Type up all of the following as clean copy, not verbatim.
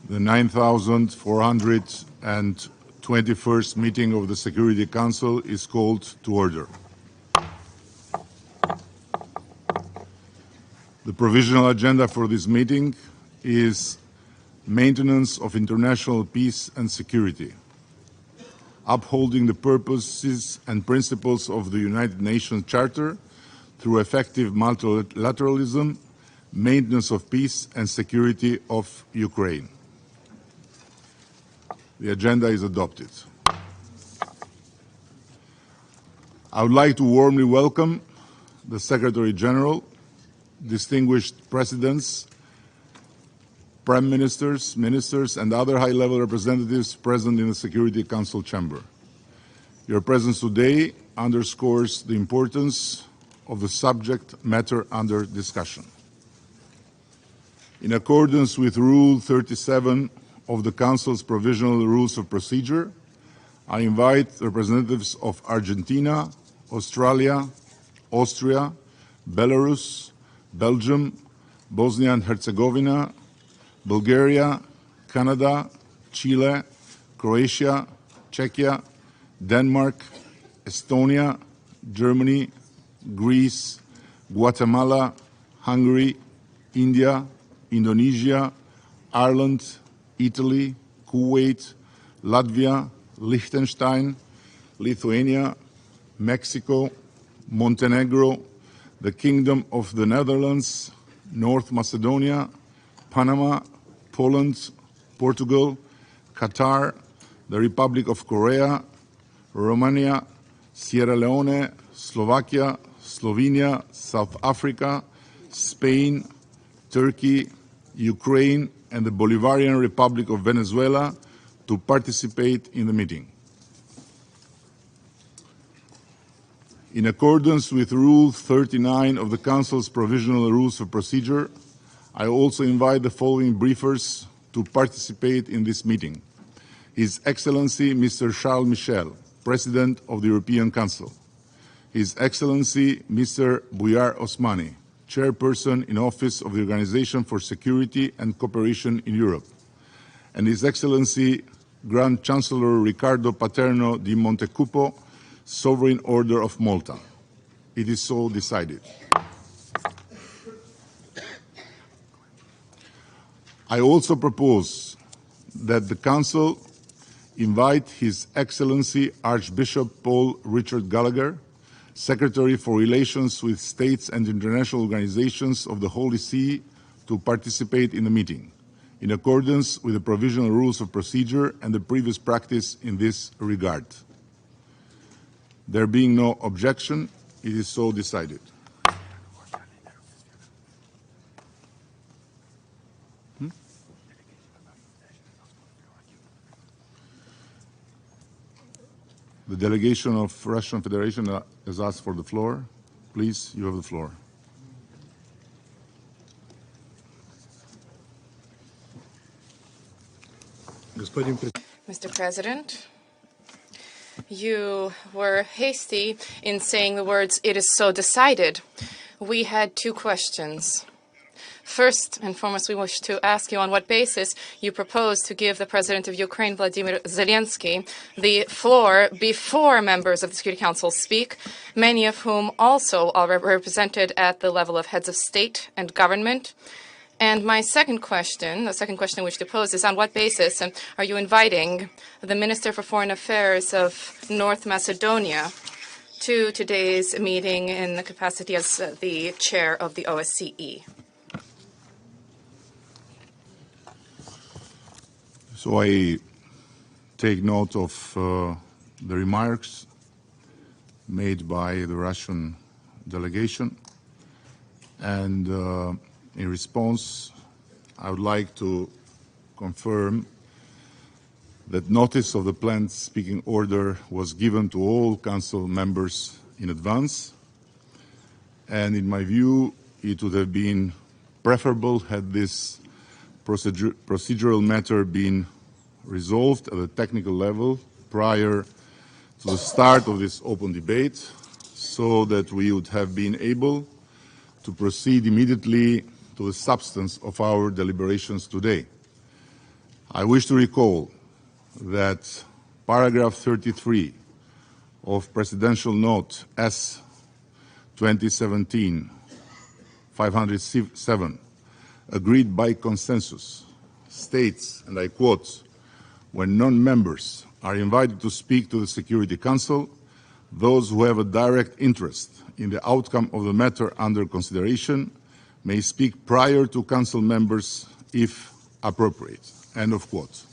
The 9,421st meeting of the Security Council is called to order. The provisional agenda for this meeting is maintenance of international peace and security, upholding the purposes and principles of the United Nations Charter through effective multilateralism, maintenance of peace and security of Ukraine. The agenda is adopted. I would like to warmly welcome the Secretary General, distinguished presidents, prime ministers, ministers, and other high-level representatives present in the Security Council chamber. Your presence today underscores the importance of the subject matter under discussion. In accordance with Rule 37 of the Council's Provisional Rules of Procedure, I invite representatives of Argentina, Australia, Austria, Belarus, Belgium, Bosnia and Herzegovina, Bulgaria, Canada, Chile, Croatia, Czechia, Denmark, Estonia, Germany, Greece, Guatemala, Hungary, India, Indonesia, Ireland, Italy, Kuwait, Latvia, Liechtenstein, Lithuania, Mexico, Montenegro, the Kingdom of the Netherlands, North Macedonia, Panama, Poland, Portugal, Qatar, the Republic of Korea, Romania, Sierra Leone, Slovakia, Slovenia, South Africa, Spain, Turkey, Ukraine, and the Bolivarian Republic of Venezuela to participate in the meeting. In accordance with Rule 39 of the Council's Provisional Rules of Procedure, I also invite the following briefers to participate in this meeting. His Excellency Mr. Charles Michel, President of the European Council. His Excellency Mr. Bujar Osmani, Chairperson in Office of the Organization for Security and Cooperation in Europe, and His Excellency Grand Chancellor Riccardo Paterno di Montecupo, Sovereign Order of Malta. It is so decided. I also propose that the Council invite His Excellency Archbishop Paul Richard Gallagher, Secretary for Relations with States and International Organizations of the Holy See, to participate in the meeting, in accordance with the Provisional Rules of Procedure and the previous practice in this regard. There being no objection, it is so decided. The delegation of Russian Federation has asked for the floor. Please, you have the floor. Mr. President, you were hasty in saying the words, "it is so decided." We had two questions. First and foremost, we wish to ask you on what basis you propose to give the President of Ukraine, Vladimir Zelenskyy, the floor before members of the Security Council speak, many of whom also are represented at the level of heads of state and government. And my second question, the second question I wish to pose is, on what basis are you inviting the Minister for Foreign Affairs of North Macedonia to today's meeting in the capacity as the chair of the OSCE? So I take note of the remarks made by the Russian delegation, and in response, I would like to confirm that notice of the planned speaking order was given to all Council members in advance, and in my view, it would have been preferable had this procedural matter been resolved at a technical level prior to the start of this open debate, so that we would have been able to proceed immediately to the substance of our deliberations today. I wish to recall that paragraph 33 of Presidential Note S 2017-507, agreed by consensus, states, and I quote, "When non-members are invited to speak to the Security Council, those who have a direct interest in the outcome of the matter under consideration may speak prior to Council members if appropriate." End of quote.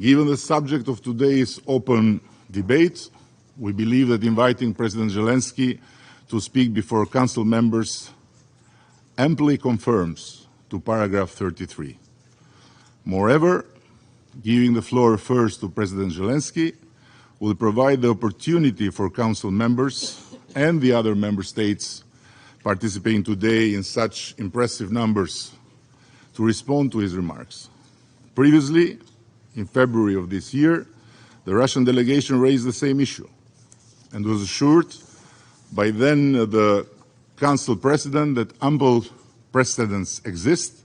Given the subject of today's open debate, we believe that inviting President Zelenskyy to speak before Council members amply confirms to paragraph 33. Moreover, giving the floor first to President Zelenskyy will provide the opportunity for Council members and the other member states participating today in such impressive numbers to respond to his remarks. Previously, in February of this year, the Russian delegation raised the same issue and was assured by then the Council President that ample precedents exist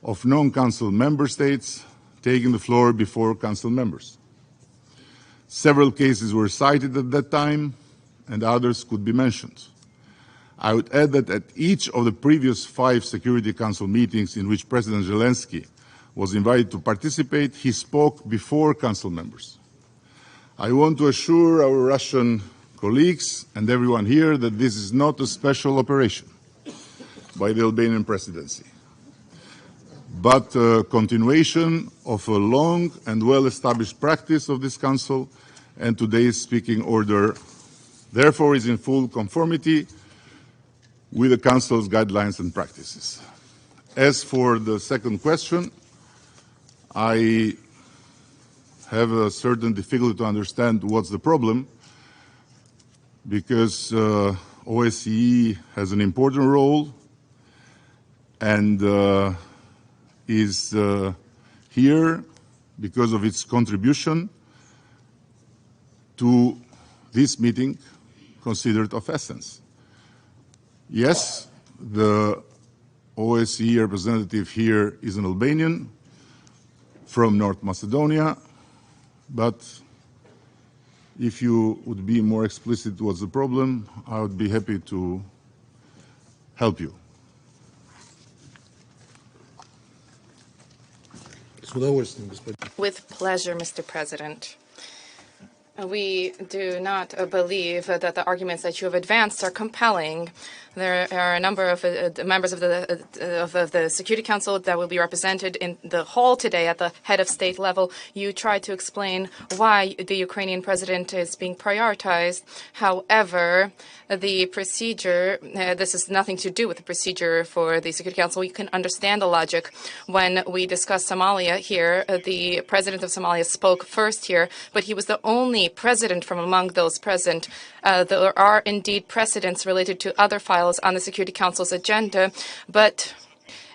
of non-Council member states taking the floor before Council members. Several cases were cited at that time, and others could be mentioned. I would add that at each of the previous 5 Security Council meetings in which President Zelenskyy was invited to participate, he spoke before Council members. I want to assure our Russian colleagues and everyone here that this is not a special operation by the Albanian presidency, but a continuation of a long and well-established practice of this Council, and today's speaking order therefore is in full conformity with the Council's guidelines and practices. As for the second question, I have a certain difficulty to understand what's the problem, because OSCE has an important role and is here because of its contribution to this meeting considered of essence. Yes, the OSCE representative here is an Albanian from North Macedonia, but if you would be more explicit what's the problem, I would be happy to help you. With pleasure, Mr. President. We do not believe that the arguments that you have advanced are compelling. There are a number of members of the Security Council that will be represented in the hall today at the head of state level. You tried to explain why the Ukrainian president is being prioritized. However, the procedure, this has nothing to do with the procedure for the Security Council. You can understand the logic. When we discussed Somalia here, the president of Somalia spoke first here, but he was the only president from among those present. There are indeed precedents related to other files on the Security Council's agenda, but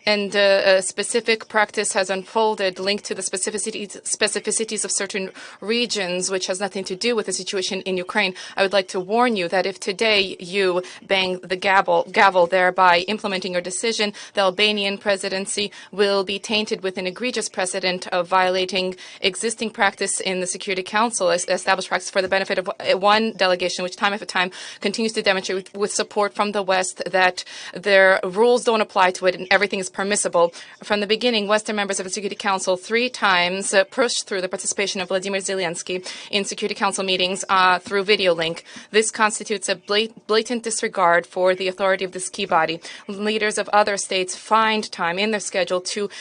a specific practice has unfolded linked to the specificities of certain regions, which has nothing to do with the situation in Ukraine. I would like to warn you that if today you bang the gavel thereby implementing your decision, the Albanian presidency will be tainted with an egregious precedent of violating existing practice in the Security Council, established practice for the benefit of one delegation, which time after time continues to demonstrate with support from the West that their rules don't apply to it and everything is permissible. From the beginning, Western members of the Security Council 3 times pushed through the participation of Vladimir Zelenskyy in Security Council meetings through video link. This constitutes a blatant disregard for the authority of this key body. Leaders of other states find time in their schedule to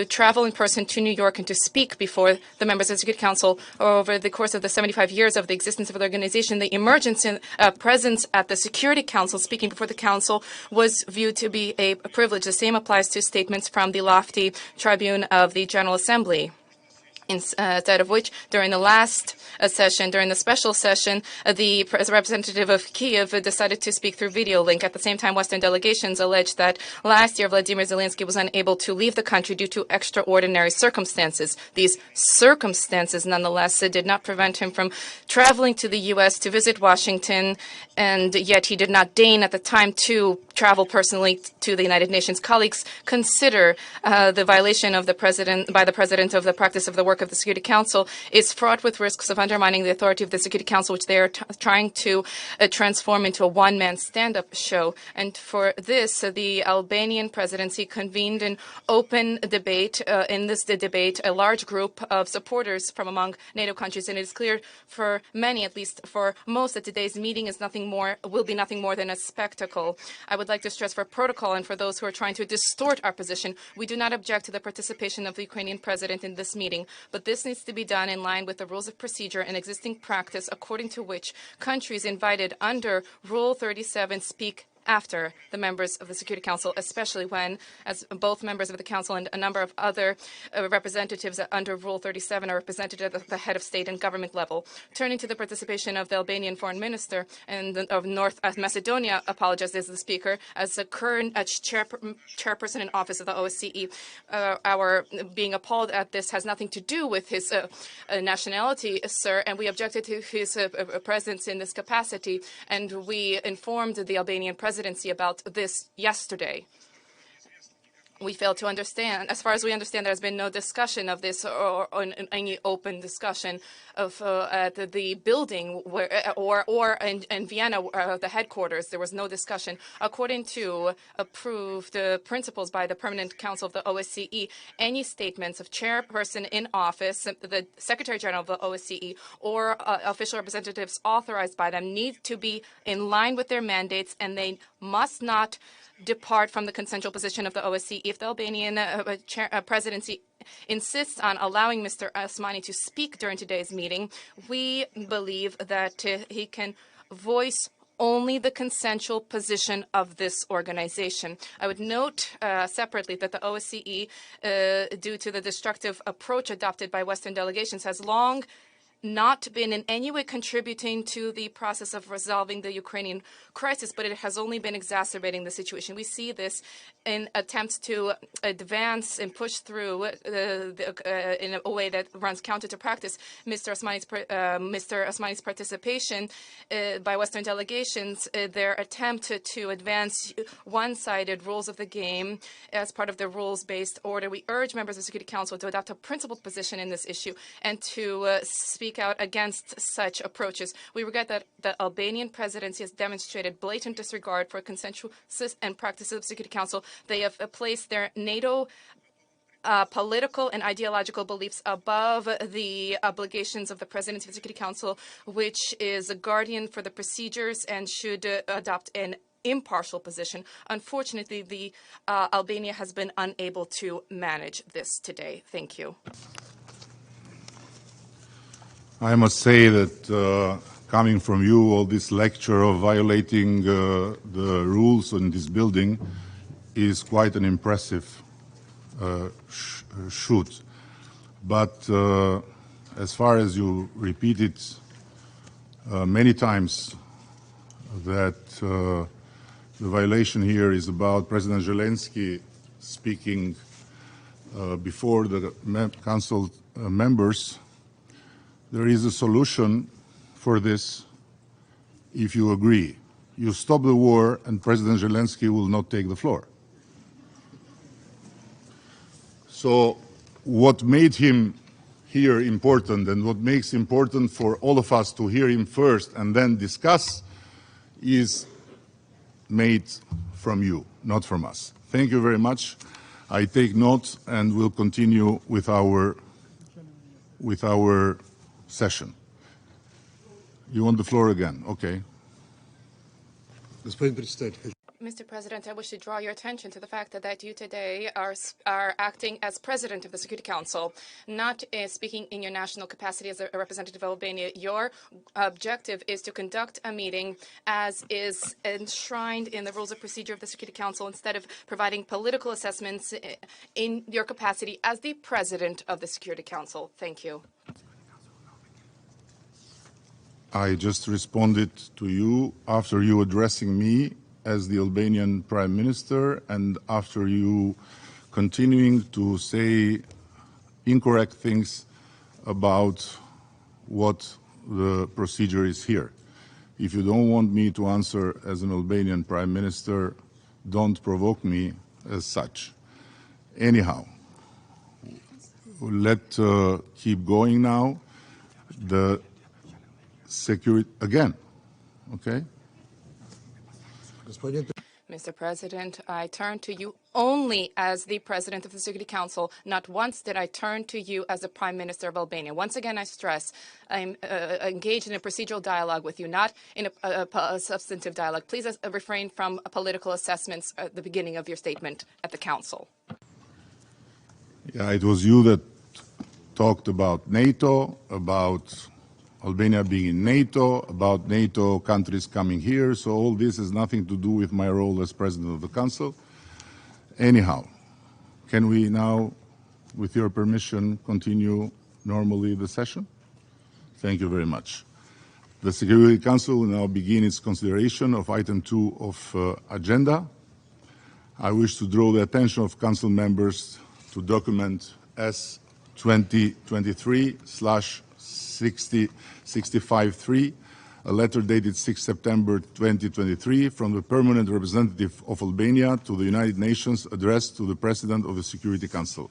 travel in person to New York and to speak before the members of the Security Council. Over the course of the 75 years of the existence of the organization, the emergence in presence at the Security Council, speaking before the Council, was viewed to be a privilege. The same applies to statements from the lofty tribune of the General Assembly. Instead of which, during the last session, during the special session, the representative of Kiev decided to speak through video link. At the same time, Western delegations alleged that last year Vladimir Zelenskyy was unable to leave the country due to extraordinary circumstances. These circumstances, nonetheless, did not prevent him from traveling to the U.S. to visit Washington, and yet he did not deign at the time to travel personally to the United Nations. Colleagues consider the violation of the president of the practice of the work of the Security Council is fraught with risks of undermining the authority of the Security Council, which they are trying to transform into a one-man stand-up show. And for this, the Albanian presidency convened an open debate. In this debate, a large group of supporters from among NATO countries, and it is clear for many, at least for most, that today's meeting is will be nothing more than a spectacle. I would like to stress for protocol and for those who are trying to distort our position, we do not object to the participation of the Ukrainian president in this meeting, but this needs to be done in line with the rules of procedure and existing practice, according to which countries invited under Rule 37 speak after the members of the Security Council, especially when, as both members of the Council and a number of other representatives under Rule 37 are represented at the head of state and government level. Turning to the participation of the Albanian foreign minister and of North Macedonia, apologizes the speaker, as a current chairperson in office of the OSCE. Our being appalled at this has nothing to do with his nationality, sir, and we objected to his presence in this capacity, and we informed the Albanian presidency about this yesterday. We fail to understand. As far as we understand, there has been no discussion of this or any open discussion of at the building or in Vienna, the headquarters. There was no discussion. According to approved principles by the Permanent Council of the OSCE, any statements of chairperson in office, the Secretary General of the OSCE, or official representatives authorized by them need to be in line with their mandates, and they must not depart from the consensual position of the OSCE. If the Albanian presidency insists on allowing Mr. Osmani to speak during today's meeting, we believe that he can voice only the consensual position of this organization. I would note separately that the OSCE, due to the destructive approach adopted by Western delegations, has long not been in any way contributing to the process of resolving the Ukrainian crisis, but it has only been exacerbating the situation. We see this in attempts to advance and push through in a way that runs counter to practice. Mr. Osmani's participation by Western delegations, their attempt to advance one-sided rules of the game as part of the rules-based order. We urge members of the Security Council to adopt a principled position in this issue and to speak out against such approaches. We regret that the Albanian presidency has demonstrated blatant disregard for consensual and practices of the Security Council. They have placed their NATO political and ideological beliefs above the obligations of the presidency of the Security Council, which is a guardian for the procedures and should adopt an impartial position. Unfortunately, the Albania has been unable to manage this today. Thank you. I must say that coming from you, all this lecture of violating the rules in this building is quite an impressive shoot. But as far as you repeated many times that the violation here is about President Zelenskyy speaking before the Council members, there is a solution for this if you agree. You stop the war and President Zelenskyy will not take the floor. So what made him here important and what makes important for all of us to hear him first and then discuss is made from you, not from us. Thank you very much. I take note and we'll continue with our session. You want the floor again? Okay. Mr. Mr. President, I wish to draw your attention to the fact that you today are acting as President of the Security Council, not speaking in your national capacity as a representative of Albania. Your objective is to conduct a meeting as is enshrined in the rules of procedure of the Security Council instead of providing political assessments in your capacity as the President of the Security Council. Thank you. I just responded to you after you addressing me as the Albanian Prime Minister and after you continuing to say incorrect things about what the procedure is here. If you don't want me to answer as an Albanian Prime Minister, don't provoke me as such. Anyhow, let's keep going now. The security, again, okay? Mr. President, I turn to you only as the President of the Security Council. Not once did I turn to you as the Prime Minister of Albania. Once again, I stress, I'm engaged in a procedural dialogue with you, not in a substantive dialogue. Please refrain from political assessments at the beginning of your statement at the Council. Yeah, it was you that talked about NATO, about Albania being in NATO, about NATO countries coming here, so all this has nothing to do with my role as President of the Council. Anyhow, can we now, with your permission, continue normally the session? Thank you very much. The Security Council will now begin its consideration of item 2 of agenda. I wish to draw the attention of Council members to document S 2023/653, a letter dated 6 September 2023 from the Permanent Representative of Albania to the United Nations addressed to the President of the Security Council.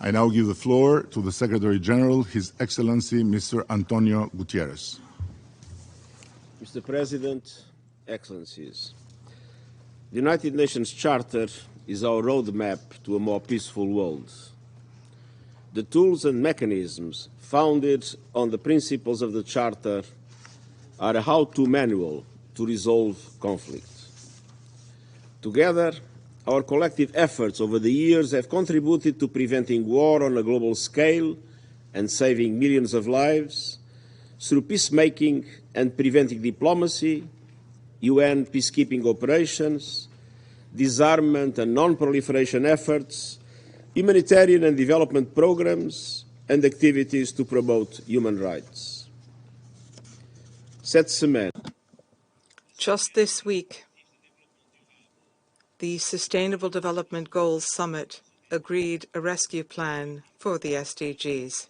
I now give the floor to the Secretary General, His Excellency Mr. António Guterres. Mr. President, Excellencies, the United Nations Charter is our roadmap to a more peaceful world. The tools and mechanisms founded on the principles of the Charter are a how-to manual to resolve conflict. Together, our collective efforts over the years have contributed to preventing war on a global scale and saving millions of lives through peacemaking and preventing diplomacy, UN peacekeeping operations, disarmament and non-proliferation efforts, humanitarian and development programs, and activities to promote human rights. Cette semaine, just this week, the Sustainable Development Goals Summit agreed a rescue plan for the SDGs,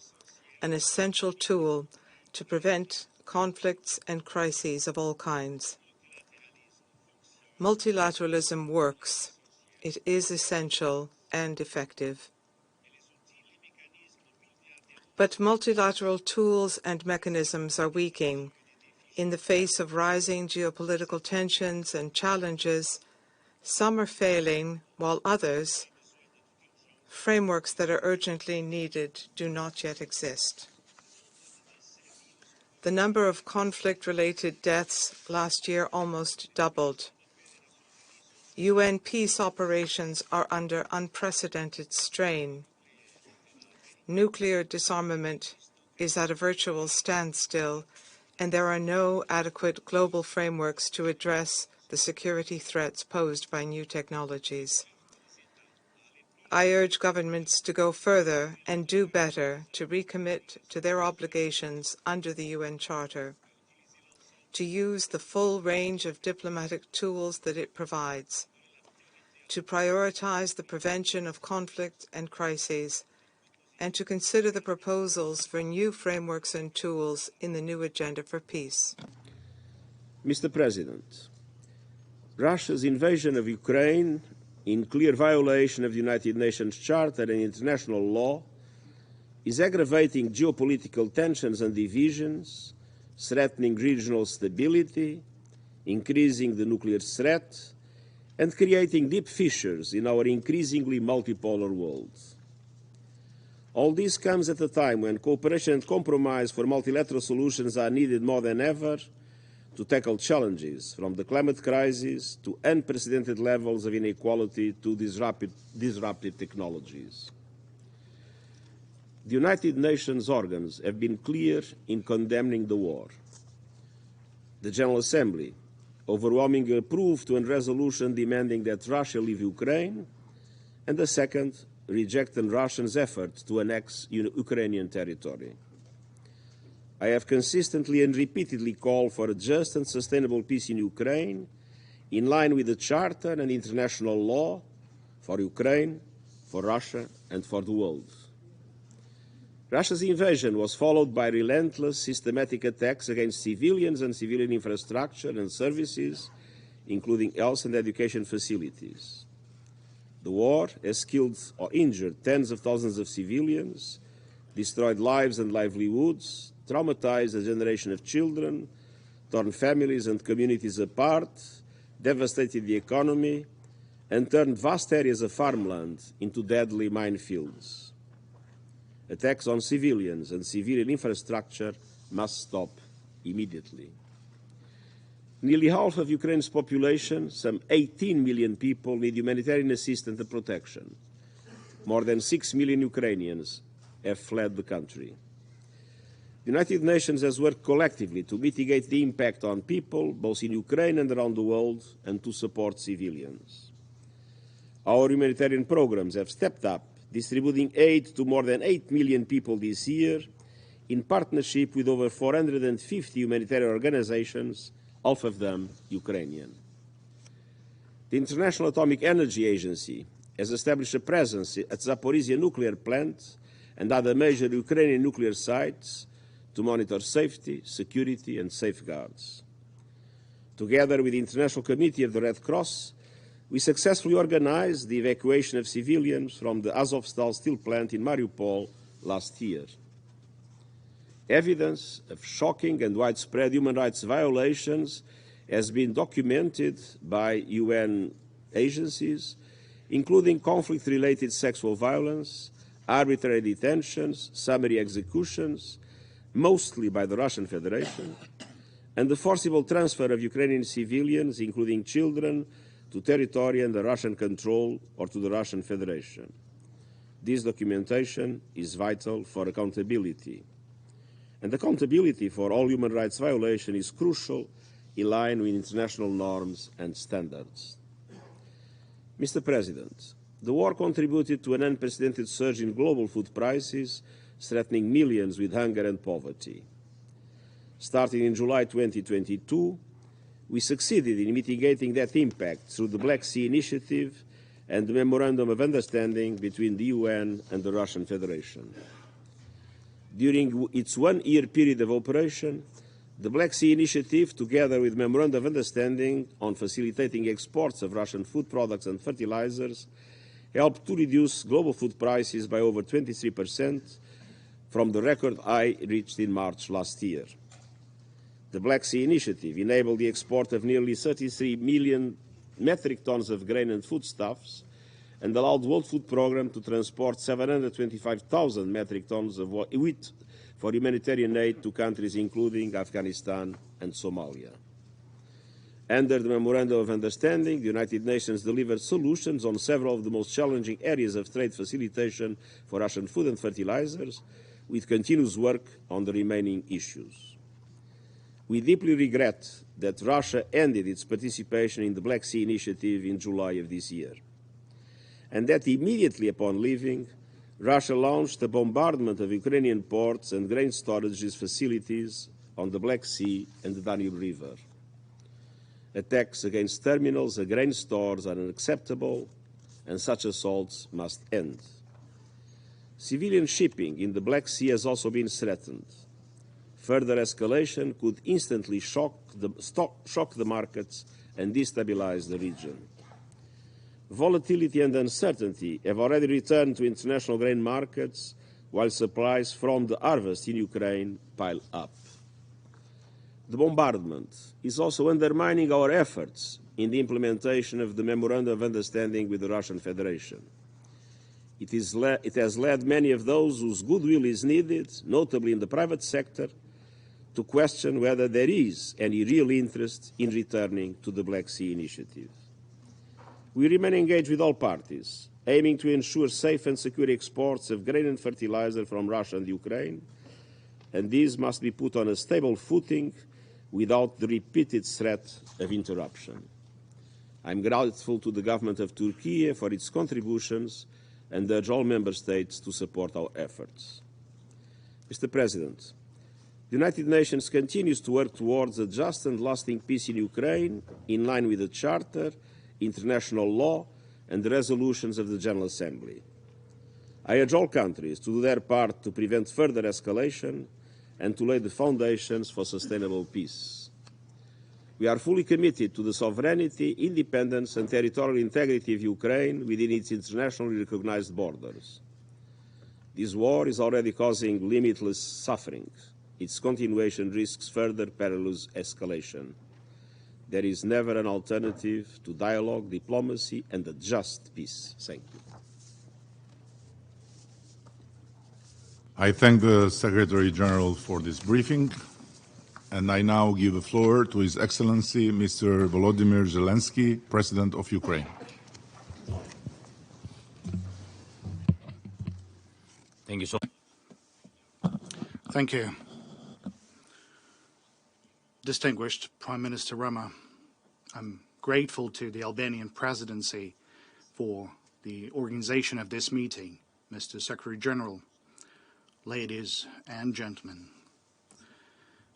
an essential tool to prevent conflicts and crises of all kinds. Multilateralism works. It is essential and effective. But multilateral tools and mechanisms are weakening. In the face of rising geopolitical tensions and challenges, some are failing, while others, frameworks that are urgently needed, do not yet exist. The number of conflict-related deaths last year almost doubled. UN peace operations are under unprecedented strain. Nuclear disarmament is at a virtual standstill, and there are no adequate global frameworks to address the security threats posed by new technologies. I urge governments to go further and do better to recommit to their obligations under the UN Charter, to use the full range of diplomatic tools that it provides, to prioritize the prevention of conflict and crises, and to consider the proposals for new frameworks and tools in the new agenda for peace. Mr. President, Russia's invasion of Ukraine, in clear violation of the United Nations Charter and international law, is aggravating geopolitical tensions and divisions, threatening regional stability, increasing the nuclear threat, and creating deep fissures in our increasingly multipolar world. All this comes at a time when cooperation and compromise for multilateral solutions are needed more than ever to tackle challenges from the climate crisis to unprecedented levels of inequality to disruptive technologies. The United Nations organs have been clear in condemning the war. The General Assembly overwhelmingly approved a resolution demanding that Russia leave Ukraine, and the second rejected Russia's effort to annex Ukrainian territory. I have consistently and repeatedly called for a just and sustainable peace in Ukraine, in line with the Charter and international law, for Ukraine, for Russia, and for the world. Russia's invasion was followed by relentless, systematic attacks against civilians and civilian infrastructure and services, including health and education facilities. The war has killed or injured tens of thousands of civilians, destroyed lives and livelihoods, traumatized a generation of children, torn families and communities apart, devastated the economy, and turned vast areas of farmland into deadly minefields. Attacks on civilians and civilian infrastructure must stop immediately. Nearly half of Ukraine's population, some 18 million people, need humanitarian assistance and protection. More than 6 million Ukrainians have fled the country. The United Nations has worked collectively to mitigate the impact on people, both in Ukraine and around the world, and to support civilians. Our humanitarian programs have stepped up, distributing aid to more than 8 million people this year, in partnership with over 450 humanitarian organizations, half of them Ukrainian. The International Atomic Energy Agency has established a presence at Zaporizhia nuclear plant and other major Ukrainian nuclear sites to monitor safety, security, and safeguards. Together with the International Committee of the Red Cross, we successfully organized the evacuation of civilians from the Azovstal steel plant in Mariupol last year. Evidence of shocking and widespread human rights violations has been documented by UN agencies, including conflict-related sexual violence, arbitrary detentions, summary executions, mostly by the Russian Federation, and the forcible transfer of Ukrainian civilians, including children, to territory under Russian control or to the Russian Federation. This documentation is vital for accountability. And accountability for all human rights violations is crucial, in line with international norms and standards. Mr. President, the war contributed to an unprecedented surge in global food prices, threatening millions with hunger and poverty. Starting in July 2022, we succeeded in mitigating that impact through the Black Sea Initiative and the Memorandum of Understanding between the UN and the Russian Federation. During its one-year period of operation, the Black Sea Initiative, together with Memorandum of Understanding on facilitating exports of Russian food products and fertilizers, helped to reduce global food prices by over 23% from the record high reached in March last year. The Black Sea Initiative enabled the export of nearly 33 million metric tons of grain and foodstuffs and allowed the World Food Programme to transport 725,000 metric tons of wheat for humanitarian aid to countries including Afghanistan and Somalia. Under the Memorandum of Understanding, the United Nations delivered solutions on several of the most challenging areas of trade facilitation for Russian food and fertilizers, with continuous work on the remaining issues. We deeply regret that Russia ended its participation in the Black Sea Initiative in July of this year, and that immediately upon leaving, Russia launched a bombardment of Ukrainian ports and grain storage facilities on the Black Sea and the Danube River. Attacks against terminals and grain stores are unacceptable, and such assaults must end. Civilian shipping in the Black Sea has also been threatened. Further escalation could instantly shock the markets and destabilize the region. Volatility and uncertainty have already returned to international grain markets, while supplies from the harvest in Ukraine pile up. The bombardment is also undermining our efforts in the implementation of the Memorandum of Understanding with the Russian Federation. It has led many of those whose goodwill is needed, notably in the private sector, to question whether there is any real interest in returning to the Black Sea Initiative. We remain engaged with all parties, aiming to ensure safe and secure exports of grain and fertilizer from Russia and Ukraine, and these must be put on a stable footing without the repeated threat of interruption. I'm grateful to the government of Turkey for its contributions and urge all member states to support our efforts. Mr. President, the United Nations continues to work towards a just and lasting peace in Ukraine, in line with the Charter, international law, and the resolutions of the General Assembly. I urge all countries to do their part to prevent further escalation and to lay the foundations for sustainable peace. We are fully committed to the sovereignty, independence, and territorial integrity of Ukraine within its internationally recognized borders. This war is already causing limitless suffering. Its continuation risks further perilous escalation. There is never an alternative to dialogue, diplomacy, and a just peace. Thank you. I thank the Secretary General for this briefing, and I now give the floor to His Excellency Mr. Volodymyr Zelenskyy, President of Ukraine. Thank you so much. Thank you. Distinguished Prime Minister Rama, I'm grateful to the Albanian presidency for the organization of this meeting. Mr. Secretary General, ladies and gentlemen,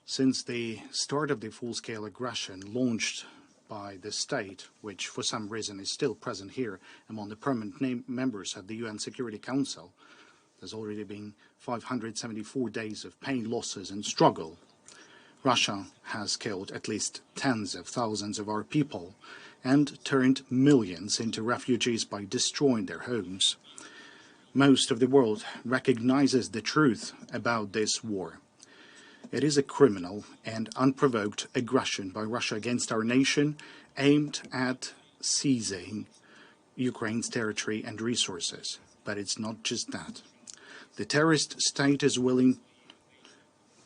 since the start of the full-scale aggression launched by the state, which for some reason is still present here among the permanent members of the UN Security Council, there's already been 574 days of pain, losses, and struggle. Russia has killed at least tens of thousands of our people and turned millions into refugees by destroying their homes. Most of the world recognizes the truth about this war. It is a criminal and unprovoked aggression by Russia against our nation aimed at seizing Ukraine's territory and resources. But it's not just that. The terrorist state is willing,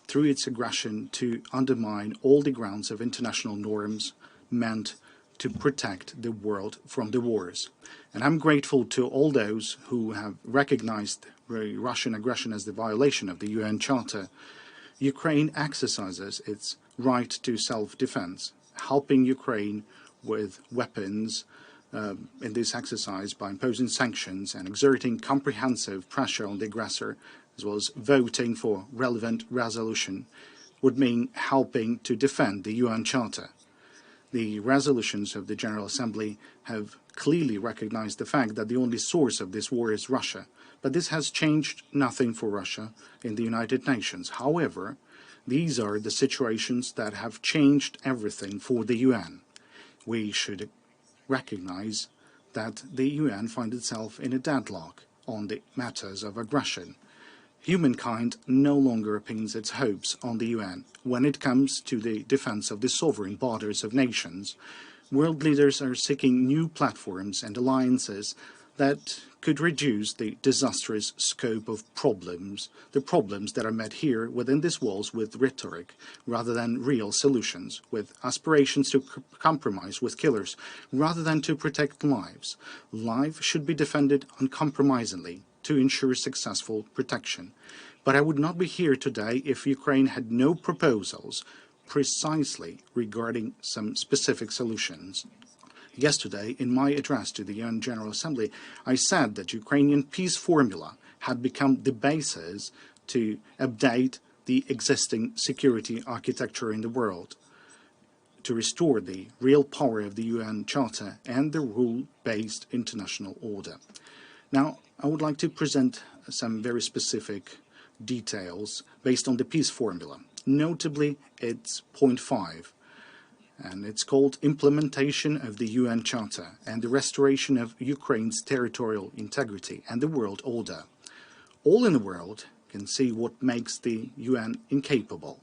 through its aggression, to undermine all the grounds of international norms meant to protect the world from the wars. And I'm grateful to all those who have recognized the Russian aggression as the violation of the UN Charter. Ukraine exercises its right to self-defense, helping Ukraine with weapons in this exercise by imposing sanctions and exerting comprehensive pressure on the aggressor, as well as voting for relevant resolution, would mean helping to defend the UN Charter. The resolutions of the General Assembly have clearly recognized the fact that the only source of this war is Russia, but this has changed nothing for Russia in the United Nations. However, these are the situations that have changed everything for the UN. We should recognize that the UN finds itself in a deadlock on the matters of aggression. Humankind no longer pins its hopes on the UN when it comes to the defense of the sovereign borders of nations. World leaders are seeking new platforms and alliances that could reduce the disastrous scope of problems, the problems that are met here within these walls with rhetoric rather than real solutions, with aspirations to compromise with killers rather than to protect lives. Life should be defended uncompromisingly to ensure successful protection. But I would not be here today if Ukraine had no proposals precisely regarding some specific solutions. Yesterday, in my address to the UN General Assembly, I said that Ukrainian peace formula had become the basis to update the existing security architecture in the world, to restore the real power of the UN Charter and the rule-based international order. Now, I would like to present some very specific details based on the peace formula. Notably, it's point 5. And it's called Implementation of the UN Charter and the Restoration of Ukraine's Territorial Integrity and the World Order. All in the world can see what makes the UN incapable.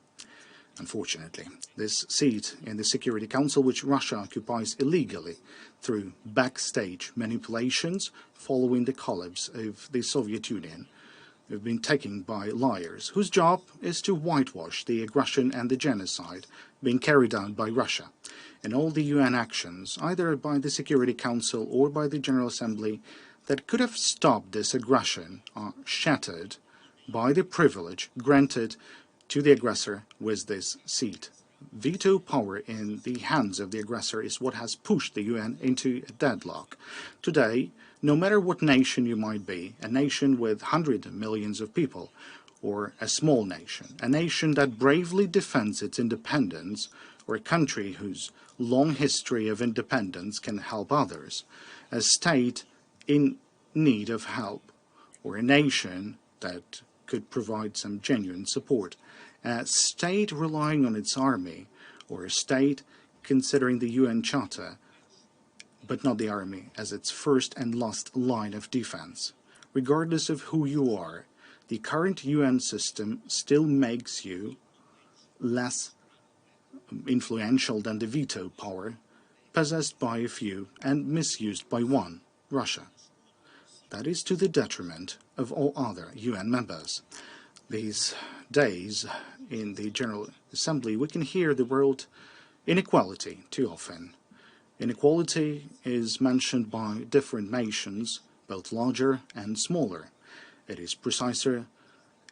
Unfortunately, this seat in the Security Council, which Russia occupies illegally through backstage manipulations following the collapse of the Soviet Union, have been taken by liars, whose job is to whitewash the aggression and the genocide being carried out by Russia. And all the UN actions, either by the Security Council or by the General Assembly, that could have stopped this aggression are shattered by the privilege granted to the aggressor with this seat. Veto power in the hands of the aggressor is what has pushed the UN into a deadlock. Today, no matter what nation you might be, a nation with hundreds of millions of people, or a small nation, a nation that bravely defends its independence, or a country whose long history of independence can help others, a state in need of help, or a nation that could provide some genuine support, a state relying on its army, or a state considering the UN Charter, but not the army, as its first and last line of defense. Regardless of who you are, the current UN system still makes you less influential than the veto power possessed by a few and misused by one, Russia. That is to the detriment of all other UN members. These days in the General Assembly, we can hear the word inequality too often. Inequality is mentioned by different nations, both larger and smaller. It is precisely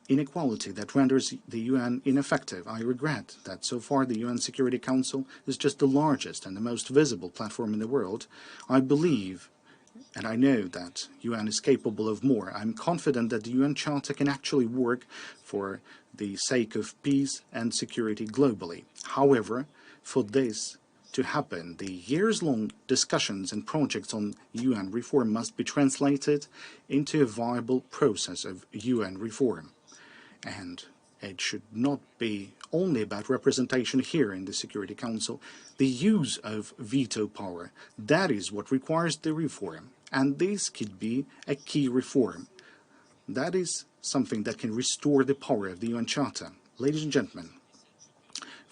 inequality that renders the UN ineffective. I regret that so far the UN Security Council is just the largest and the most visible platform in the world. I believe, and I know that UN is capable of more. I'm confident that the UN Charter can actually work for the sake of peace and security globally. However, for this to happen, the years-long discussions and projects on UN reform must be translated into a viable process of UN reform. And it should not be only about representation here in the Security Council. The use of veto power, that is what requires the reform. And this could be a key reform. That is something that can restore the power of the UN Charter. Ladies and gentlemen,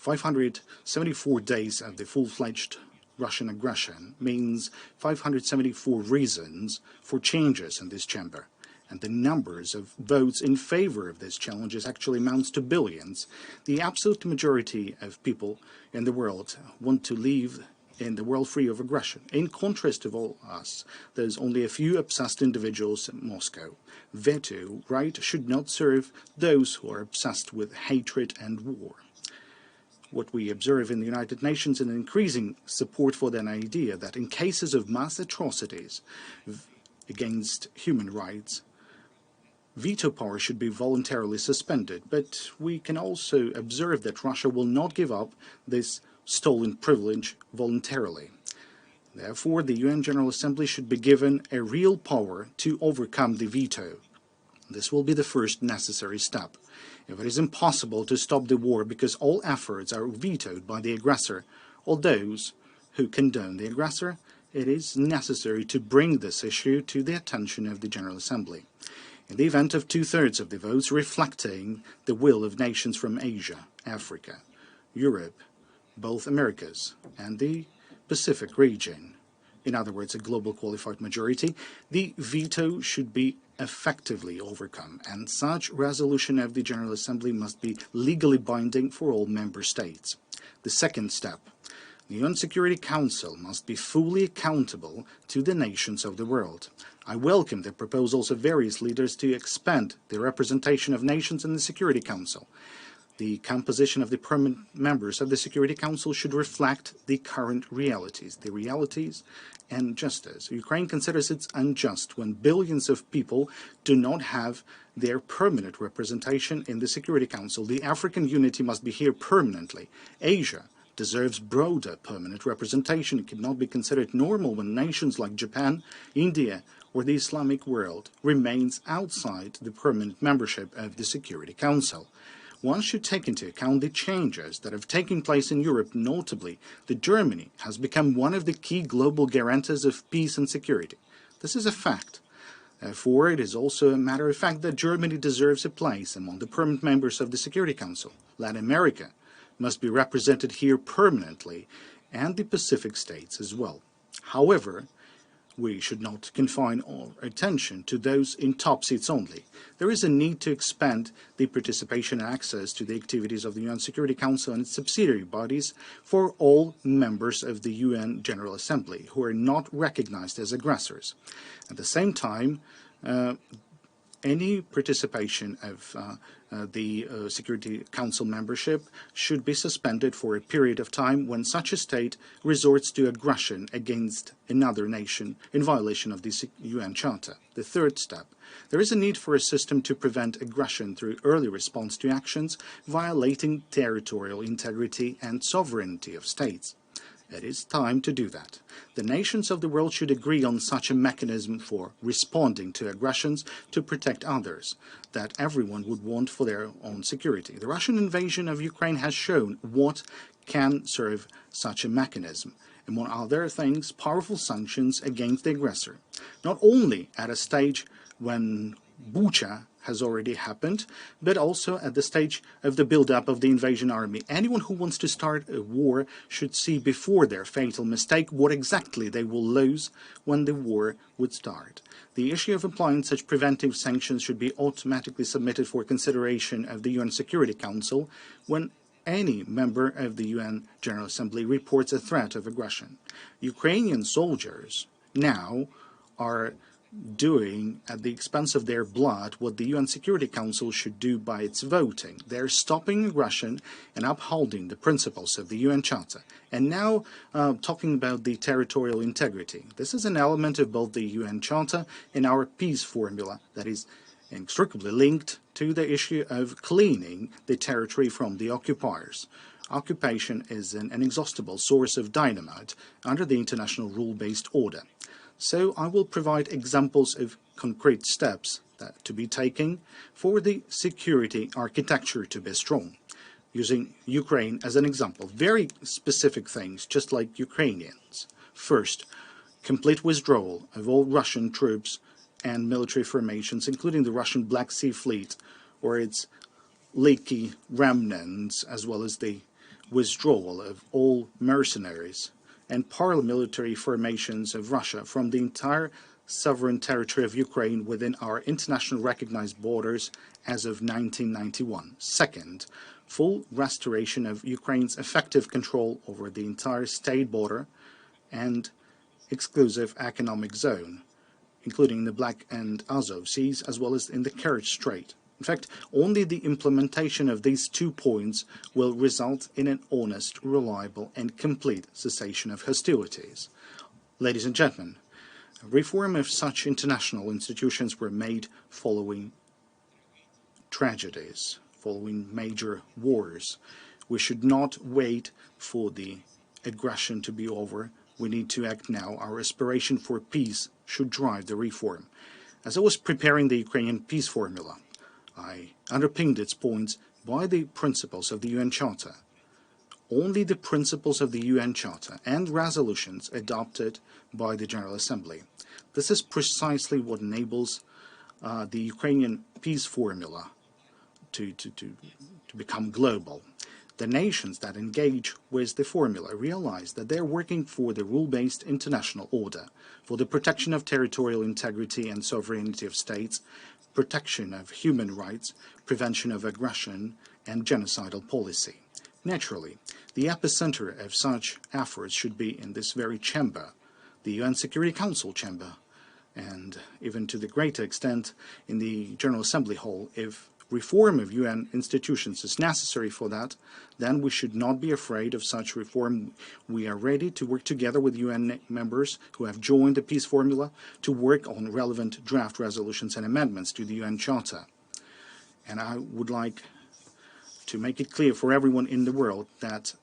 574 days of the full-fledged Russian aggression means 574 reasons for changes in this chamber. And the numbers of votes in favor of this challenge actually amounts to billions. The absolute majority of people in the world want to live in the world free of aggression. In contrast to all us, there's only a few obsessed individuals in Moscow. Veto right should not serve those who are obsessed with hatred and war. What we observe in the United Nations is an increasing support for the idea that in cases of mass atrocities against human rights, veto power should be voluntarily suspended. But we can also observe that Russia will not give up this stolen privilege voluntarily. Therefore, the UN General Assembly should be given a real power to overcome the veto. This will be the first necessary step. If it is impossible to stop the war because all efforts are vetoed by the aggressor or those who condone the aggressor, it is necessary to bring this issue to the attention of the General Assembly. In the event of two-thirds of the votes reflecting the will of nations from Asia, Africa, Europe, both Americas, and the Pacific region, in other words, a global qualified majority, the veto should be effectively overcome, and such resolution of the General Assembly must be legally binding for all member states. The second step, the UN Security Council must be fully accountable to the nations of the world. I welcome the proposals of various leaders to expand the representation of nations in the Security Council. The composition of the permanent members of the Security Council should reflect the current realities, and justice. Ukraine considers it unjust when billions of people do not have their permanent representation in the Security Council. The African unity must be here permanently. Asia deserves broader permanent representation. It cannot be considered normal when nations like Japan, India, or the Islamic world remains outside the permanent membership of the Security Council. One should take into account the changes that have taken place in Europe, notably that Germany has become one of the key global guarantors of peace and security. This is a fact. Therefore, it is also a matter of fact that Germany deserves a place among the permanent members of the Security Council. Latin America must be represented here permanently, and the Pacific states as well. However, we should not confine our attention to those in top seats only. There is a need to expand the participation and access to the activities of the UN Security Council and its subsidiary bodies for all members of the UN General Assembly who are not recognized as aggressors. At the same time, any participation of the Security Council membership should be suspended for a period of time when such a state resorts to aggression against another nation in violation of the UN Charter. The third step, there is a need for a system to prevent aggression through early response to actions violating territorial integrity and sovereignty of states. It is time to do that. The nations of the world should agree on such a mechanism for responding to aggressions to protect others that everyone would want for their own security. The Russian invasion of Ukraine has shown what can serve such a mechanism. Among other things, powerful sanctions against the aggressor, not only at a stage when Bucha has already happened, but also at the stage of the build-up of the invasion army. Anyone who wants to start a war should see before their fatal mistake what exactly they will lose when the war would start. The issue of applying such preventive sanctions should be automatically submitted for consideration of the UN Security Council when any member of the UN General Assembly reports a threat of aggression. Ukrainian soldiers now are doing at the expense of their blood what the UN Security Council should do by its voting. They're stopping aggression and upholding the principles of the UN Charter. And now talking about the territorial integrity. This is an element of both the UN Charter and our peace formula that is inextricably linked to the issue of cleaning the territory from the occupiers. Occupation is an inexhaustible source of dynamite under the international rule-based order. So I will provide examples of concrete steps to be taken for the security architecture to be strong. Using Ukraine as an example, very specific things, just like Ukrainians. First, complete withdrawal of all Russian troops and military formations, including the Russian Black Sea Fleet or its leaky remnants, as well as the withdrawal of all mercenaries and paramilitary formations of Russia from the entire sovereign territory of Ukraine within our international recognized borders as of 1991. Second, full restoration of Ukraine's effective control over the entire state border and exclusive economic zone, including the Black and Azov Seas, as well as in the Kerch Strait. In fact, only the implementation of these 2 points will result in an honest, reliable, and complete cessation of hostilities. Ladies and gentlemen, reform of such international institutions were made following tragedies, following major wars. We should not wait for the aggression to be over. We need to act now. Our aspiration for peace should drive the reform. As I was preparing the Ukrainian peace formula, I underpinned its points by the principles of the UN Charter. Only the principles of the UN Charter and resolutions adopted by the General Assembly. This is precisely what enables the Ukrainian peace formula to become global. The nations that engage with the formula realize that they're working for the rule-based international order, for the protection of territorial integrity and sovereignty of states, protection of human rights, prevention of aggression, and genocidal policy. Naturally, the epicenter of such efforts should be in this very chamber, the UN Security Council chamber, and even to the greater extent in the General Assembly Hall. If reform of UN institutions is necessary for that, then we should not be afraid of such reform. We are ready to work together with UN members who have joined the peace formula to work on relevant draft resolutions and amendments to the UN Charter. And I would like to make it clear for everyone in the world that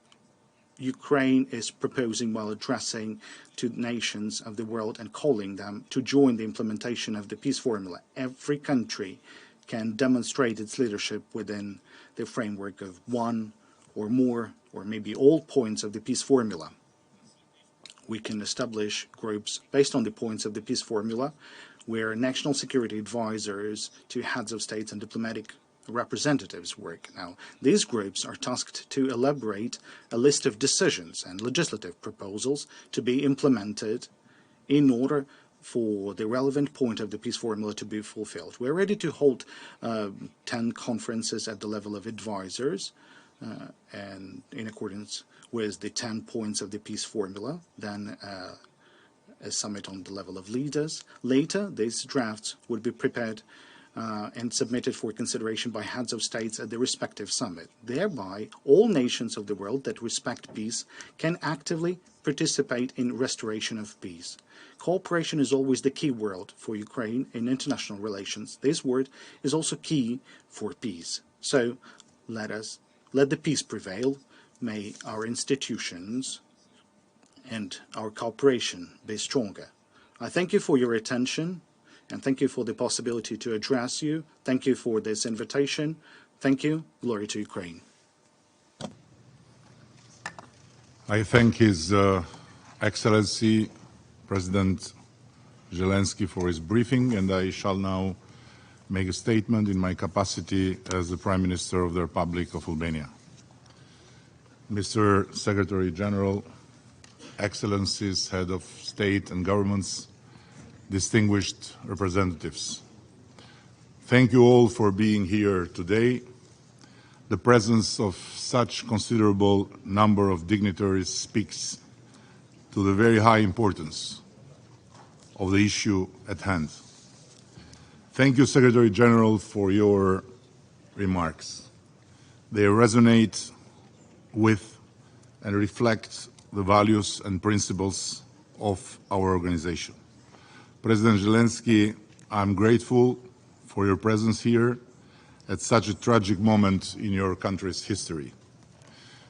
Ukraine is proposing while addressing to nations of the world and calling them to join the implementation of the peace formula. Every country can demonstrate its leadership within the framework of one or more or maybe all points of the peace formula. We can establish groups based on the points of the peace formula where national security advisors to heads of states and diplomatic representatives work. Now, these groups are tasked to elaborate a list of decisions and legislative proposals to be implemented in order for the relevant point of the peace formula to be fulfilled. We're ready to hold 10 conferences at the level of advisors, and in accordance with the 10 points of the peace formula, then a summit on the level of leaders. Later, these drafts would be prepared and submitted for consideration by heads of states at the respective summit. Thereby, all nations of the world that respect peace can actively participate in restoration of peace. Cooperation is always the key word for Ukraine in international relations. This word is also key for peace. So let the peace prevail. May our institutions and our cooperation be stronger. I thank you for your attention, and thank you for the possibility to address you. Thank you for this invitation. Thank you. Glory to Ukraine. I thank His Excellency President Zelenskyy for his briefing, and I shall now make a statement in my capacity as the Prime Minister of the Republic of Albania. Mr. Secretary General, Excellencies, Head of State and Governments, distinguished representatives, thank you all for being here today. The presence of such considerable number of dignitaries speaks to the very high importance of the issue at hand. Thank you, Secretary General, for your remarks. They resonate with and reflect the values and principles of our organization. President Zelenskyy, I'm grateful for your presence here at such a tragic moment in your country's history.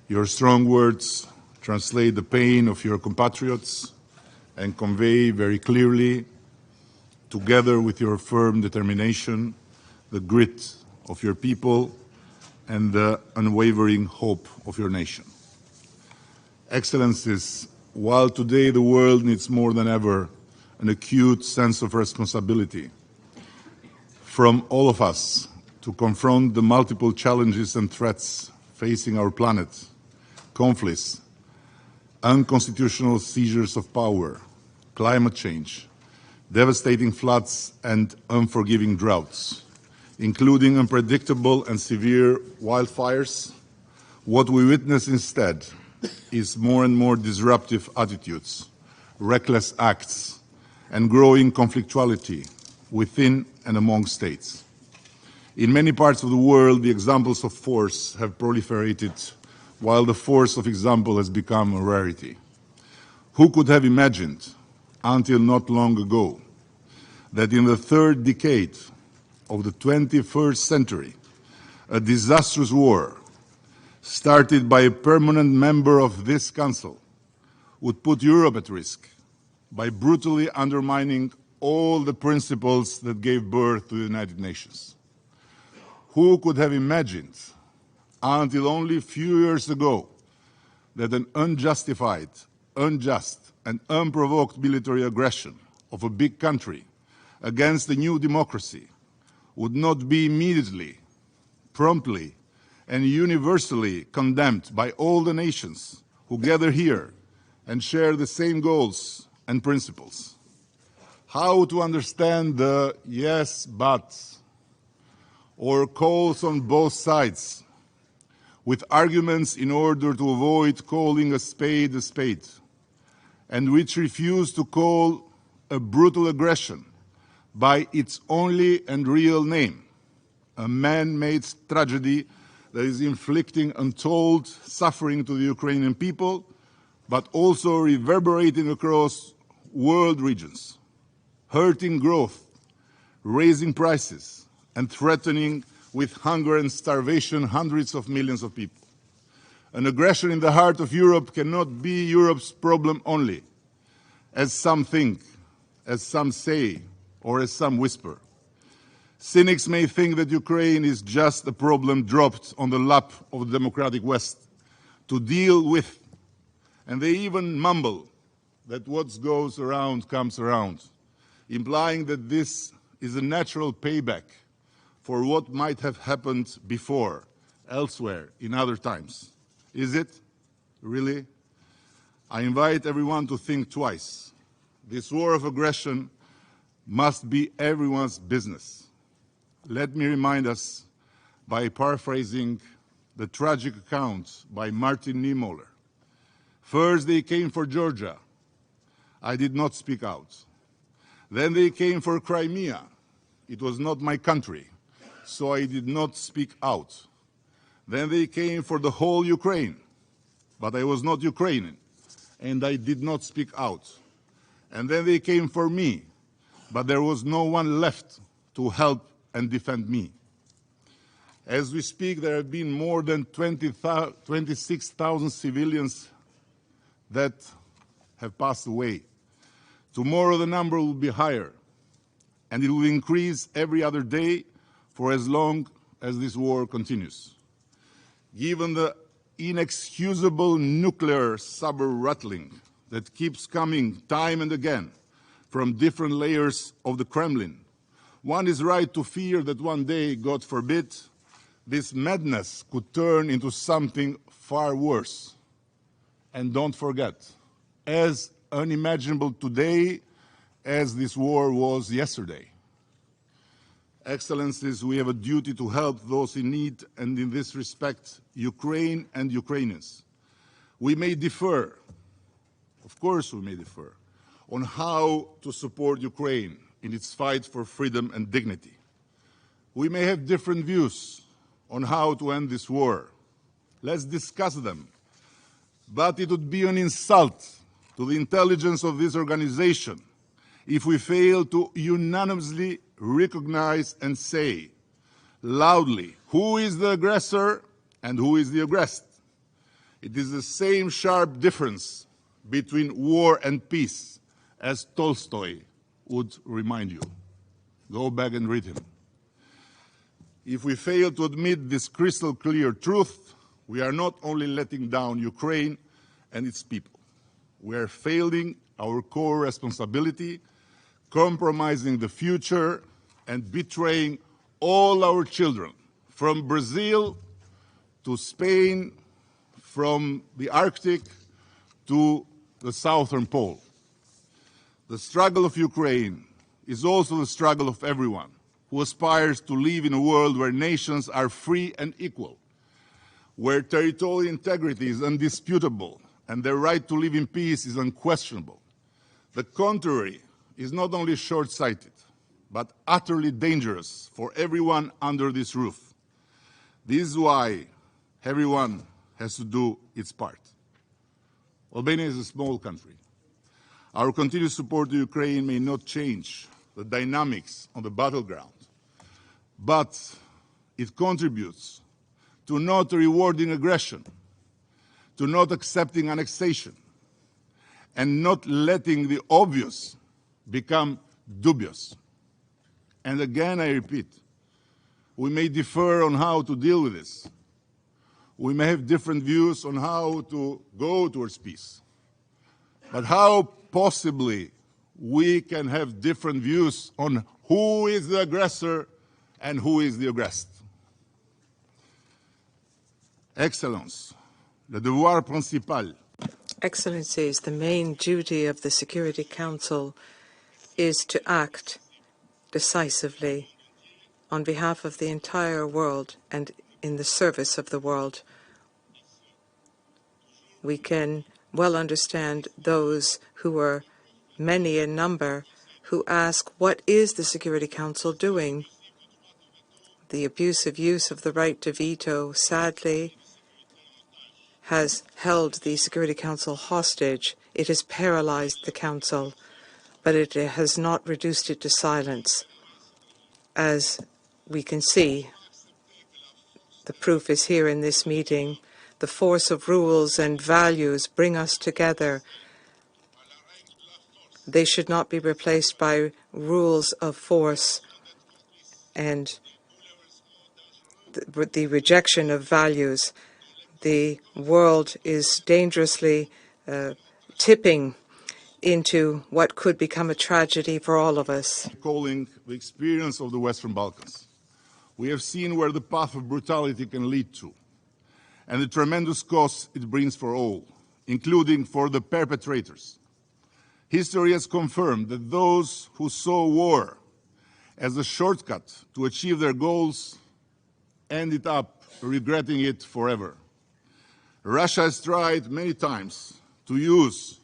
Your strong words translate the pain of your compatriots and convey very clearly, together with your firm determination, the grit of your people and the unwavering hope of your nation. Excellencies, while today the world needs more than ever an acute sense of responsibility from all of us to confront the multiple challenges and threats facing our planet, conflicts, unconstitutional seizures of power, climate change, devastating floods and unforgiving droughts, including unpredictable and severe wildfires, what we witness instead is more and more disruptive attitudes, reckless acts, and growing conflictuality within and among states. In many parts of the world, the examples of force have proliferated, while the force of example has become a rarity. Who could have imagined, until not long ago, that in the third decade of the 21st century, a disastrous war started by a permanent member of this Council would put Europe at risk by brutally undermining all the principles that gave birth to the United Nations? Who could have imagined, until only a few years ago, that an unjustified, unjust, and unprovoked military aggression of a big country against a new democracy would not be immediately, promptly, and universally condemned by all the nations who gather here and share the same goals and principles? How to understand the yes, but, or calls on both sides with arguments in order to avoid calling a spade, and which refuse to call a brutal aggression by its only and real name, a man-made tragedy that is inflicting untold suffering to the Ukrainian people, but also reverberating across world regions, hurting growth, raising prices, and threatening with hunger and starvation hundreds of millions of people. An aggression in the heart of Europe cannot be Europe's problem only, as some think, as some say, or as some whisper. Cynics may think that Ukraine is just a problem dropped on the lap of the democratic West to deal with, and they even mumble that what goes around comes around, implying that this is a natural payback for what might have happened before, elsewhere, in other times. Is it? Really? I invite everyone to think twice. This war of aggression must be everyone's business. Let me remind us by paraphrasing the tragic account by Martin Niemöller. First they came for Georgia. I did not speak out. Then they came for Crimea. It was not my country, so I did not speak out. Then they came for the whole Ukraine, but I was not Ukrainian, and I did not speak out. And then they came for me, but there was no one left to help and defend me. As we speak, there have been more than 26,000 civilians that have passed away. Tomorrow the number will be higher, and it will increase every other day for as long as this war continues. Given the inexcusable nuclear saber rattling that keeps coming time and again from different layers of the Kremlin, one is right to fear that one day, God forbid, this madness could turn into something far worse. And don't forget, as unimaginable today as this war was yesterday. Excellencies, we have a duty to help those in need, and in this respect, Ukraine and Ukrainians. We may differ, of course we may differ, on how to support Ukraine in its fight for freedom and dignity. We may have different views on how to end this war. Let's discuss them. But it would be an insult to the intelligence of this organization if we fail to unanimously recognize and say loudly who is the aggressor and who is the aggressed. It is the same sharp difference between war and peace as Tolstoy would remind you. Go back and read him. If we fail to admit this crystal clear truth, we are not only letting down Ukraine and its people. We are failing our core responsibility, compromising the future, and betraying all our children, from Brazil to Spain, from the Arctic to the Southern Pole. The struggle of Ukraine is also the struggle of everyone who aspires to live in a world where nations are free and equal, where territorial integrity is undisputable and their right to live in peace is unquestionable. The contrary is not only short-sighted, but utterly dangerous for everyone under this roof. This is why everyone has to do its part. Albania is a small country. Our continued support to Ukraine may not change the dynamics on the battleground, but it contributes to not rewarding aggression, to not accepting annexation, and not letting the obvious become dubious. And again, I repeat, we may differ on how to deal with this. We may have different views on how to go towards peace. But how possibly we can have different views on who is the aggressor and who is the aggressed? Excellence, le devoir principal. Excellencies, the main duty of the Security Council is to act decisively on behalf of the entire world and in the service of the world. We can well understand those who are many in number who ask, what is the Security Council doing? The abusive use of the right to veto, sadly, has held the Security Council hostage. It has paralyzed the Council, but it has not reduced it to silence. As we can see, the proof is here in this meeting. The force of rules and values bring us together. They should not be replaced by rules of force and the rejection of values. The world is dangerously tipping into what could become a tragedy for all of us. Recalling the experience of the Western Balkans, we have seen where the path of brutality can lead to, and the tremendous costs it brings for all, including for the perpetrators. History has confirmed that those who saw war as a shortcut to achieve their goals ended up regretting it forever. Russia has tried many times to use,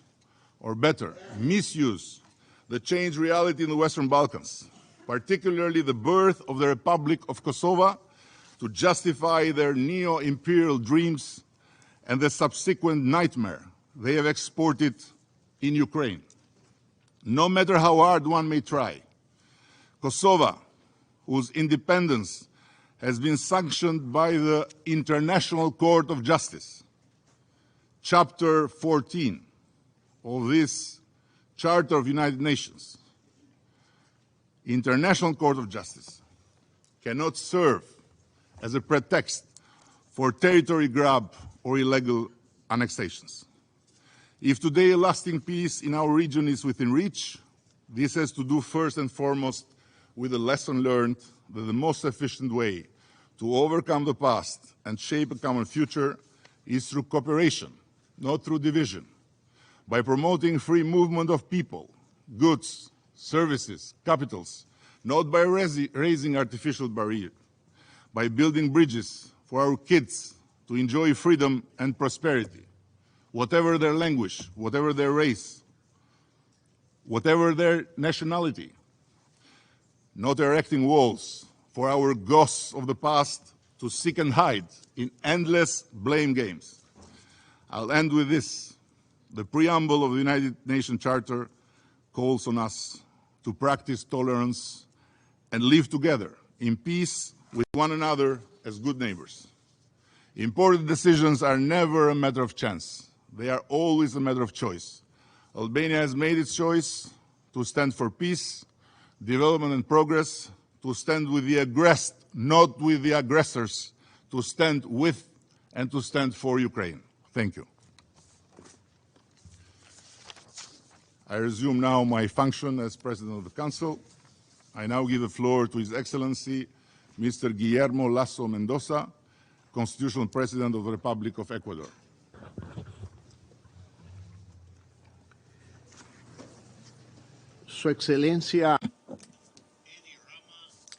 or better, misuse, the changed reality in the Western Balkans, particularly the birth of the Republic of Kosovo, to justify their neo-imperial dreams and the subsequent nightmare they have exported in Ukraine. No matter how hard one may try, Kosovo, whose independence has been sanctioned by the International Court of Justice, Chapter 14 of this Charter of United Nations, International Court of Justice, cannot serve as a pretext for territory grab or illegal annexations. If today a lasting peace in our region is within reach, this has to do first and foremost with the lesson learned that the most efficient way to overcome the past and shape a common future is through cooperation, not through division, by promoting free movement of people, goods, services, capitals, not by raising artificial barriers, by building bridges for our kids to enjoy freedom and prosperity, whatever their language, whatever their race, whatever their nationality, not erecting walls for our ghosts of the past to seek and hide in endless blame games. I'll end with this. The preamble of the United Nations Charter calls on us to practice tolerance and live together in peace with one another as good neighbors. Important decisions are never a matter of chance. They are always a matter of choice. Albania has made its choice to stand for peace, development and progress, to stand with the aggressed, not with the aggressors, to stand with and to stand for Ukraine. Thank you. I resume now my function as President of the Council. I now give the floor to His Excellency Mr. Guillermo Lasso Mendoza, Constitutional President of the Republic of Ecuador. Su Excelencia.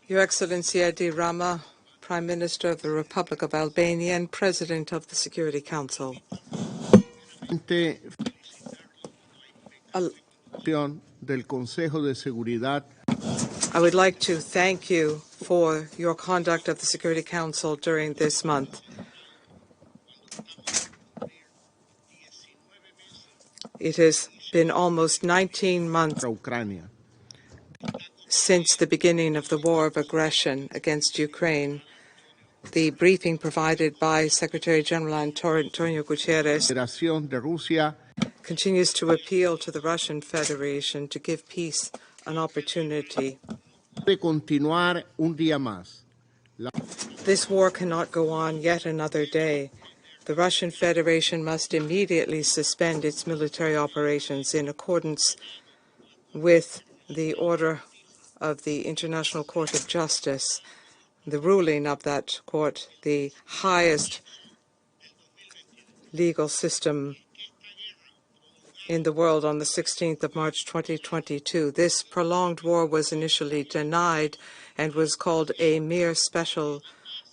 Your Excellency Edi Rama, Prime Minister of the Republic of Albania and President of the Security Council. Del Consejo de Seguridad. I would like to thank you for your conduct of the Security Council during this month. It has been almost 19 months since the beginning of the war of aggression against Ukraine. The briefing provided by Secretary General António Guterres continues to appeal to the Russian Federation to give peace an opportunity. This war cannot go on yet another day. The Russian Federation must immediately suspend its military operations in accordance with the order of the International Court of Justice, the ruling of that court, the highest legal system in the world, on the 16th of March 2022. This prolonged war was initially denied and was called a mere special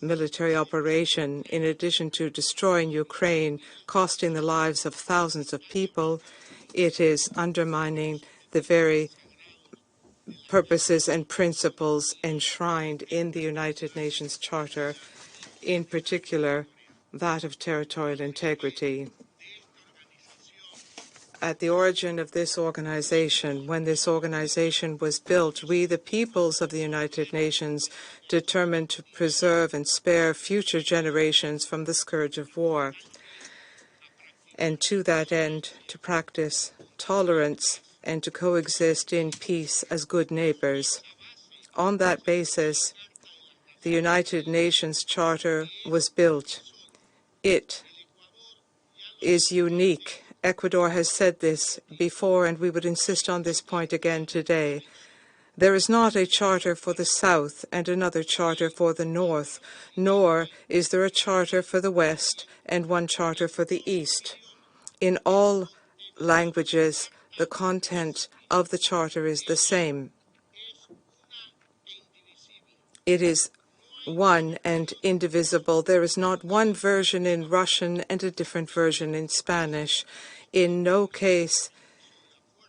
military operation. In addition to destroying Ukraine, costing the lives of thousands of people, it is undermining the very purposes and principles enshrined in the United Nations Charter, in particular that of territorial integrity. At the origin of this organization, when this organization was built, we, the peoples of the United Nations, determined to preserve and spare future generations from the scourge of war, and to that end, to practice tolerance and to coexist in peace as good neighbors. On that basis, the United Nations Charter was built. It is unique. Ecuador has said this before, and we would insist on this point again today. There is not a charter for the South and another charter for the North, nor is there a charter for the West and one charter for the East. In all languages, The content of the Charter is the same. It is one and indivisible. There is not one version in Russian and a different version in Spanish. In no case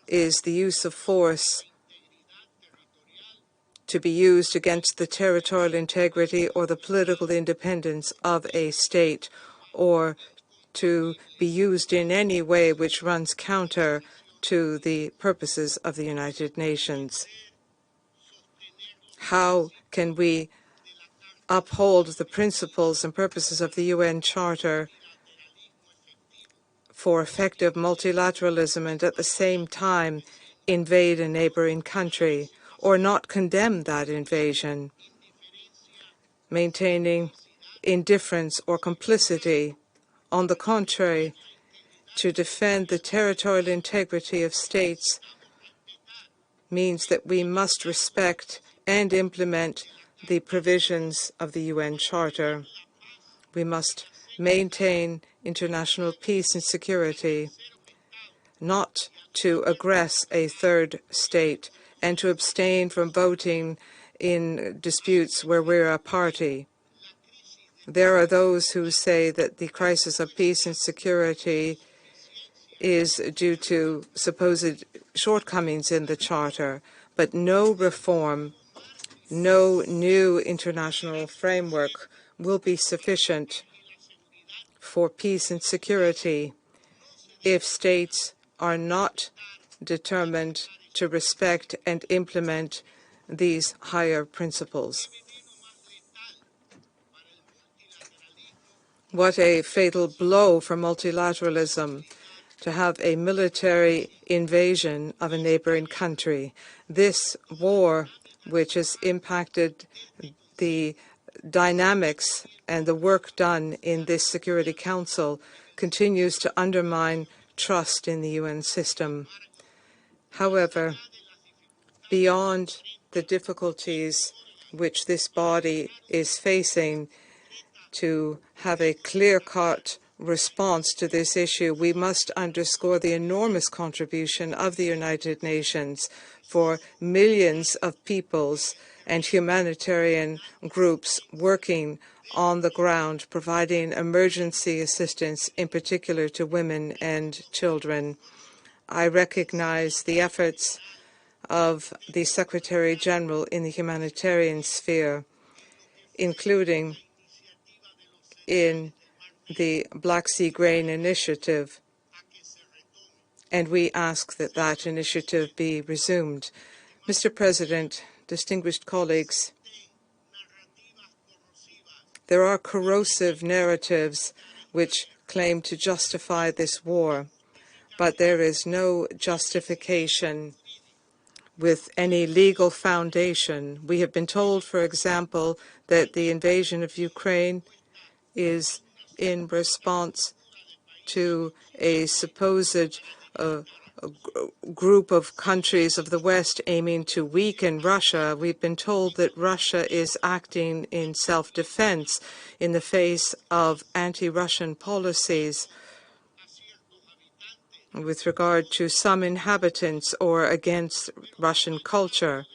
is the use of force to be used against the territorial integrity or the political independence of a state, or to be used in any way which runs counter to the purposes of the United Nations. How can we uphold the principles and purposes of the UN Charter for effective multilateralism and at the same time invade a neighboring country, or not condemn that invasion, maintaining indifference or complicity? On the contrary, to defend the territorial integrity of states means that we must respect and implement the provisions of the UN Charter. We must maintain international peace and security, not to aggress a third state, and to abstain from voting in disputes where we're a party. There are those who say that the crisis of peace and security is due to supposed shortcomings in the Charter, but no reform, no new international framework will be sufficient for peace and security if states are not determined to respect and implement these higher principles. What a fatal blow for multilateralism to have a military invasion of a neighboring country. This war, which has impacted the dynamics and the work done in this Security Council, continues to undermine trust in the UN system. However, beyond the difficulties which this body is facing to have a clear-cut response to this issue, we must underscore the enormous contribution of the United Nations for millions of peoples and humanitarian groups working on the ground, providing emergency assistance, in particular to women and children. I recognize the efforts of the Secretary General in the humanitarian sphere, including in the Black Sea Grain Initiative, and we ask that that initiative be resumed. Mr. President, distinguished colleagues, there are corrosive narratives which claim to justify this war, but there is no justification with any legal foundation. We have been told, for example, that the invasion of Ukraine is in response to a supposed group of countries of the West aiming to weaken Russia. We've been told that Russia is acting in self-defense in the face of anti-Russian policies with regard to some inhabitants or against Russian culture.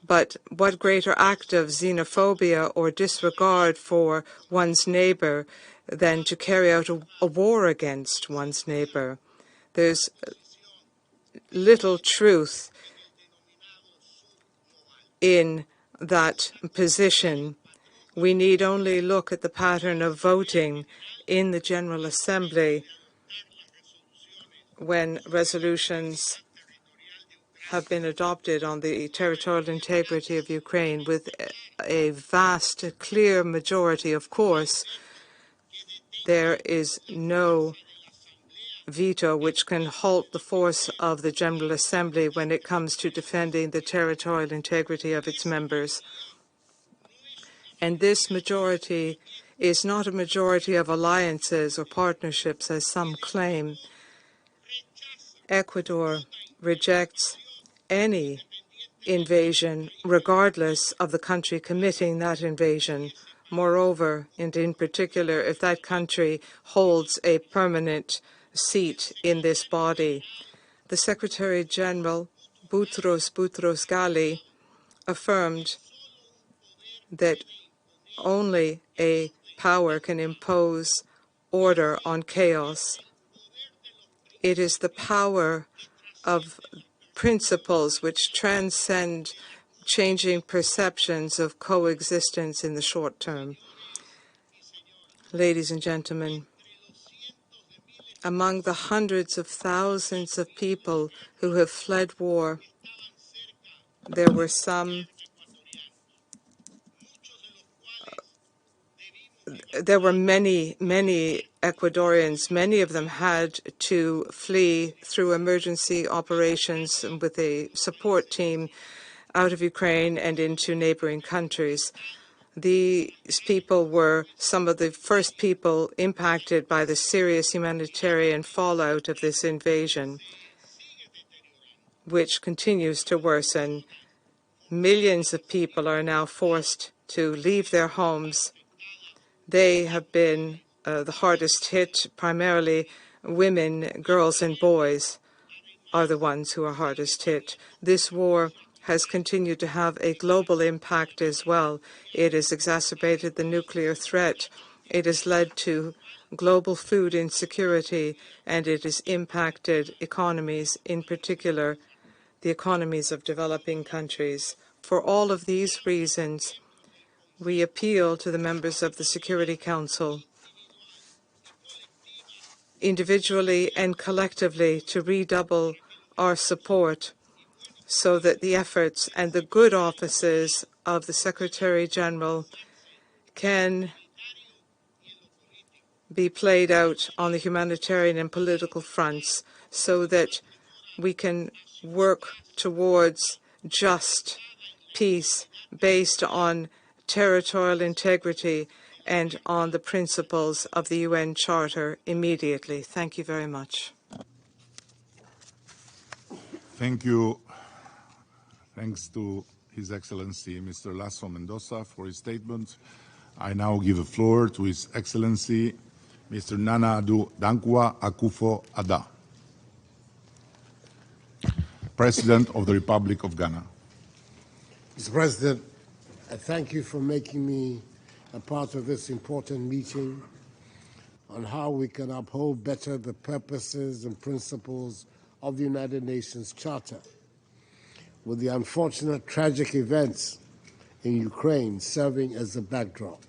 But what greater act of xenophobia or disregard for one's neighbor than to carry out a war against one's neighbor? There's little truth in that position. We need only look at the pattern of voting in the General Assembly when resolutions have been adopted on the territorial integrity of Ukraine with a vast, clear majority. Of course, there is no veto which can halt the force of the General Assembly when it comes to defending the territorial integrity of its members. And this majority is not a majority of alliances or partnerships, as some claim. Ecuador rejects any invasion, regardless of the country committing that invasion. Moreover, and in particular, if that country holds a permanent seat in this body. the Secretary General, Boutros Ghali, affirmed that only a power can impose order on chaos. It is the power of principles which transcend changing perceptions of coexistence in the short term. Ladies and gentlemen, among the hundreds of thousands of people who have fled war, there were many Ecuadorians. Many of them had to flee through emergency operations with a support team out of Ukraine and into neighboring countries. These people were some of the first people impacted by the serious humanitarian fallout of this invasion, which continues to worsen. Millions of people are now forced to leave their homes. They have been the hardest hit. Primarily women, girls, and boys are the ones who are hardest hit. This war has continued to have a global impact as well. It has exacerbated the nuclear threat. It has led to global food insecurity, and it has impacted economies, in particular the economies of developing countries. For all of these reasons, we appeal to the members of the Security Council, individually and collectively, to redouble our support so that the efforts and the good offices of the Secretary General can be played out on the humanitarian and political fronts so that we can work towards just peace based on territorial integrity and on the principles of the UN Charter immediately. Thank you very much. Thank you. Thanks to His Excellency Mr. Lasso Mendoza for his statement. I now give the floor to His Excellency Mr. Nana Addo Dankwa Akufo-Addo, President of the Republic of Ghana. Mr. President, I thank you for making me a part of this important meeting on how we can uphold better the purposes and principles of the United Nations Charter, with the unfortunate tragic events in Ukraine serving as a backdrop.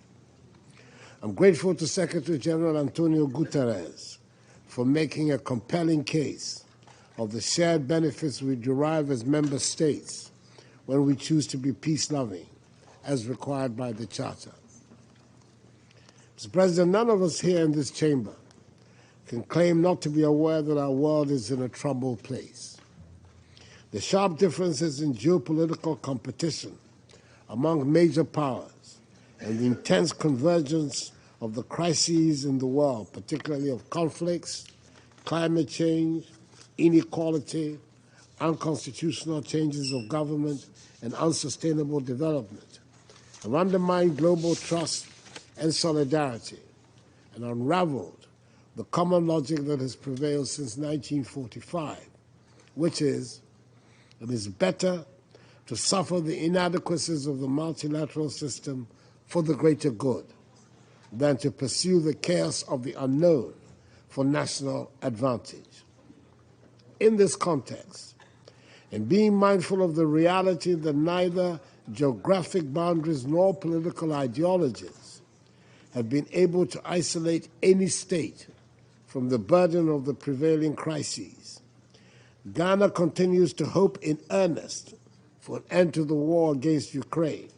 I'm grateful to Secretary General António Guterres for making a compelling case of the shared benefits we derive as member states when we choose to be peace-loving, as required by the Charter. Mr. President, none of us here in this chamber can claim not to be aware that our world is in a troubled place. The sharp differences in geopolitical competition among major powers and the intense convergence of the crises in the world, particularly of conflicts, climate change, inequality, unconstitutional changes of government, and unsustainable development, have undermined global trust and solidarity and unraveled the common logic that has prevailed since 1945, which is, it is better to suffer the inadequacies of the multilateral system for the greater good than to pursue the chaos of the unknown for national advantage. In this context, and being mindful of the reality that neither geographic boundaries nor political ideologies have been able to isolate any state from the burden of the prevailing crises, Ghana continues to hope in earnest for an end to the war against Ukraine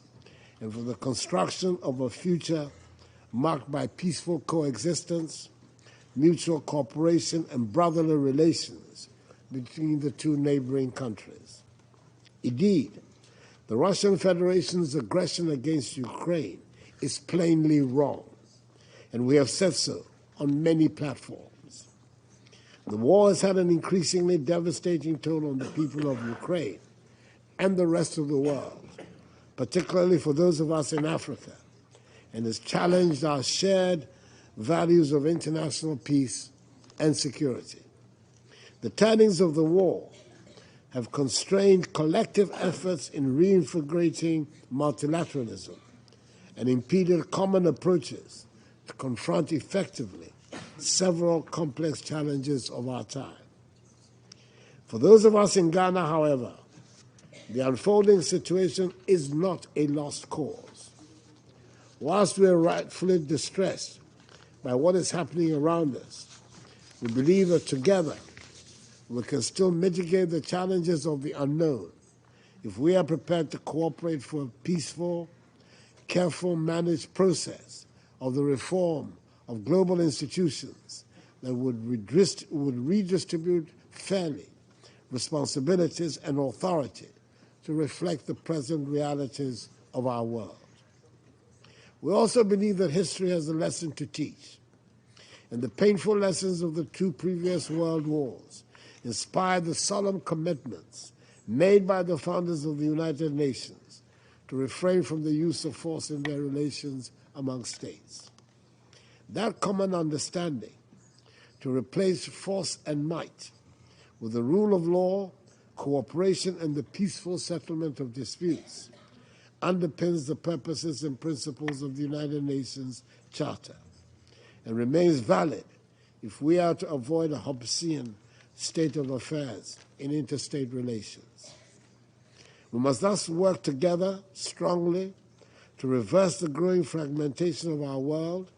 and for the construction of a future marked by peaceful coexistence, mutual cooperation, and brotherly relations between the two neighboring countries. Indeed, the Russian Federation's aggression against Ukraine is plainly wrong, and we have said so on many platforms. The war has had an increasingly devastating toll on the people of Ukraine and the rest of the world, particularly for those of us in Africa, and has challenged our shared values of international peace and security. The turnings of the war have constrained collective efforts in reintegrating multilateralism and impeded common approaches to confront effectively several complex challenges of our time. For those of us in Ghana, however, the unfolding situation is not a lost cause. Whilst we are rightfully distressed by what is happening around us, we believe that together we can still mitigate the challenges of the unknown if we are prepared to cooperate for a peaceful, careful, managed process of the reform of global institutions that would redistribute fairly responsibilities and authority to reflect the present realities of our world. We also believe that history has a lesson to teach, and the painful lessons of the two previous world wars inspired the solemn commitments made by the founders of the United Nations to refrain from the use of force in their relations among states. That common understanding to replace force and might with the rule of law, cooperation, and the peaceful settlement of disputes underpins the purposes and principles of the United Nations Charter and remains valid if we are to avoid a Hobbesian state of affairs in interstate relations. We must thus work together strongly to reverse the growing fragmentation of our world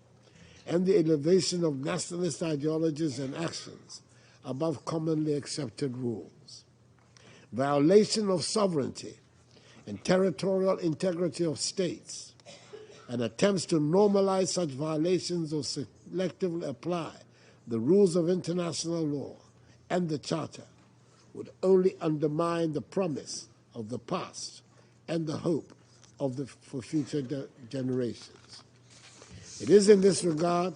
and the elevation of nationalist ideologies and actions above commonly accepted rules. Violation of sovereignty and territorial integrity of states and attempts to normalize such violations or selectively apply the rules of international law and the Charter would only undermine the promise of the past and the hope for future generations. It is in this regard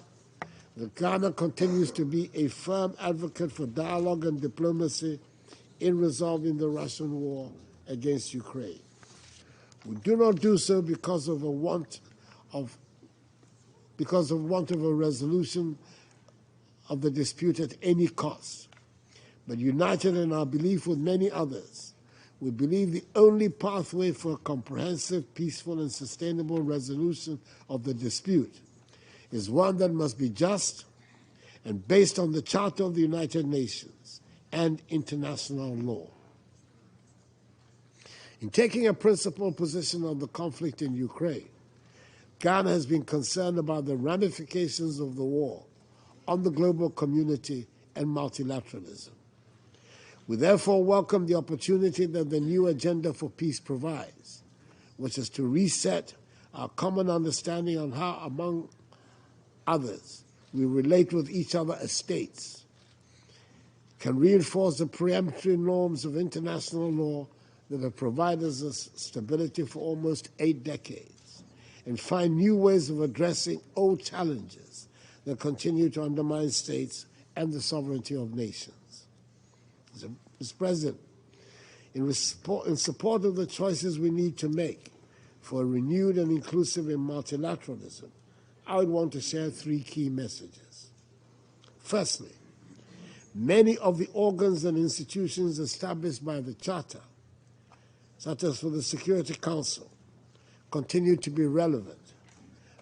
that Ghana continues to be a firm advocate for dialogue and diplomacy in resolving the Russian war against Ukraine. We do not do so because of want of a resolution of the dispute at any cost, but united in our belief with many others, we believe the only pathway for a comprehensive, peaceful, and sustainable resolution of the dispute is one that must be just and based on the Charter of the United Nations and international law. In taking a principled position on the conflict in Ukraine, Ghana has been concerned about the ramifications of the war on the global community and multilateralism. We therefore welcome the opportunity that the new agenda for peace provides, which is to reset our common understanding on how, among others, we relate with each other as states, can reinforce the preemptory norms of international law that have provided us stability for almost 8 decades, and find new ways of addressing old challenges that continue to undermine states and the sovereignty of nations. Mr. President, in support of the choices we need to make for a renewed and inclusive multilateralism, I would want to share 3 key messages. Firstly, many of the organs and institutions established by the Charter, such as for the Security Council, continue to be relevant,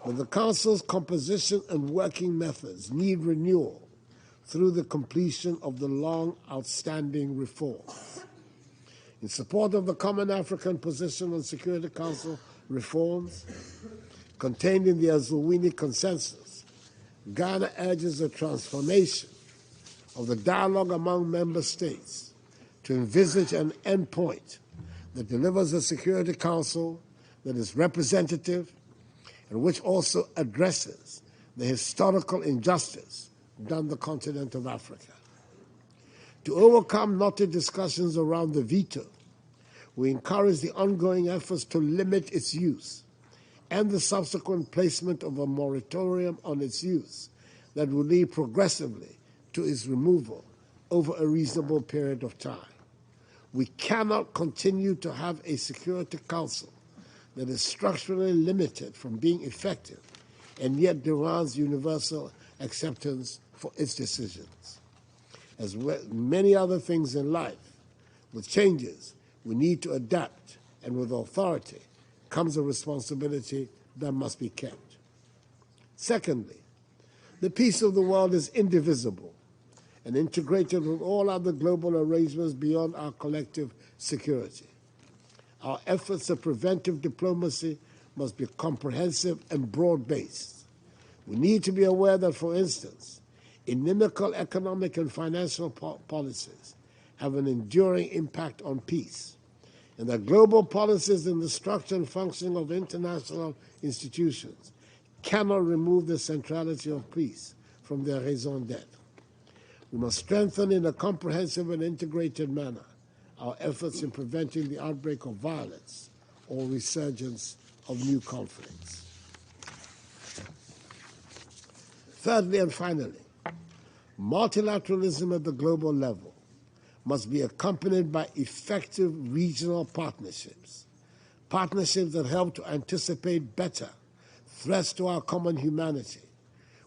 but the Council's composition and working methods need renewal through the completion of the long outstanding reforms. In support of the Common African Position on Security Council reforms contained in the Azulwini Consensus, Ghana urges a transformation of the dialogue among member states to envisage an endpoint that delivers a Security Council that is representative and which also addresses the historical injustice done the continent of Africa. To overcome knotty discussions around the veto, we encourage the ongoing efforts to limit its use and the subsequent placement of a moratorium on its use that will lead progressively to its removal over a reasonable period of time. We cannot continue to have a Security Council that is structurally limited from being effective and yet demands universal acceptance for its decisions. As many other things in life, with changes, we need to adapt, and with authority comes a responsibility that must be kept. Secondly, the peace of the world is indivisible and integrated with all other global arrangements beyond our collective security. Our efforts of preventive diplomacy must be comprehensive and broad-based. We need to be aware that, for instance, inimical economic and financial policies have an enduring impact on peace, and that global policies in the structure and functioning of international institutions cannot remove the centrality of peace from their raison d'etre. We must strengthen in a comprehensive and integrated manner our efforts in preventing the outbreak of violence or resurgence of new conflicts. Thirdly and finally, multilateralism at the global level must be accompanied by effective regional partnerships, partnerships that help to anticipate better threats to our common humanity,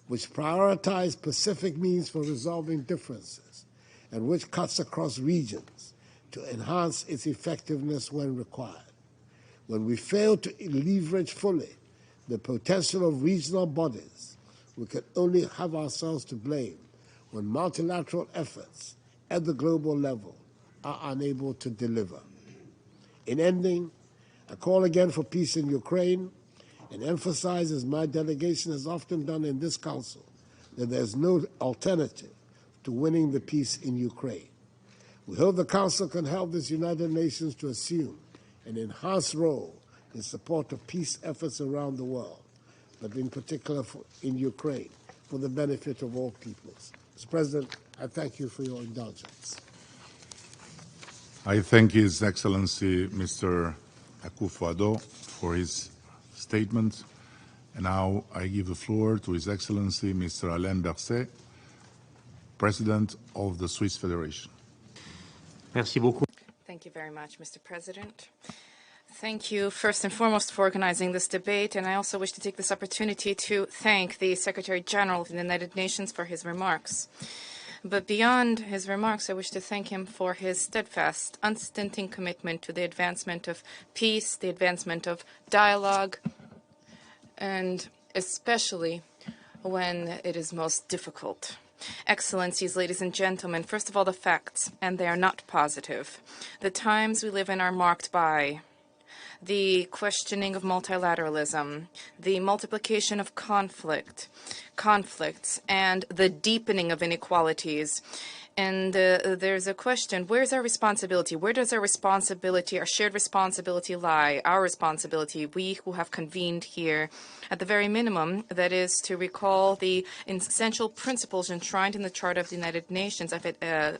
which prioritize specific means for resolving differences, and which cuts across regions to enhance its effectiveness when required. When we fail to leverage fully the potential of regional bodies, we can only have ourselves to blame when multilateral efforts at the global level are unable to deliver. In ending, I call again for peace in Ukraine and emphasize, as my delegation has often done in this Council, that there is no alternative to winning the peace in Ukraine. We hope the Council can help this United Nations to assume an enhanced role in support of peace efforts around the world, but in particular in Ukraine, for the benefit of all peoples. Mr. President, I thank you for your indulgence. I thank His Excellency Mr. Akufo-Addo for his statement. And now I give the floor to His Excellency Mr. Alain Berset, President of the Swiss Federation. Merci beaucoup. Thank you very much, Mr. President. Thank you, first and foremost, for organizing this debate, and I also wish to take this opportunity to thank the Secretary General of the United Nations for his remarks. But beyond his remarks, I wish to thank him for his steadfast, unstinting commitment to the advancement of peace, the advancement of dialogue, and especially when it is most difficult. Excellencies, ladies and gentlemen, first of all, the facts, and they are not positive. The times we live in are marked by the questioning of multilateralism, the multiplication of conflicts, and the deepening of inequalities. And there's a question, where's our responsibility? Where does our responsibility, our shared responsibility lie? Our responsibility, we who have convened here, at the very minimum, that is to recall the essential principles enshrined in the Charter of the United Nations. I've had a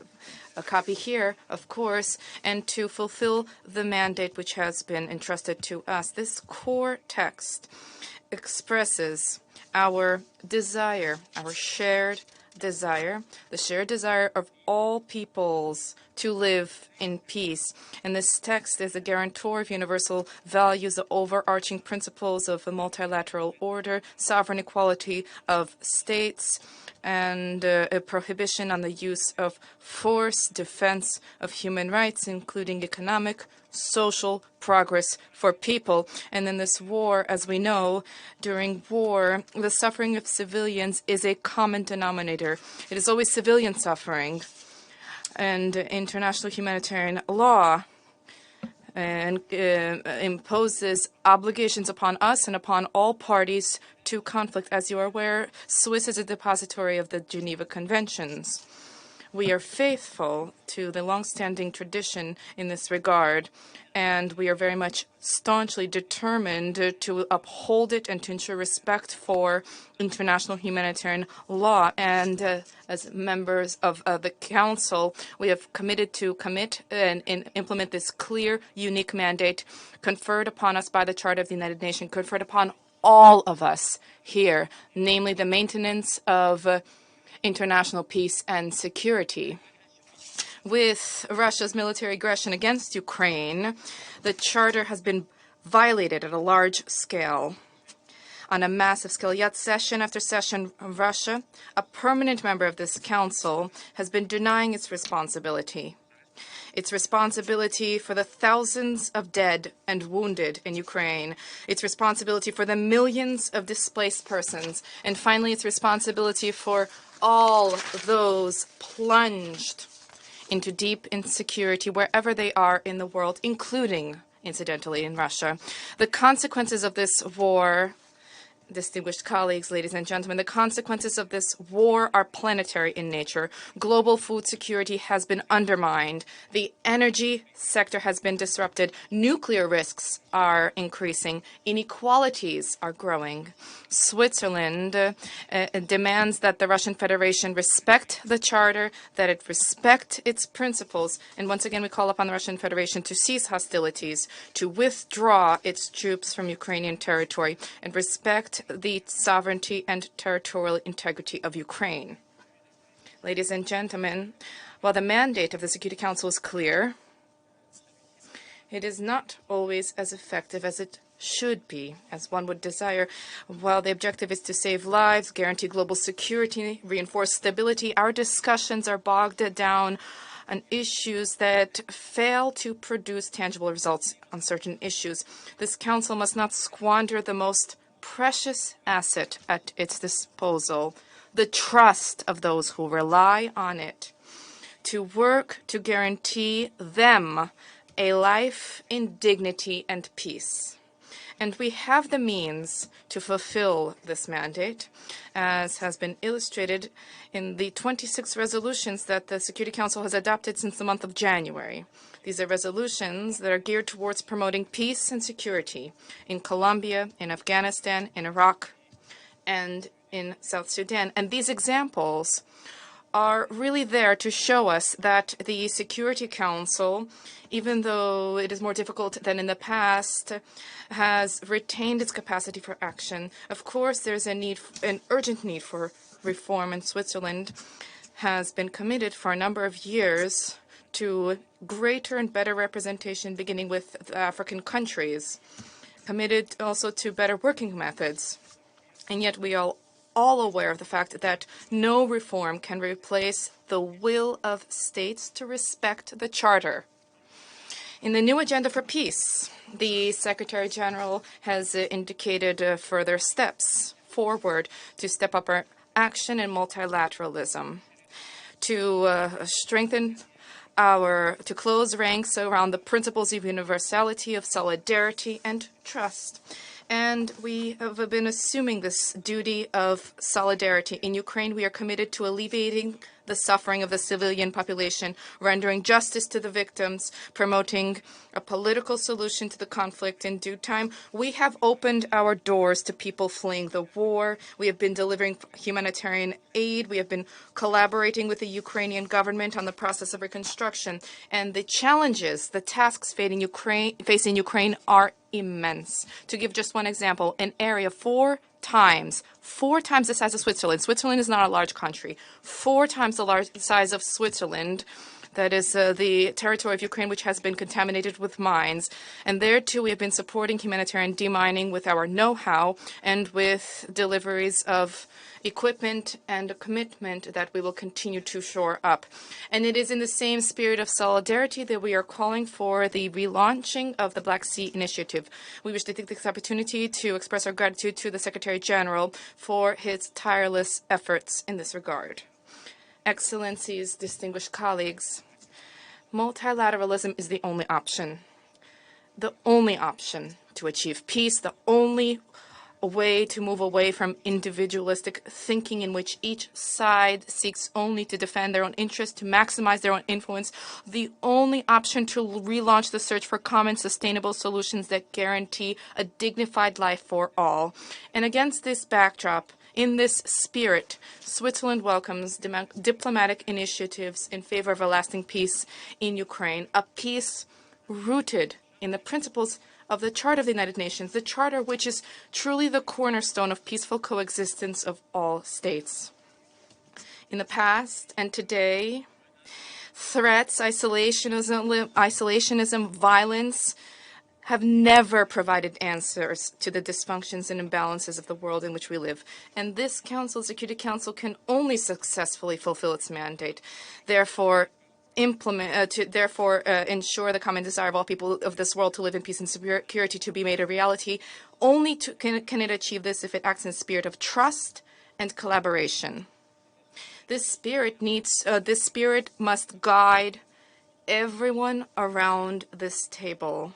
copy here, of course, and to fulfill the mandate which has been entrusted to us. This core text expresses our desire, our shared desire, the shared desire of all peoples to live in peace. And this text is a guarantor of universal values, the overarching principles of a multilateral order, sovereign equality of states, and a prohibition on the use of force, defense of human rights, including economic, social progress for people. And in this war, as we know, during war, the suffering of civilians is a common denominator. It is always civilian suffering. And international humanitarian law and imposes obligations upon us and upon all parties to conflict. As you are aware, Swiss is a depository of the Geneva Conventions. We are faithful to the long-standing tradition in this regard, and we are very much staunchly determined to uphold it and to ensure respect for international humanitarian law. And as members of the Council, we have committed to commit and implement this clear, unique mandate conferred upon us by the Charter of the United Nations, conferred upon all of us here, namely the maintenance of international peace and security. With Russia's military aggression against Ukraine, the Charter has been violated at a large scale. on a massive scale. Yet session after session, Russia, a permanent member of this council, has been denying its responsibility. Its responsibility for the thousands of dead and wounded in Ukraine, its responsibility for the millions of displaced persons, and finally its responsibility for all those plunged into deep insecurity wherever they are in the world, including, incidentally, in Russia. The consequences of this war, distinguished colleagues, ladies and gentlemen, the consequences of this war are planetary in nature. Global food security has been undermined. The energy sector has been disrupted. Nuclear risks are increasing. Inequalities are growing. Switzerland demands that the Russian Federation respect the Charter, that it respect its principles. And once again, we call upon the Russian Federation to cease hostilities, to withdraw its troops from Ukrainian territory, and respect the sovereignty and territorial integrity of Ukraine. Ladies and gentlemen, while the mandate of the Security Council is clear, it is not always as effective as it should be, as one would desire. While the objective is to save lives, guarantee global security, reinforce stability, our discussions are bogged down on issues that fail to produce tangible results on certain issues. This Council must not squander the most precious asset at its disposal, the trust of those who rely on it, to work to guarantee them a life in dignity and peace. And we have the means to fulfill this mandate, as has been illustrated in the 26 resolutions that the Security Council has adopted since the month of January. These are resolutions that are geared towards promoting peace and security in Colombia, in Afghanistan, in Iraq, and in South Sudan. And these examples are really there to show us that the Security Council, even though it is more difficult than in the past, has retained its capacity for action. Of course, there's an urgent need for reform, and Switzerland has been committed for a number of years to greater and better representation, beginning with the African countries, committed also to better working methods. And yet we are all aware of the fact that no reform can replace the will of states to respect the Charter. In the new agenda for peace, the Secretary General has indicated further steps forward to step up our action in multilateralism, to strengthen to close ranks around the principles of universality, of solidarity, and trust. And we have been assuming this duty of solidarity. In Ukraine, we are committed to alleviating the suffering of the civilian population, rendering justice to the victims, promoting a political solution to the conflict in due time. We have opened our doors to people fleeing the war. We have been delivering humanitarian aid. We have been collaborating with the Ukrainian government on the process of reconstruction. And the challenges, the tasks facing Ukraine are immense. To give just one example, an area four times the size of Switzerland. Switzerland is not a large country. 4 times the size of Switzerland. That is the territory of Ukraine, which has been contaminated with mines. And there, too, we have been supporting humanitarian demining with our know-how and with deliveries of equipment and a commitment that we will continue to shore up. And it is in the same spirit of solidarity that we are calling for the relaunching of the Black Sea Initiative. We wish to take this opportunity to express our gratitude to the Secretary General for his tireless efforts in this regard. Excellencies, distinguished colleagues, multilateralism is the only option to achieve peace, the only way to move away from individualistic thinking in which each side seeks only to defend their own interests, to maximize their own influence, the only option to relaunch the search for common sustainable solutions that guarantee a dignified life for all. And against this backdrop, in this spirit, Switzerland welcomes diplomatic initiatives in favor of a lasting peace in Ukraine, a peace rooted in the principles of the Charter of the United Nations, the Charter which is truly the cornerstone of peaceful coexistence of all states. In the past and today, threats, isolationism, violence have never provided answers to the dysfunctions and imbalances of the world in which we live. And this Council, Security Council, can only successfully fulfill its mandate. Therefore, ensure the common desire of all people of this world to live in peace and security to be made a reality. Only can it achieve this if it acts in a spirit of trust and collaboration. This spirit must guide everyone around this table.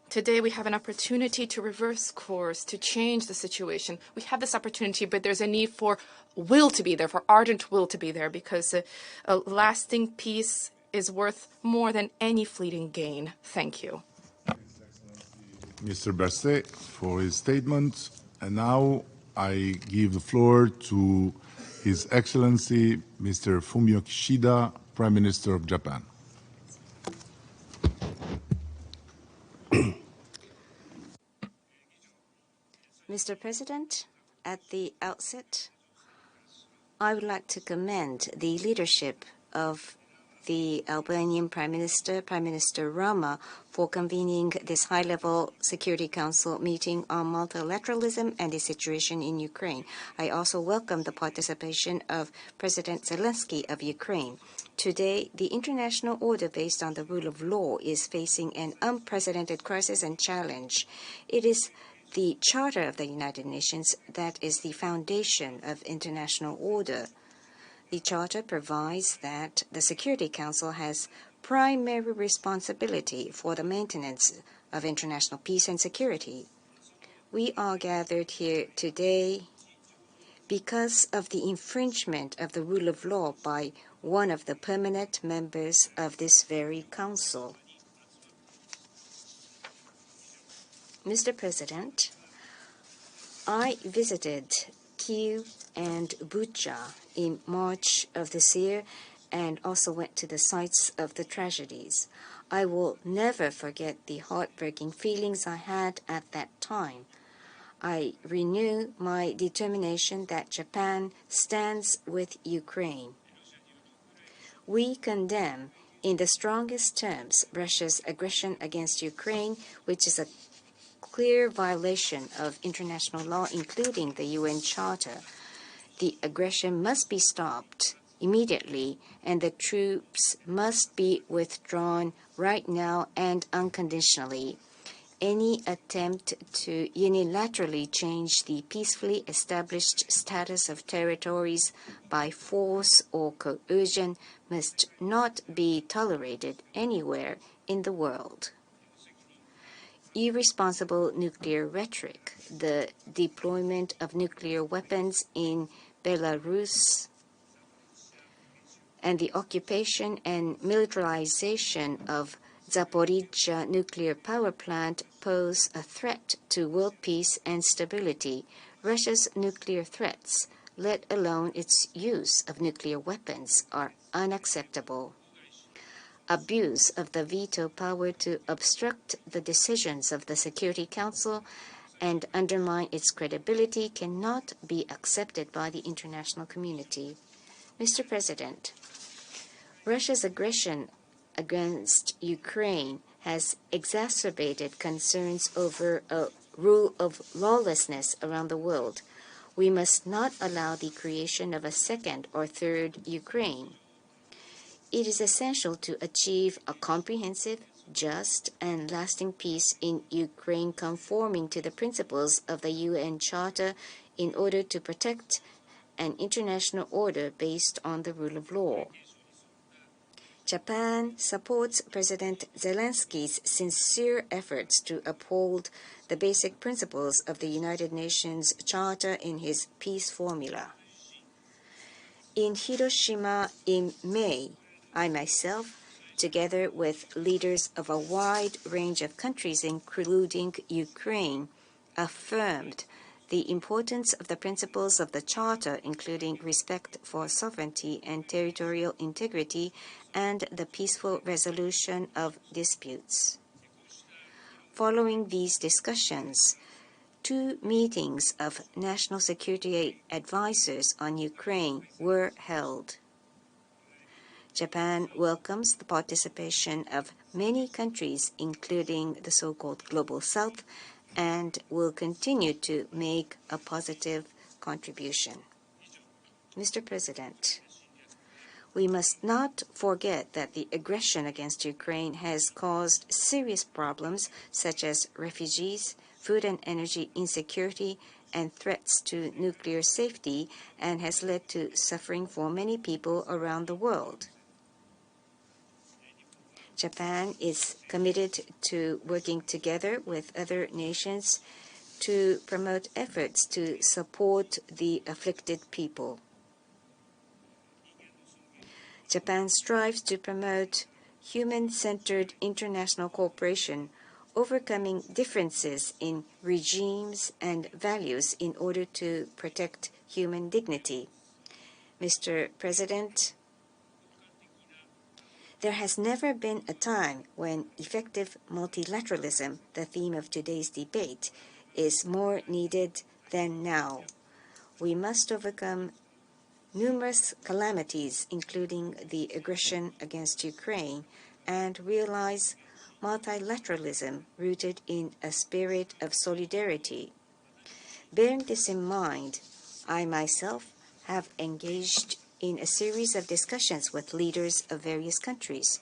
Today we have an opportunity to reverse course, to change the situation. We have this opportunity, but there's a need for will to be there, for ardent will to be there, because a lasting peace is worth more than any fleeting gain. Thank you. Mr. Berset for his statement. And now I give the floor to His Excellency Mr. Fumio Kishida, Prime Minister of Japan. Mr. President, at the outset, I would like to commend the leadership of the Albanian Prime Minister Rama, for convening this high-level Security Council meeting on multilateralism and the situation in Ukraine. I also welcome the participation of President Zelenskyy of Ukraine. Today, the international order based on the rule of law is facing an unprecedented crisis and challenge. It is the Charter of the United Nations that is the foundation of international order. The Charter provides that the Security Council has primary responsibility for the maintenance of international peace and security. We are gathered here today because of the infringement of the rule of law by one of the permanent members of this very council. Mr. President, I visited Kyiv and Bucha in March of this year and also went to the sites of the tragedies. I will never forget the heartbreaking feelings I had at that time. I renew my determination that Japan stands with Ukraine. We condemn in the strongest terms Russia's aggression against Ukraine, which is a clear violation of international law, including the UN Charter. The aggression must be stopped immediately, and the troops must be withdrawn right now and unconditionally. Any attempt to unilaterally change the peacefully established status of territories by force or coercion must not be tolerated anywhere in the world. Irresponsible nuclear rhetoric, the deployment of nuclear weapons in Belarus, and the occupation and militarization of Zaporizhzhia nuclear power plant pose a threat to world peace and stability. Russia's nuclear threats, let alone its use of nuclear weapons, are unacceptable. Abuse of the veto power to obstruct the decisions of the Security Council and undermine its credibility cannot be accepted by the international community. Mr. President, Russia's aggression against Ukraine has exacerbated concerns over a rule of lawlessness around the world. We must not allow the creation of a second or third Ukraine. It is essential to achieve a comprehensive, just, and lasting peace in Ukraine conforming to the principles of the UN Charter in order to protect an international order based on the rule of law. Japan supports President Zelenskyy's sincere efforts to uphold the basic principles of the United Nations Charter in his peace formula. In Hiroshima in May, I myself, together with leaders of a wide range of countries, including Ukraine, affirmed the importance of the principles of the Charter, including respect for sovereignty and territorial integrity and the peaceful resolution of disputes. Following these discussions, 2 meetings of national security advisors on Ukraine were held. Japan welcomes the participation of many countries, including the so-called Global South, and will continue to make a positive contribution. Mr. President, we must not forget that the aggression against Ukraine has caused serious problems such as refugees, food and energy insecurity, and threats to nuclear safety, and has led to suffering for many people around the world. Japan is committed to working together with other nations to promote efforts to support the afflicted people. Japan strives to promote human-centered international cooperation, overcoming differences in regimes and values in order to protect human dignity. Mr. President, there has never been a time when effective multilateralism, the theme of today's debate, is more needed than now. We must overcome numerous calamities, including the aggression against Ukraine, and realize multilateralism rooted in a spirit of solidarity. Bearing this in mind, I myself have engaged in a series of discussions with leaders of various countries.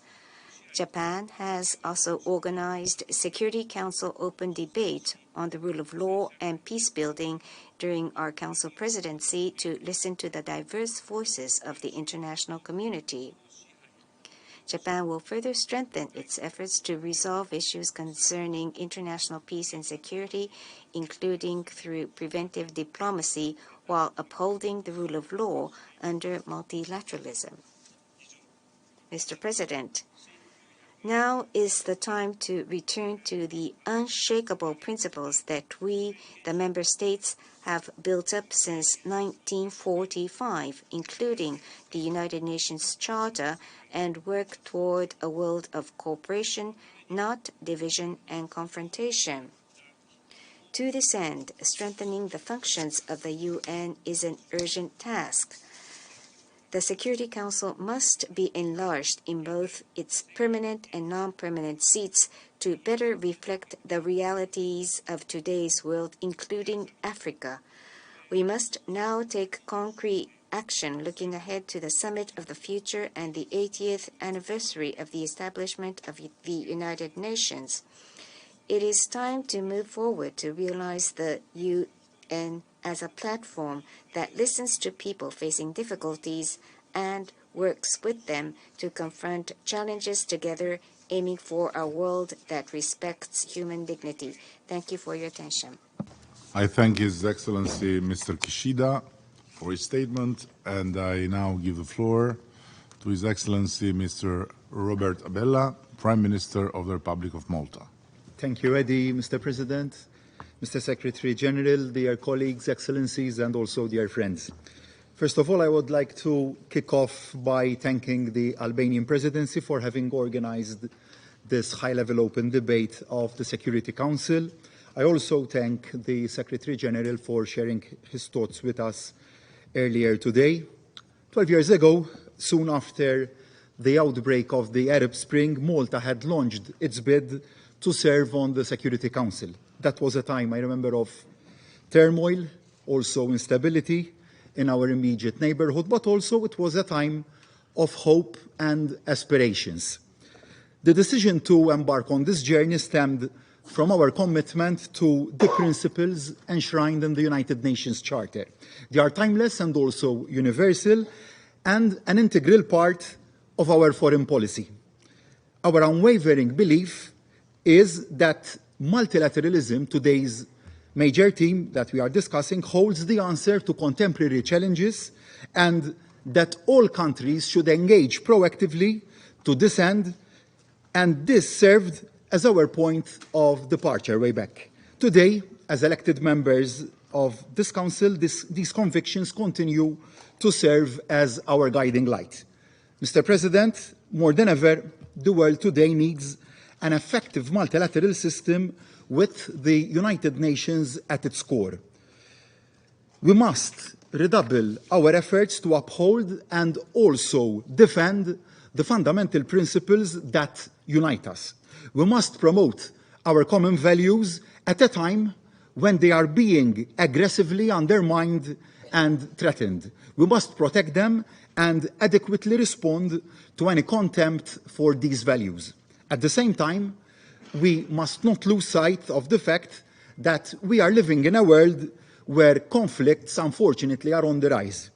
Japan has also organized a Security Council open debate on the rule of law and peace building during our Council presidency to listen to the diverse voices of the international community. Japan will further strengthen its efforts to resolve issues concerning international peace and security, including through preventive diplomacy, while upholding the rule of law under multilateralism. Mr. President, now is the time to return to the unshakable principles that we, the member states, have built up since 1945, including the United Nations Charter, and work toward a world of cooperation, not division and confrontation. To this end, strengthening the functions of the UN is an urgent task. The Security Council must be enlarged in both its permanent and non-permanent seats to better reflect the realities of today's world, including Africa. We must now take concrete action looking ahead to the Summit of the Future and the 80th anniversary of the establishment of the United Nations. It is time to move forward to realize the UN as a platform that listens to people facing difficulties and works with them to confront challenges together, aiming for a world that respects human dignity. Thank you for your attention. I thank His Excellency Mr. Kishida for his statement, and I now give the floor to His Excellency Mr. Robert Abella, Prime Minister of the Republic of Malta. Thank you, Eddie, Mr. President, Mr. Secretary General, dear colleagues, excellencies, and also dear friends. First of all, I would like to kick off by thanking the Albanian presidency for having organized this high-level open debate of the Security Council. I also thank the Secretary General for sharing his thoughts with us earlier today. 12 years ago, soon after the outbreak of the Arab Spring, Malta had launched its bid to serve on the Security Council. That was a time, I remember, of turmoil, also instability in our immediate neighborhood, but also it was a time of hope and aspirations. The decision to embark on this journey stemmed from our commitment to the principles enshrined in the United Nations Charter. They are timeless and also universal and an integral part of our foreign policy. Our unwavering belief is that multilateralism, today's major theme that we are discussing, holds the answer to contemporary challenges, and that all countries should engage proactively to this end, and this served as our point of departure way back. Today, as elected members of this Council, these convictions continue to serve as our guiding light. Mr. President, more than ever, the world today needs an effective multilateral system with the United Nations at its core. We must redouble our efforts to uphold and also defend the fundamental principles that unite us. We must promote our common values at a time when they are being aggressively undermined and threatened. We must protect them and adequately respond to any contempt for these values. At the same time, we must not lose sight of the fact that we are living in a world where conflicts, unfortunately, are on the rise.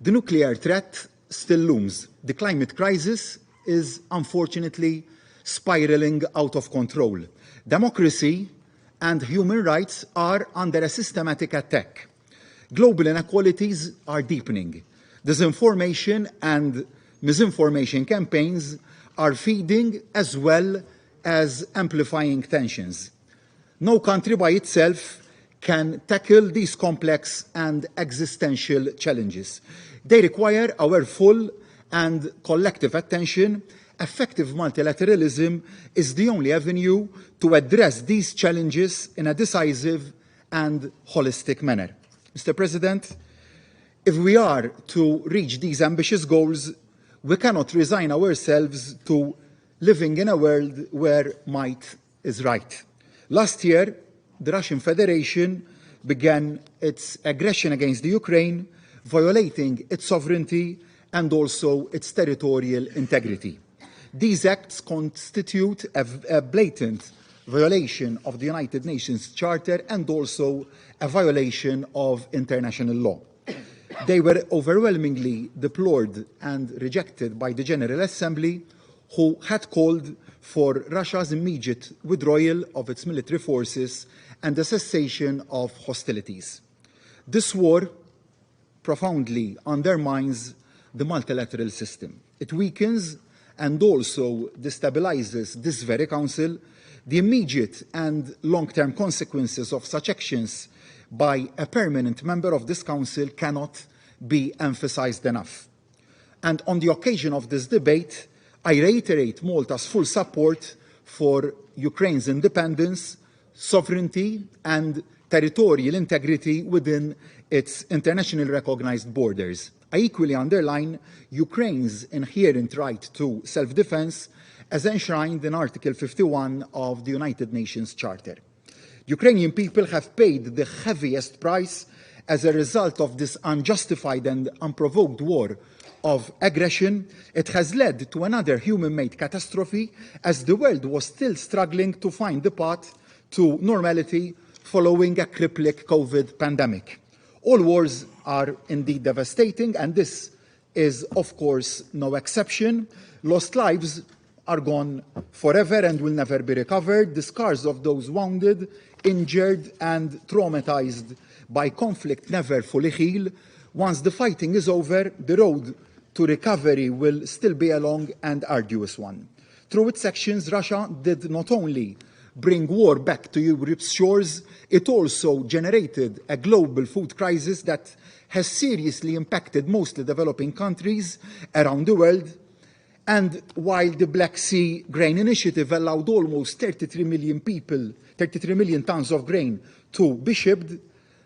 The nuclear threat still looms. The climate crisis is, unfortunately, spiraling out of control. Democracy and human rights are under a systematic attack. Global inequalities are deepening. Disinformation and misinformation campaigns are feeding as well as amplifying tensions. No country by itself can tackle these complex and existential challenges. They require our full and collective attention. Effective multilateralism is the only avenue to address these challenges in a decisive and holistic manner. Mr. President, if we are to reach these ambitious goals, we cannot resign ourselves to living in a world where might is right. Last year, the Russian Federation began its aggression against the Ukraine, violating its sovereignty and also its territorial integrity. These acts constitute a blatant violation of the United Nations Charter and also a violation of international law. They were overwhelmingly deplored and rejected by the General Assembly, who had called for Russia's immediate withdrawal of its military forces and the cessation of hostilities. This war profoundly undermines the multilateral system. It weakens and also destabilizes this very Council. The immediate and long-term consequences of such actions by a permanent member of this Council cannot be emphasized enough. And on the occasion of this debate, I reiterate Malta's full support for Ukraine's independence, sovereignty, and territorial integrity within its internationally recognized borders. I equally underline Ukraine's inherent right to self-defense as enshrined in Article 51 of the United Nations Charter. Ukrainian people have paid the heaviest price as a result of this unjustified and unprovoked war of aggression. It has led to another human-made catastrophe as the world was still struggling to find the path to normality following a crippling COVID pandemic. All wars are indeed devastating, and this is, of course, no exception. Lost lives are gone forever and will never be recovered. The scars of those wounded, injured, and traumatized by conflict never fully heal. Once the fighting is over, the road to recovery will still be a long and arduous one. Through its actions, Russia did not only bring war back to Europe's shores, it also generated a global food crisis that has seriously impacted mostly developing countries around the world. And while the Black Sea Grain Initiative allowed almost 33 million tons of grain to be shipped,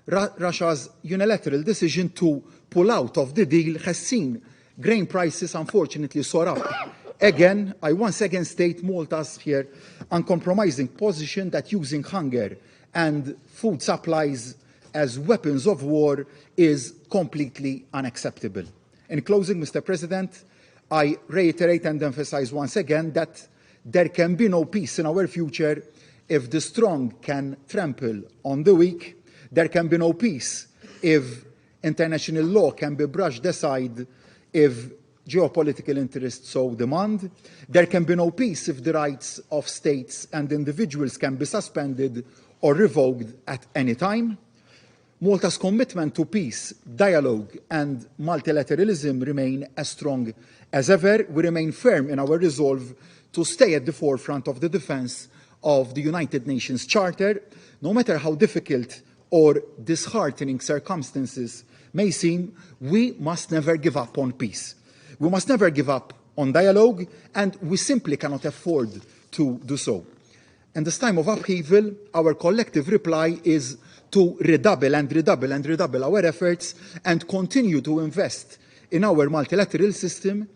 Russia's unilateral decision to pull out of the deal has seen grain prices unfortunately soar up. Again, I once again state Malta's here uncompromising position that using hunger and food supplies as weapons of war is completely unacceptable. In closing, Mr. President, I reiterate and emphasize once again that there can be no peace in our future if the strong can trample on the weak. There can be no peace if international law can be brushed aside, if geopolitical interests so demand. There can be no peace if the rights of states and individuals can be suspended or revoked at any time. Malta's commitment to peace, dialogue, and multilateralism remain as strong as ever. We remain firm in our resolve to stay at the forefront of the defense of the United Nations Charter, no matter how difficult or disheartening circumstances may seem. We must never give up on peace. We must never give up on dialogue, and we simply cannot afford to do so. In this time of upheaval, our collective reply is to redouble our efforts and continue to invest in our multilateral system,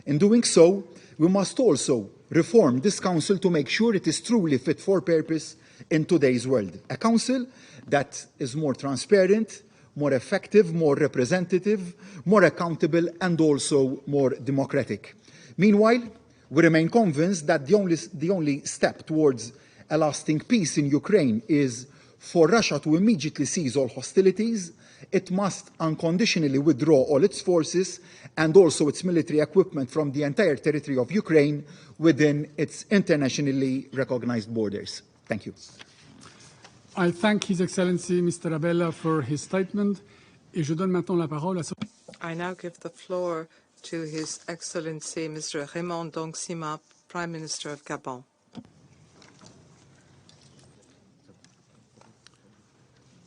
In doing so, we must also reform this Council to make sure it is truly fit for purpose in today's world. A Council that is more transparent, more effective, more representative, more accountable, and also more democratic. Meanwhile, we remain convinced that the only step towards a lasting peace in Ukraine is for Russia to immediately cease all hostilities. It must unconditionally withdraw all its forces and also its military equipment from the entire territory of Ukraine within its internationally recognized borders. Thank you. I thank His Excellency Mr. Abella for his statement. Et je donne maintenant la parole à I now give the floor to His Excellency Mr. Raymond Dongsima, Prime Minister of Gabon.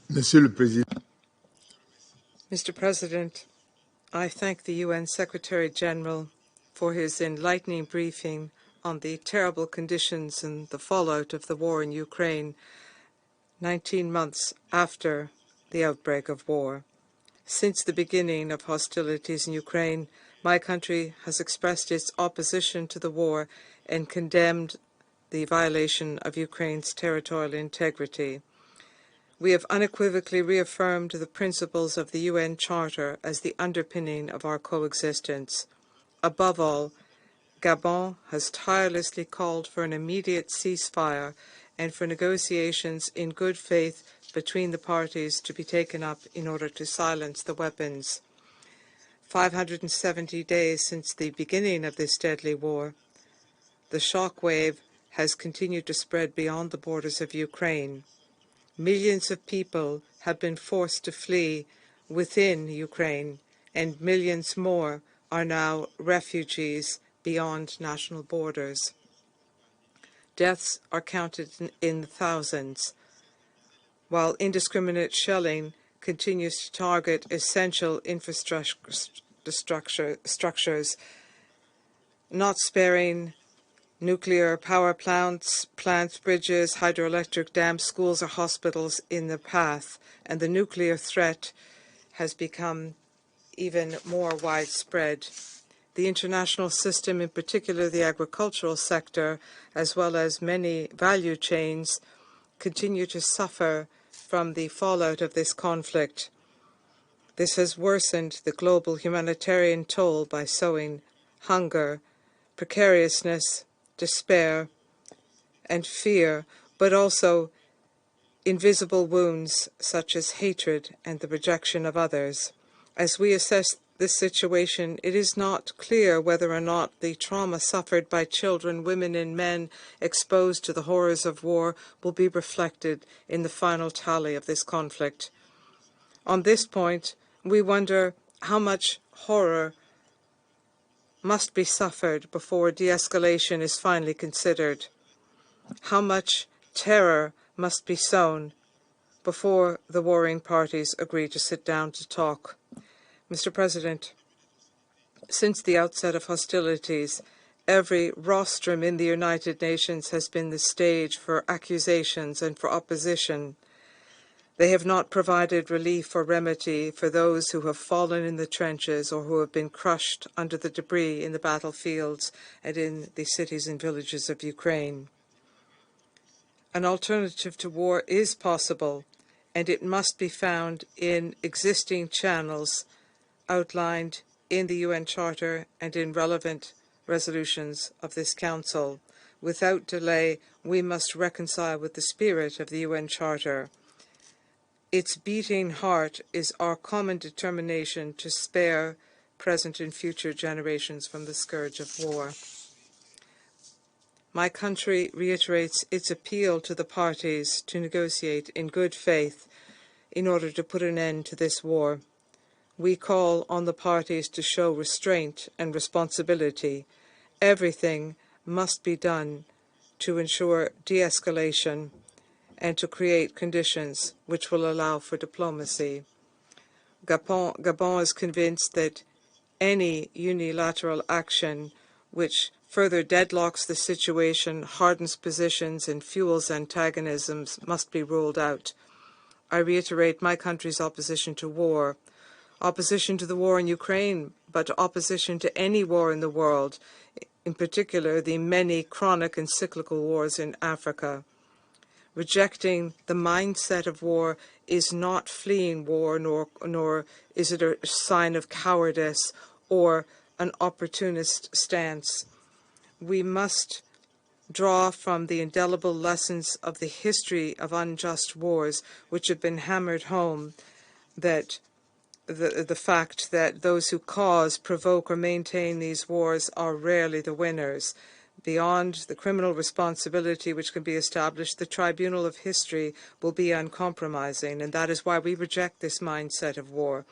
Monsieur le Président. Mr. President, I thank the UN Secretary-General for his enlightening briefing on the terrible conditions and the fallout of the war in Ukraine 19 months after the outbreak of war. Since the beginning of hostilities in Ukraine, my country has expressed its opposition to the war and condemned the violation of Ukraine's territorial integrity. We have unequivocally reaffirmed the principles of the UN Charter as the underpinning of our coexistence. Above all, Gabon has tirelessly called for an immediate ceasefire and for negotiations in good faith between the parties to be taken up in order to silence the weapons. 570 days since the beginning of this deadly war, the shock wave has continued to spread beyond the borders of Ukraine. Millions of people have been forced to flee within Ukraine, and millions more are now refugees beyond national borders. Deaths are counted in thousands, while indiscriminate shelling continues to target essential infrastructures, not sparing nuclear power plants, bridges, hydroelectric dams, schools or hospitals in the path, and the nuclear threat has become even more widespread. The international system, in particular the agricultural sector, as well as many value chains, continue to suffer from the fallout of this conflict. This has worsened the global humanitarian toll by sowing hunger, precariousness, despair, and fear, but also invisible wounds such as hatred and the rejection of others. As we assess this situation, it is not clear whether or not the trauma suffered by children, women, and men exposed to the horrors of war will be reflected in the final tally of this conflict. On this point, we wonder how much horror must be suffered before de-escalation is finally considered. How much terror must be sown before the warring parties agree to sit down to talk. Mr. President, since the outset of hostilities, every rostrum in the United Nations has been the stage for accusations and for opposition. They have not provided relief or remedy for those who have fallen in the trenches or who have been crushed under the debris in the battlefields and in the cities and villages of Ukraine. An alternative to war is possible, and it must be found in existing channels outlined in the UN Charter and in relevant resolutions of this Council. Without delay, we must reconcile with the spirit of the UN Charter. Its beating heart is our common determination to spare present and future generations from the scourge of war. My country reiterates its appeal to the parties to negotiate in good faith in order to put an end to this war. We call on the parties to show restraint and responsibility. Everything must be done to ensure de-escalation and to create conditions which will allow for diplomacy. Gabon is convinced that any unilateral action which further deadlocks the situation, hardens positions, and fuels antagonisms must be ruled out. I reiterate my country's opposition to war. Opposition to the war in Ukraine but opposition to any war in the world, in particular the many chronic and cyclical wars in Africa. Rejecting the mindset of war is not fleeing war, nor is it a sign of cowardice or an opportunist stance. We must draw from the indelible lessons of the history of unjust wars, which have been hammered home, that the fact that those who cause, provoke, or maintain these wars are rarely the winners. Beyond the criminal responsibility which can be established, the tribunal of history will be uncompromising, and that is why we reject this mindset of war.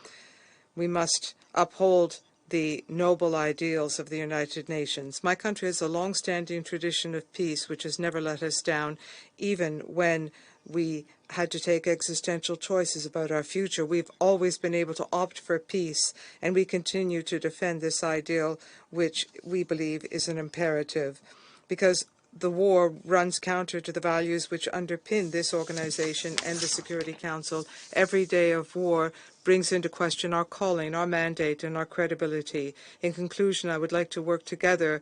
We must uphold the noble ideals of the United Nations. My country has a long-standing tradition of peace which has never let us down, even when we had to take existential choices about our future. We've always been able to opt for peace, and we continue to defend this ideal, which we believe is an imperative, because the war runs counter to the values which underpin this organization and the Security Council. Every day of war brings into question our calling, our mandate, and our credibility. In conclusion, I would like to work together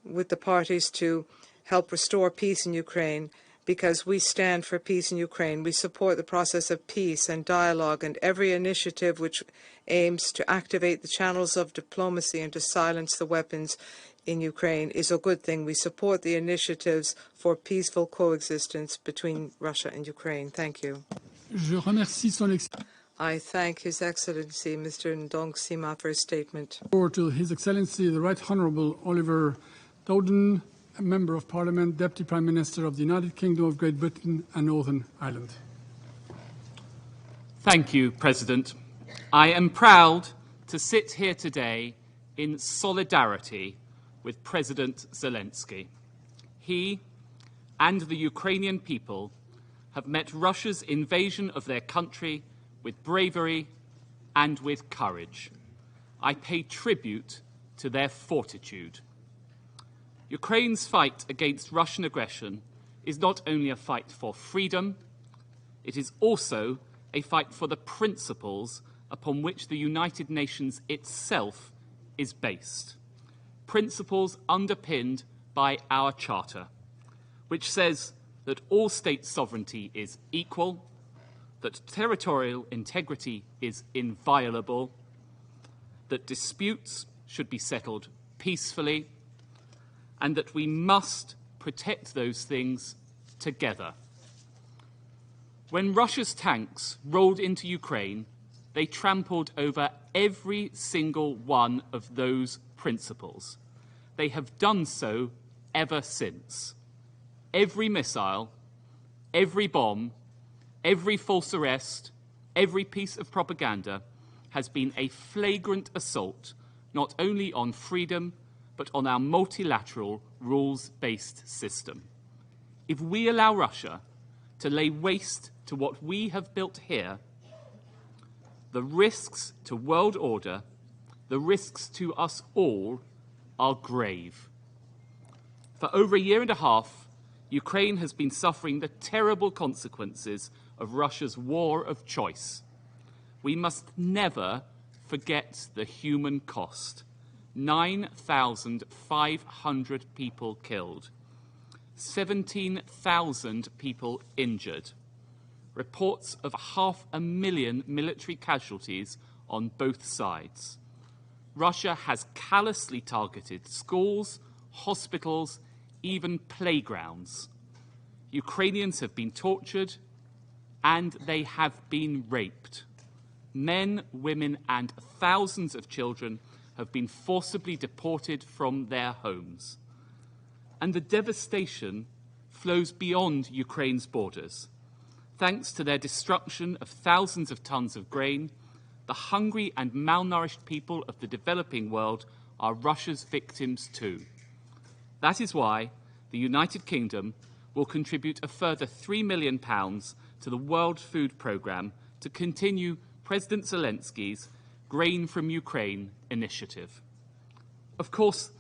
with the parties to help restore peace in Ukraine, because we stand for peace in Ukraine. We support the process of peace and dialogue, and every initiative which aims to activate the channels of diplomacy and to silence the weapons in Ukraine is a good thing. We support the initiatives for peaceful coexistence between Russia and Ukraine. Thank you. I thank His Excellency Mr. Ndong Sima for his statement. To His Excellency the Right Honourable Oliver Dowden, a Member of Parliament, Deputy Prime Minister of the United Kingdom of Great Britain and Northern Ireland. Thank you, President. I am proud to sit here today in solidarity with President Zelenskyy. He and the Ukrainian people have met Russia's invasion of their country with bravery and with courage. I pay tribute to their fortitude. Ukraine's fight against Russian aggression is not only a fight for freedom, it is also a fight for the principles upon which the United Nations itself is based. Principles underpinned by our Charter, which says that all state sovereignty is equal, that territorial integrity is inviolable, that disputes should be settled peacefully, and that we must protect those things together. When Russia's tanks rolled into Ukraine, they trampled over every single one of those principles. They have done so ever since. Every missile, every bomb, every false arrest, every piece of propaganda has been a flagrant assault not only on freedom, but on our multilateral, rules-based system. If we allow Russia to lay waste to what we have built here, the risks to world order, the risks to us all, are grave. For over a year and a half, Ukraine has been suffering the terrible consequences of Russia's war of choice. We must never forget the human cost. 9,500 people killed, 17,000 people injured, reports of 500,000 military casualties on both sides. Russia has callously targeted schools, hospitals, even playgrounds. Ukrainians have been tortured and they have been raped. Men, women, and thousands of children have been forcibly deported from their homes. And the devastation flows beyond Ukraine's borders. Thanks to their destruction of thousands of tons of grain, the hungry and malnourished people of the developing world are Russia's victims too. That is why the United Kingdom will contribute a further £3 million to the World Food Programme to continue President Zelenskyy's Grain from Ukraine initiative. Of course,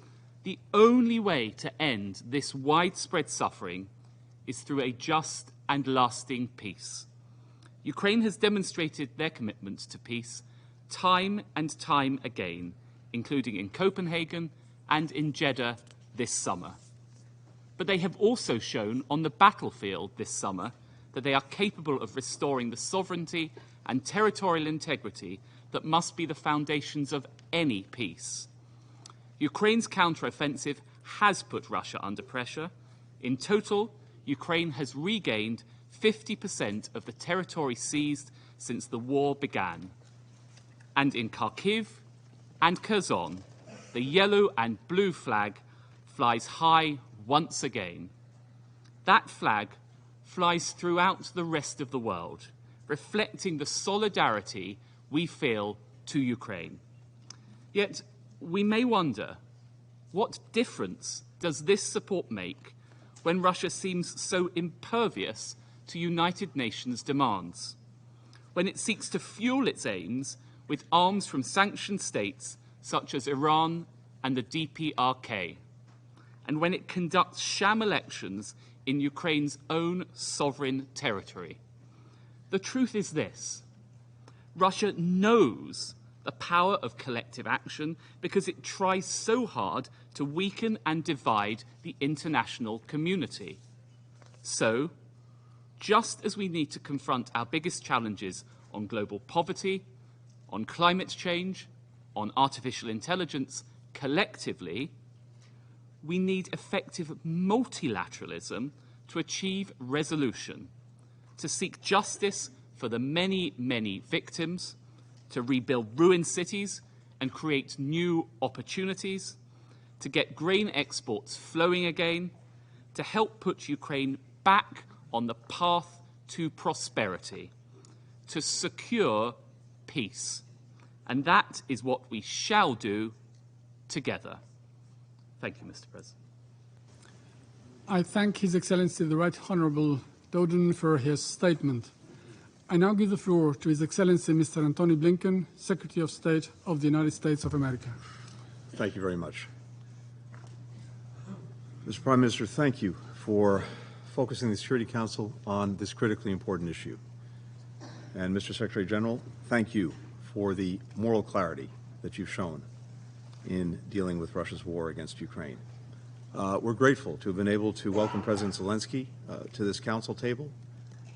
the only way to end this widespread suffering is through a just and lasting peace. Ukraine has demonstrated their commitment to peace time and time again, including in Copenhagen and in Jeddah this summer. But they have also shown on the battlefield this summer that they are capable of restoring the sovereignty and territorial integrity that must be the foundations of any peace. Ukraine's counteroffensive has put Russia under pressure. In total, Ukraine has regained 50% of the territory seized since the war began. And in Kharkiv and Kherson, the yellow and blue flag flies high once again. That flag flies throughout the rest of the world, reflecting the solidarity we feel to Ukraine. Yet, we may wonder, what difference does this support make when Russia seems so impervious to United Nations demands? When it seeks to fuel its aims with arms from sanctioned states such as Iran and the DPRK, and when it conducts sham elections in Ukraine's own sovereign territory. The truth is this: Russia knows the power of collective action because it tries so hard to weaken and divide the international community. So, just as we need to confront our biggest challenges on global poverty, on climate change, on artificial intelligence collectively, we need effective multilateralism to achieve resolution, to seek justice for the many, many victims, to rebuild ruined cities and create new opportunities, to get grain exports flowing again, to help put Ukraine back on the path to prosperity, to secure peace. And that is what we shall do together. Thank you, Mr. President. I thank His Excellency the Right Honourable Dowden for his statement. I now give the floor to His Excellency Mr. Antony Blinken, Secretary of State of the United States of America. Thank you very much. Mr. Prime Minister, thank you for focusing the Security Council on this critically important issue. And Mr. Secretary General, thank you for the moral clarity that you've shown in dealing with Russia's war against Ukraine. We're grateful to have been able to welcome President Zelenskyy to this council table,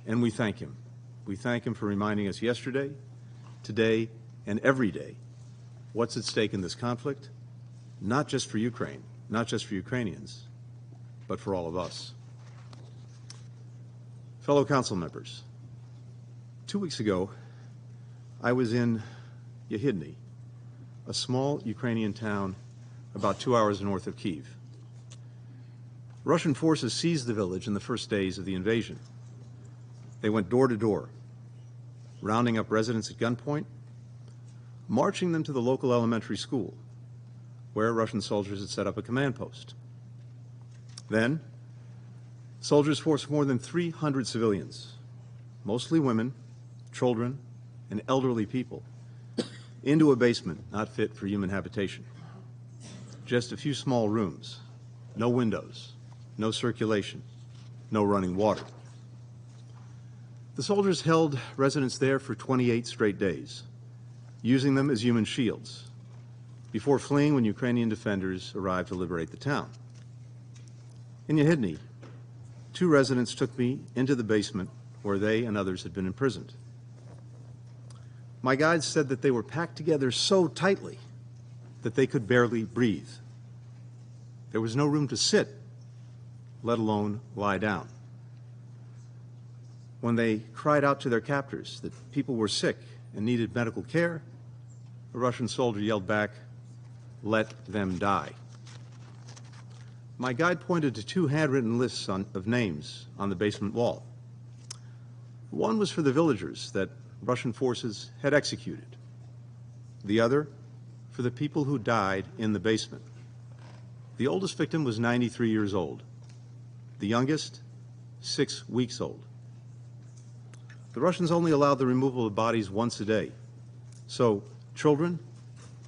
and we thank him. We thank him for reminding us yesterday, today, and every day what's at stake in this conflict, not just for Ukraine, not just for Ukrainians, but for all of us. Fellow council members, 2 weeks ago, I was in Yehidny, a small Ukrainian town about 2 hours north of Kyiv. Russian forces seized the village in the first days of the invasion. They went door to door, rounding up residents at gunpoint, marching them to the local elementary school, where Russian soldiers had set up a command post. Then, soldiers forced more than 300 civilians, mostly women, children, and elderly people, into a basement not fit for human habitation. Just a few small rooms, no windows, no circulation, no running water. The soldiers held residents there for 28 straight days, using them as human shields, before fleeing when Ukrainian defenders arrived to liberate the town. In Yehidny, 2 residents took me into the basement where they and others had been imprisoned. My guides said that they were packed together so tightly that they could barely breathe. There was no room to sit, let alone lie down. When they cried out to their captors that people were sick and needed medical care, a Russian soldier yelled back, "Let them die." My guide pointed to 2 handwritten lists of names on the basement wall. One was for the villagers that Russian forces had executed. The other for the people who died in the basement. The oldest victim was 93 years old. The youngest, 6 weeks old. The Russians only allowed the removal of bodies once a day. So children,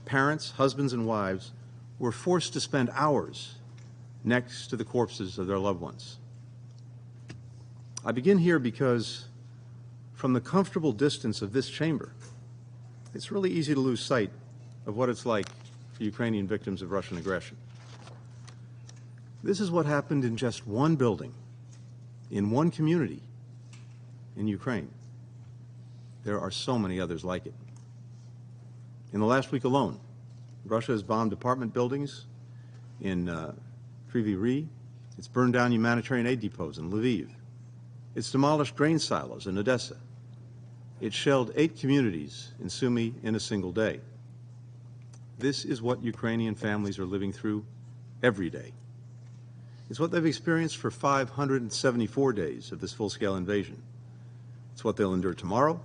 parents, husbands, and wives were forced to spend hours next to the corpses of their loved ones. I begin here because from the comfortable distance of this chamber, it's really easy to lose sight of what it's like for Ukrainian victims of Russian aggression. This is what happened in just one building, in one community in Ukraine. There are so many others like it. In the last week alone, Russia has bombed apartment buildings in Kryvyi Rih. It's burned down humanitarian aid depots in Lviv. It's demolished grain silos in Odessa. It shelled 8 communities in Sumy in a single day. This is what Ukrainian families are living through every day. It's what they've experienced for 574 days of this full-scale invasion. It's what they'll endure tomorrow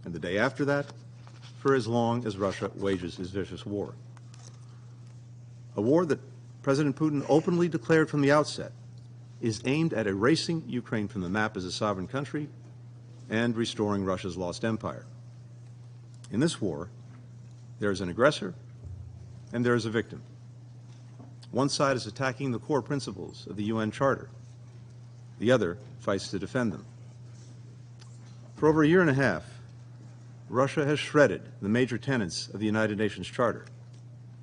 and the day after that, for as long as Russia wages his vicious war. A war that President Putin openly declared from the outset is aimed at erasing Ukraine from the map as a sovereign country and restoring Russia's lost empire. In this war, there is an aggressor and there is a victim. One side is attacking the core principles of the UN Charter. The other fights to defend them. For over a year and a half, Russia has shredded the major tenets of the United Nations Charter,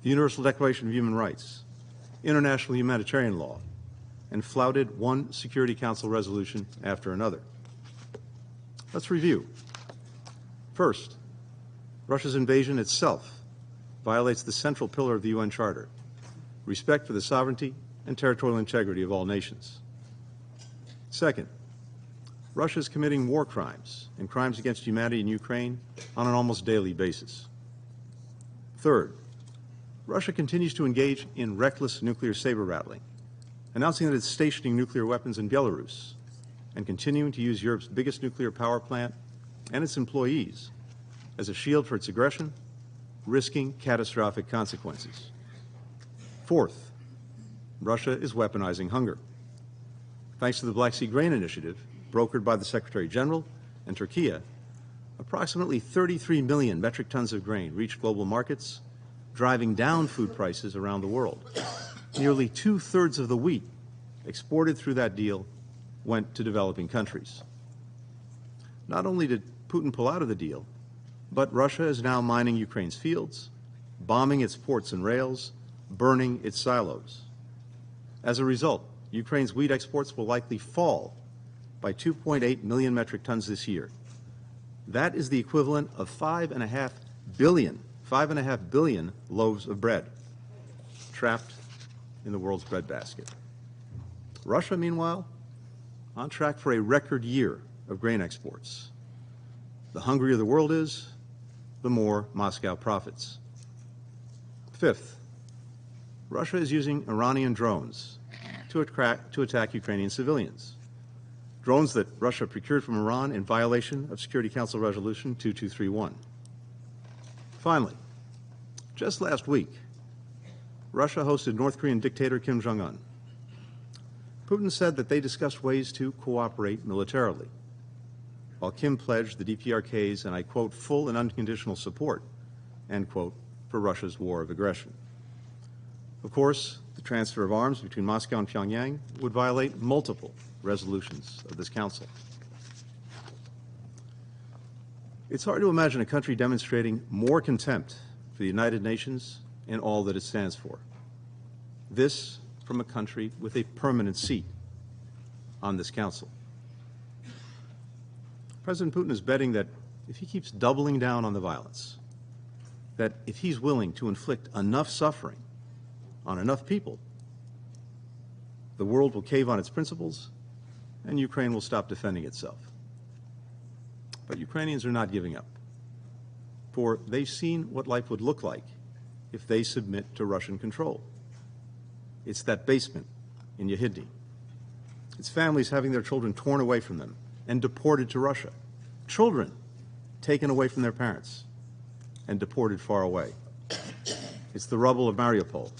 the Universal Declaration of Human Rights, international humanitarian law, and flouted one Security Council resolution after another. Let's review. First, Russia's invasion itself violates the central pillar of the UN Charter, respect for the sovereignty and territorial integrity of all nations. Second, Russia is committing war crimes and crimes against humanity in Ukraine on an almost daily basis. Third, Russia continues to engage in reckless nuclear saber-rattling, announcing that it's stationing nuclear weapons in Belarus and continuing to use Europe's biggest nuclear power plant and its employees as a shield for its aggression, risking catastrophic consequences. Fourth, Russia is weaponizing hunger. Thanks to the Black Sea Grain Initiative, brokered by the Secretary General and Turkey, approximately 33 million metric tons of grain reached global markets, driving down food prices around the world. Nearly 2/3 of the wheat exported through that deal went to developing countries. Not only did Putin pull out of the deal, but Russia is now mining Ukraine's fields, bombing its ports and rails, burning its silos. As a result, Ukraine's wheat exports will likely fall by 2.8 million metric tons this year. That is the equivalent of 5.5 billion loaves of bread trapped in the world's breadbasket. Russia, meanwhile, on track for a record year of grain exports. The hungrier the world is, the more Moscow profits. Fifth, Russia is using Iranian drones to attack Ukrainian civilians. Drones that Russia procured from Iran in violation of Security Council Resolution 2231. Finally, just last week, Russia hosted North Korean dictator Kim Jong-un. Putin said that they discussed ways to cooperate militarily, while Kim pledged the DPRK's, and I quote, full and unconditional support, end quote, for Russia's war of aggression. Of course, the transfer of arms between Moscow and Pyongyang would violate multiple resolutions of this council. It's hard to imagine a country demonstrating more contempt for the United Nations and all that it stands for. This from a country with a permanent seat on this council. President Putin is betting that if he keeps doubling down on the violence, that if he's willing to inflict enough suffering on enough people, the world will cave on its principles and Ukraine will stop defending itself. But Ukrainians are not giving up, for they've seen what life would look like if they submit to Russian control. It's that basement in Yehidny. It's families having their children torn away from them and deported to Russia. Children taken away from their parents and deported far away. It's the rubble of Mariupol.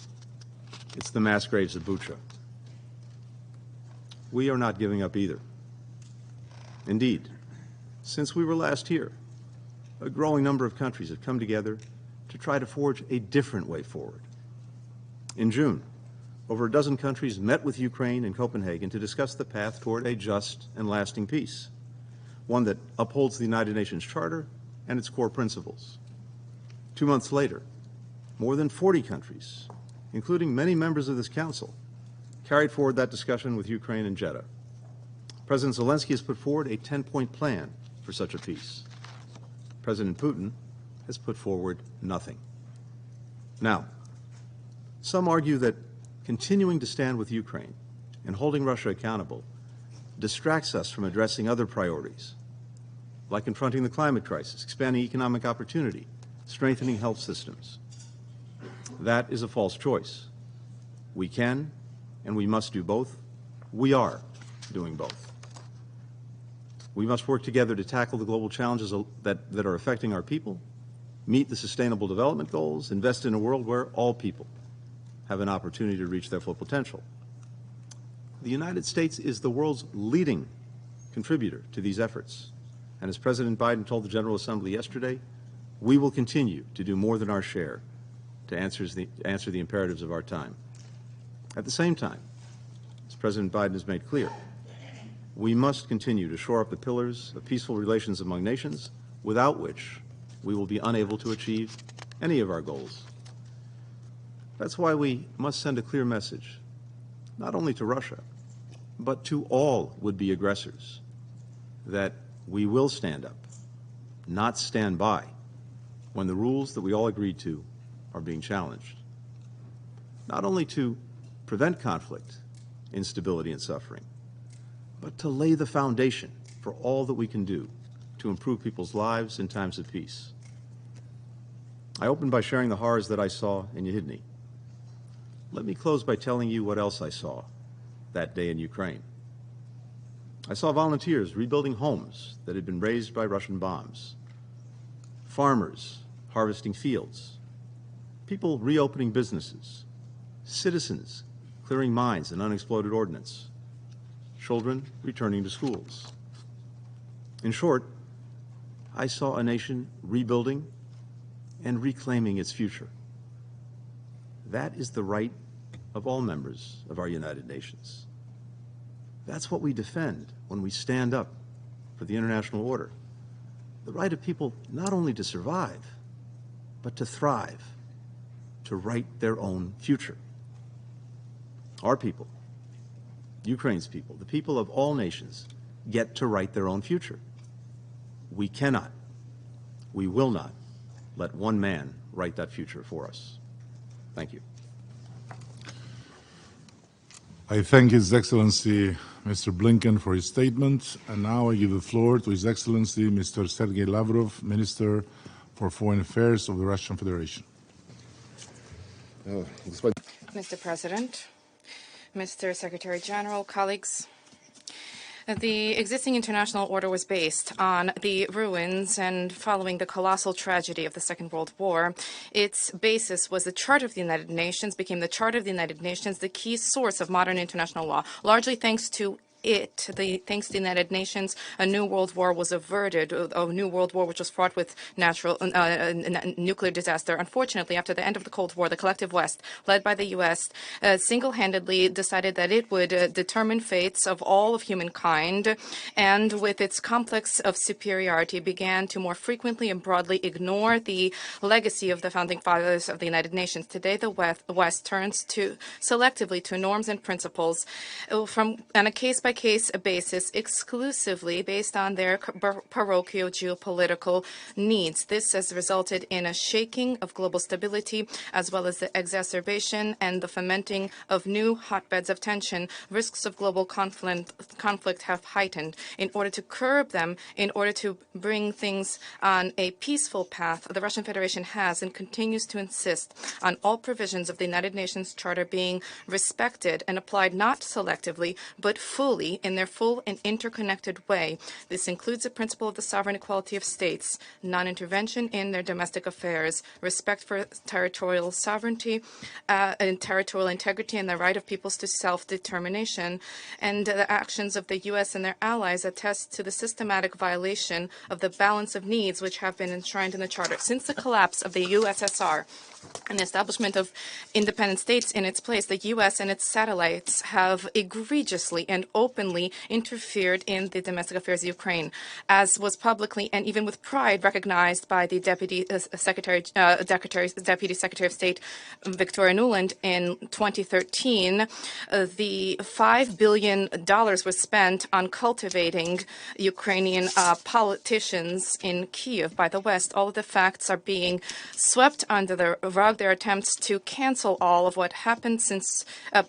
It's the mass graves of Bucha. We are not giving up either. Indeed, since we were last here, a growing number of countries have come together to try to forge a different way forward. In June, over a dozen countries met with Ukraine in Copenhagen to discuss the path toward a just and lasting peace, one that upholds the United Nations Charter and its core principles. 2 months later, more than 40 countries, including many members of this Council, carried forward that discussion with Ukraine and Jeddah. President Zelenskyy has put forward a 10-point plan for such a peace. President Putin has put forward nothing. Now, some argue that continuing to stand with Ukraine and holding Russia accountable distracts us from addressing other priorities, like confronting the climate crisis, expanding economic opportunity, strengthening health systems. That is a false choice. We can and we must do both. We are doing both. We must work together to tackle the global challenges that are affecting our people, meet the Sustainable Development Goals, invest in a world where all people have an opportunity to reach their full potential. The United States is the world's leading contributor to these efforts. And as President Biden told the General Assembly yesterday, we will continue to do more than our share to answer the imperatives of our time. At the same time, as President Biden has made clear, we must continue to shore up the pillars of peaceful relations among nations, without which we will be unable to achieve any of our goals. That's why we must send a clear message, not only to Russia, but to all would-be aggressors, that we will stand up, not stand by, when the rules that we all agreed to are being challenged. Not only to prevent conflict, instability, and suffering, but to lay the foundation for all that we can do to improve people's lives in times of peace. I opened by sharing the horrors that I saw in Yehidny. Let me close by telling you what else I saw that day in Ukraine. I saw volunteers rebuilding homes that had been razed by Russian bombs, farmers harvesting fields, people reopening businesses, citizens clearing mines and unexploded ordnance, children returning to schools. In short, I saw a nation rebuilding and reclaiming its future. That is the right of all members of our United Nations. That's what we defend when we stand up for the international order. The right of people not only to survive, but to thrive, to write their own future. Our people, Ukraine's people, the people of all nations, get to write their own future. We cannot, we will not let one man write that future for us. Thank you. I thank His Excellency Mr. Blinken for his statement, and now I give the floor to His Excellency Mr. Sergei Lavrov, Minister for Foreign Affairs of the Russian Federation. Mr. President, Mr. Secretary General, colleagues, the existing international order was based on the ruins and following the colossal tragedy of the Second World War. Its basis was the Charter of the United Nations, became the Charter of the United Nations, the key source of modern international law, largely thanks to thanks to the United Nations, a new world war was averted, a new world war which was fraught with nuclear disaster. Unfortunately, after the end of the Cold War, the collective West, led by the U.S., single-handedly decided that it would determine fates of all of humankind, and with its complex of superiority began to more frequently and broadly ignore the legacy of the founding fathers of the United Nations. Today, the West turns selectively to norms and principles on a case-by-case basis, exclusively based on their parochial geopolitical needs. This has resulted in a shaking of global stability, as well as the exacerbation and the fomenting of new hotbeds of tension. Risks of global conflict have heightened. In order to curb them, in order to bring things on a peaceful path, the Russian Federation has and continues to insist on all provisions of the United Nations Charter being respected and applied not selectively, but fully in their full and interconnected way. This includes the principle of the sovereign equality of states, non-intervention in their domestic affairs, respect for territorial sovereignty and territorial integrity, and the right of peoples to self-determination. And the actions of the U.S. and their allies attest to the systematic violation of the balance of needs which have been enshrined in the Charter. Since the collapse of the USSR and the establishment of independent states in its place, the U.S. and its satellites have egregiously and openly openly interfered in the domestic affairs of Ukraine, as was publicly and even with pride recognized by the Deputy Secretary of State Victoria Nuland in 2013. The $5 billion was spent on cultivating Ukrainian politicians in Kyiv by the West. All of the facts are being swept under the rug. There are attempts to cancel all of what happened since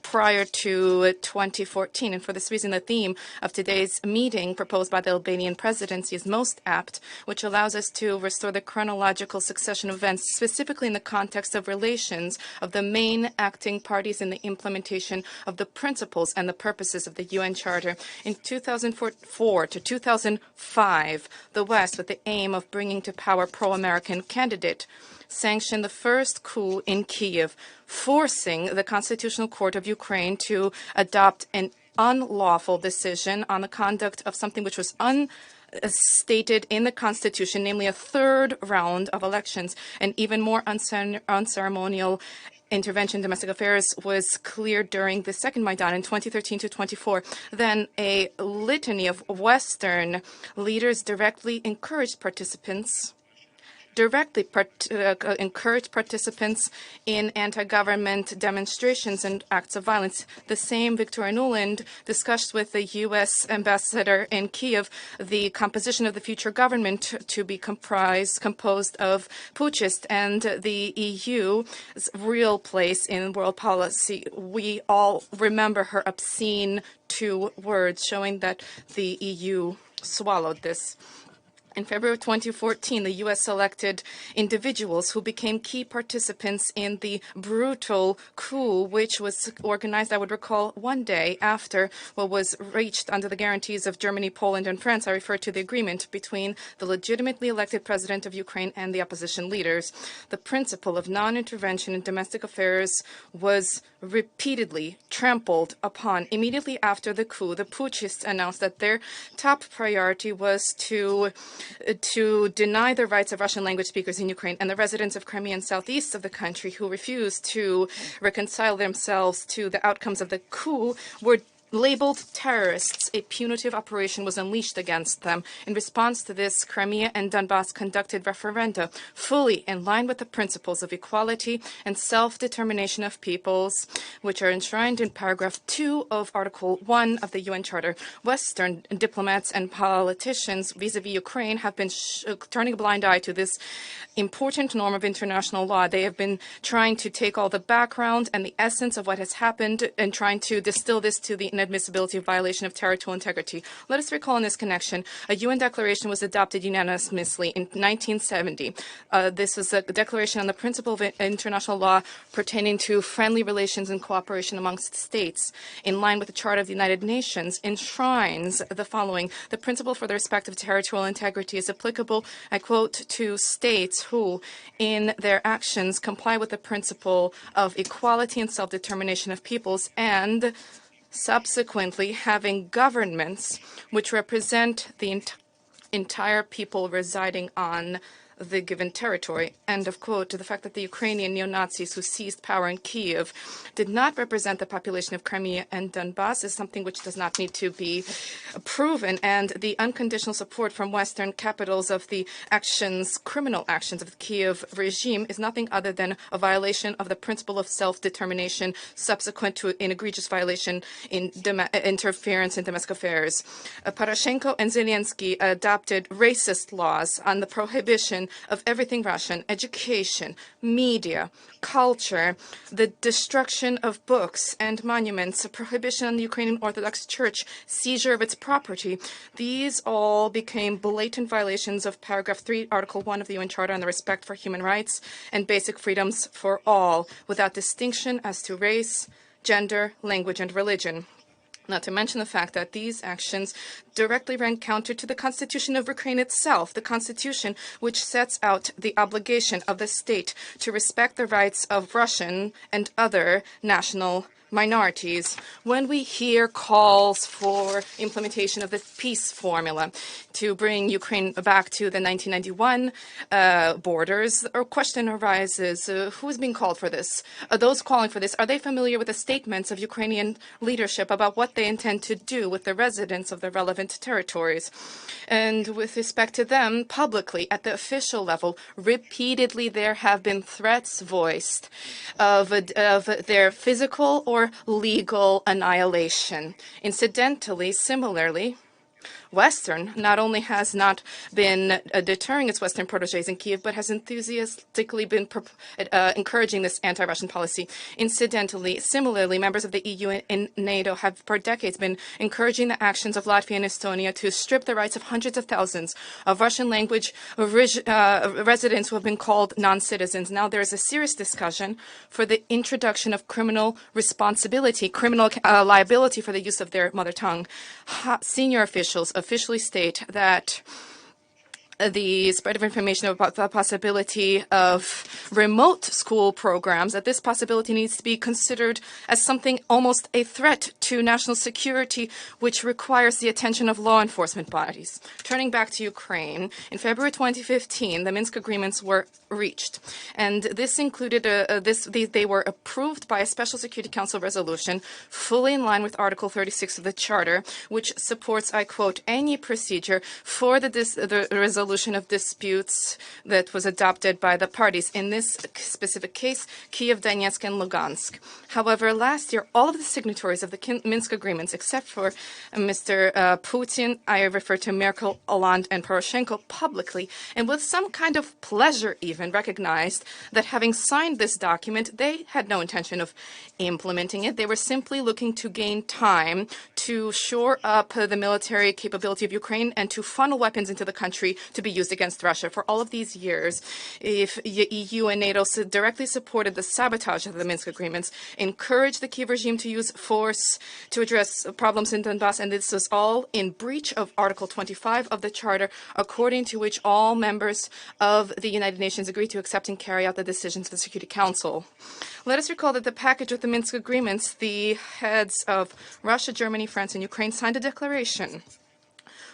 prior to 2014. And for this reason, the theme of today's meeting proposed by the Albanian presidency is most apt, which allows us to restore the chronological succession of events, specifically in the context of relations of the main acting parties in the implementation of the principles and the purposes of the UN Charter. In 2004 to 2005, the West, with the aim of bringing to power pro-American candidate, sanctioned the first coup in Kyiv, forcing the Constitutional Court of Ukraine to adopt an unlawful decision on the conduct of something which was stated in the Constitution, namely a third round of elections. And even more unceremonial intervention in domestic affairs was cleared during the second Maidan in 2013 to 24. Then a litany of Western leaders directly encouraged participants in anti-government demonstrations and acts of violence. The same Victoria Nuland discussed with the U.S. ambassador in Kyiv the composition of the future government to be composed of putschists and the EU's real place in world policy. We all remember her obscene 2 words, showing that the EU swallowed this. In February 2014, the U.S. selected individuals who became key participants in the brutal coup, which was organized, I would recall, one day after what was reached under the guarantees of Germany, Poland, and France. I refer to the agreement between the legitimately elected president of Ukraine and the opposition leaders. The principle of non-intervention in domestic affairs was repeatedly trampled upon. Immediately after the coup, the putschists announced that their top priority was to deny the rights of Russian language speakers in Ukraine, and the residents of Crimea and southeast of the country who refused to reconcile themselves to the outcomes of the coup were labeled terrorists. A punitive operation was unleashed against them. In response to this, Crimea and Donbass conducted referenda fully in line with the principles of equality and self-determination of peoples, which are enshrined in paragraph 2 of Article 1 of the UN Charter. Western diplomats and politicians vis-à-vis Ukraine have been turning a blind eye to this important norm of international law. They have been trying to take all the background and the essence of what has happened and trying to distill this to the inadmissibility of violation of territorial integrity. Let us recall in this connection, a UN declaration was adopted unanimously in 1970. This is a declaration on the principle of international law pertaining to friendly relations and cooperation amongst states. In line with the Charter of the United Nations, enshrines the following: the principle for the respect of territorial integrity is applicable, I quote, to states who, in their actions, comply with the principle of equality and self-determination of peoples, and subsequently having governments which represent the entire people residing on the given territory. End of quote. To the fact that the Ukrainian neo-Nazis who seized power in Kyiv did not represent the population of Crimea and Donbass is something which does not need to be proven, and the unconditional support from Western capitals of the criminal actions of the Kyiv regime is nothing other than a violation of the principle of self-determination subsequent to an egregious violation in interference in domestic affairs. Poroshenko and Zelenskyy adopted racist laws on the prohibition of everything Russian: education, media, culture, the destruction of books and monuments, a prohibition on the Ukrainian Orthodox Church, seizure of its property. These all became blatant violations of paragraph 3, Article 1 of the UN Charter on the respect for human rights and basic freedoms for all, without distinction as to race, gender, language, and religion. Not to mention the fact that these actions directly ran counter to the Constitution of Ukraine itself, the Constitution which sets out the obligation of the state to respect the rights of Russian and other national minorities. When we hear calls for implementation of the peace formula to bring Ukraine back to the 1991 borders, a question arises, who is being called for this? Those calling for this, are they familiar with the statements of Ukrainian leadership about what they intend to do with the residents of the relevant territories. And with respect to them, publicly, at the official level, repeatedly there have been threats voiced of their physical or legal annihilation. Incidentally, similarly, Western not only has not been deterring its Western protégés in Kiev, but has enthusiastically been encouraging this anti-Russian policy. Incidentally, similarly, members of the EU and NATO have for decades been encouraging the actions of Latvia and Estonia to strip the rights of hundreds of thousands of Russian language residents who have been called non-citizens. Now there is a serious discussion for the introduction of criminal responsibility, criminal liability for the use of their mother tongue. Senior officials officially state that the spread of information about the possibility of remote school programs, that this possibility needs to be considered as something almost a threat to national security, which requires the attention of law enforcement bodies. Turning back to Ukraine, in February 2015, the Minsk agreements were reached, and this included they were approved by a Special Security Council resolution fully in line with Article 36 of the Charter, which supports, I quote, any procedure for the resolution of disputes that was adopted by the parties. In this specific case, Kiev, Donetsk, and Lugansk. However, last year, all of the signatories of the Minsk agreements, except for Mr. Putin, I refer to Merkel, Hollande, and Poroshenko, publicly, and with some kind of pleasure even, recognized that having signed this document, they had no intention of implementing it. They were simply looking to gain time to shore up the military capability of Ukraine and to funnel weapons into the country to be used against Russia. For all of these years, if the EU and NATO directly supported the sabotage of the Minsk agreements, encouraged the Kiev regime to use force to address problems in Donbass, and this was all in breach of Article 25 of the Charter, according to which all members of the United Nations agreed to accept and carry out the decisions of the Security Council. Let us recall that the package with the Minsk agreements, the heads of Russia, Germany, France, and Ukraine signed a declaration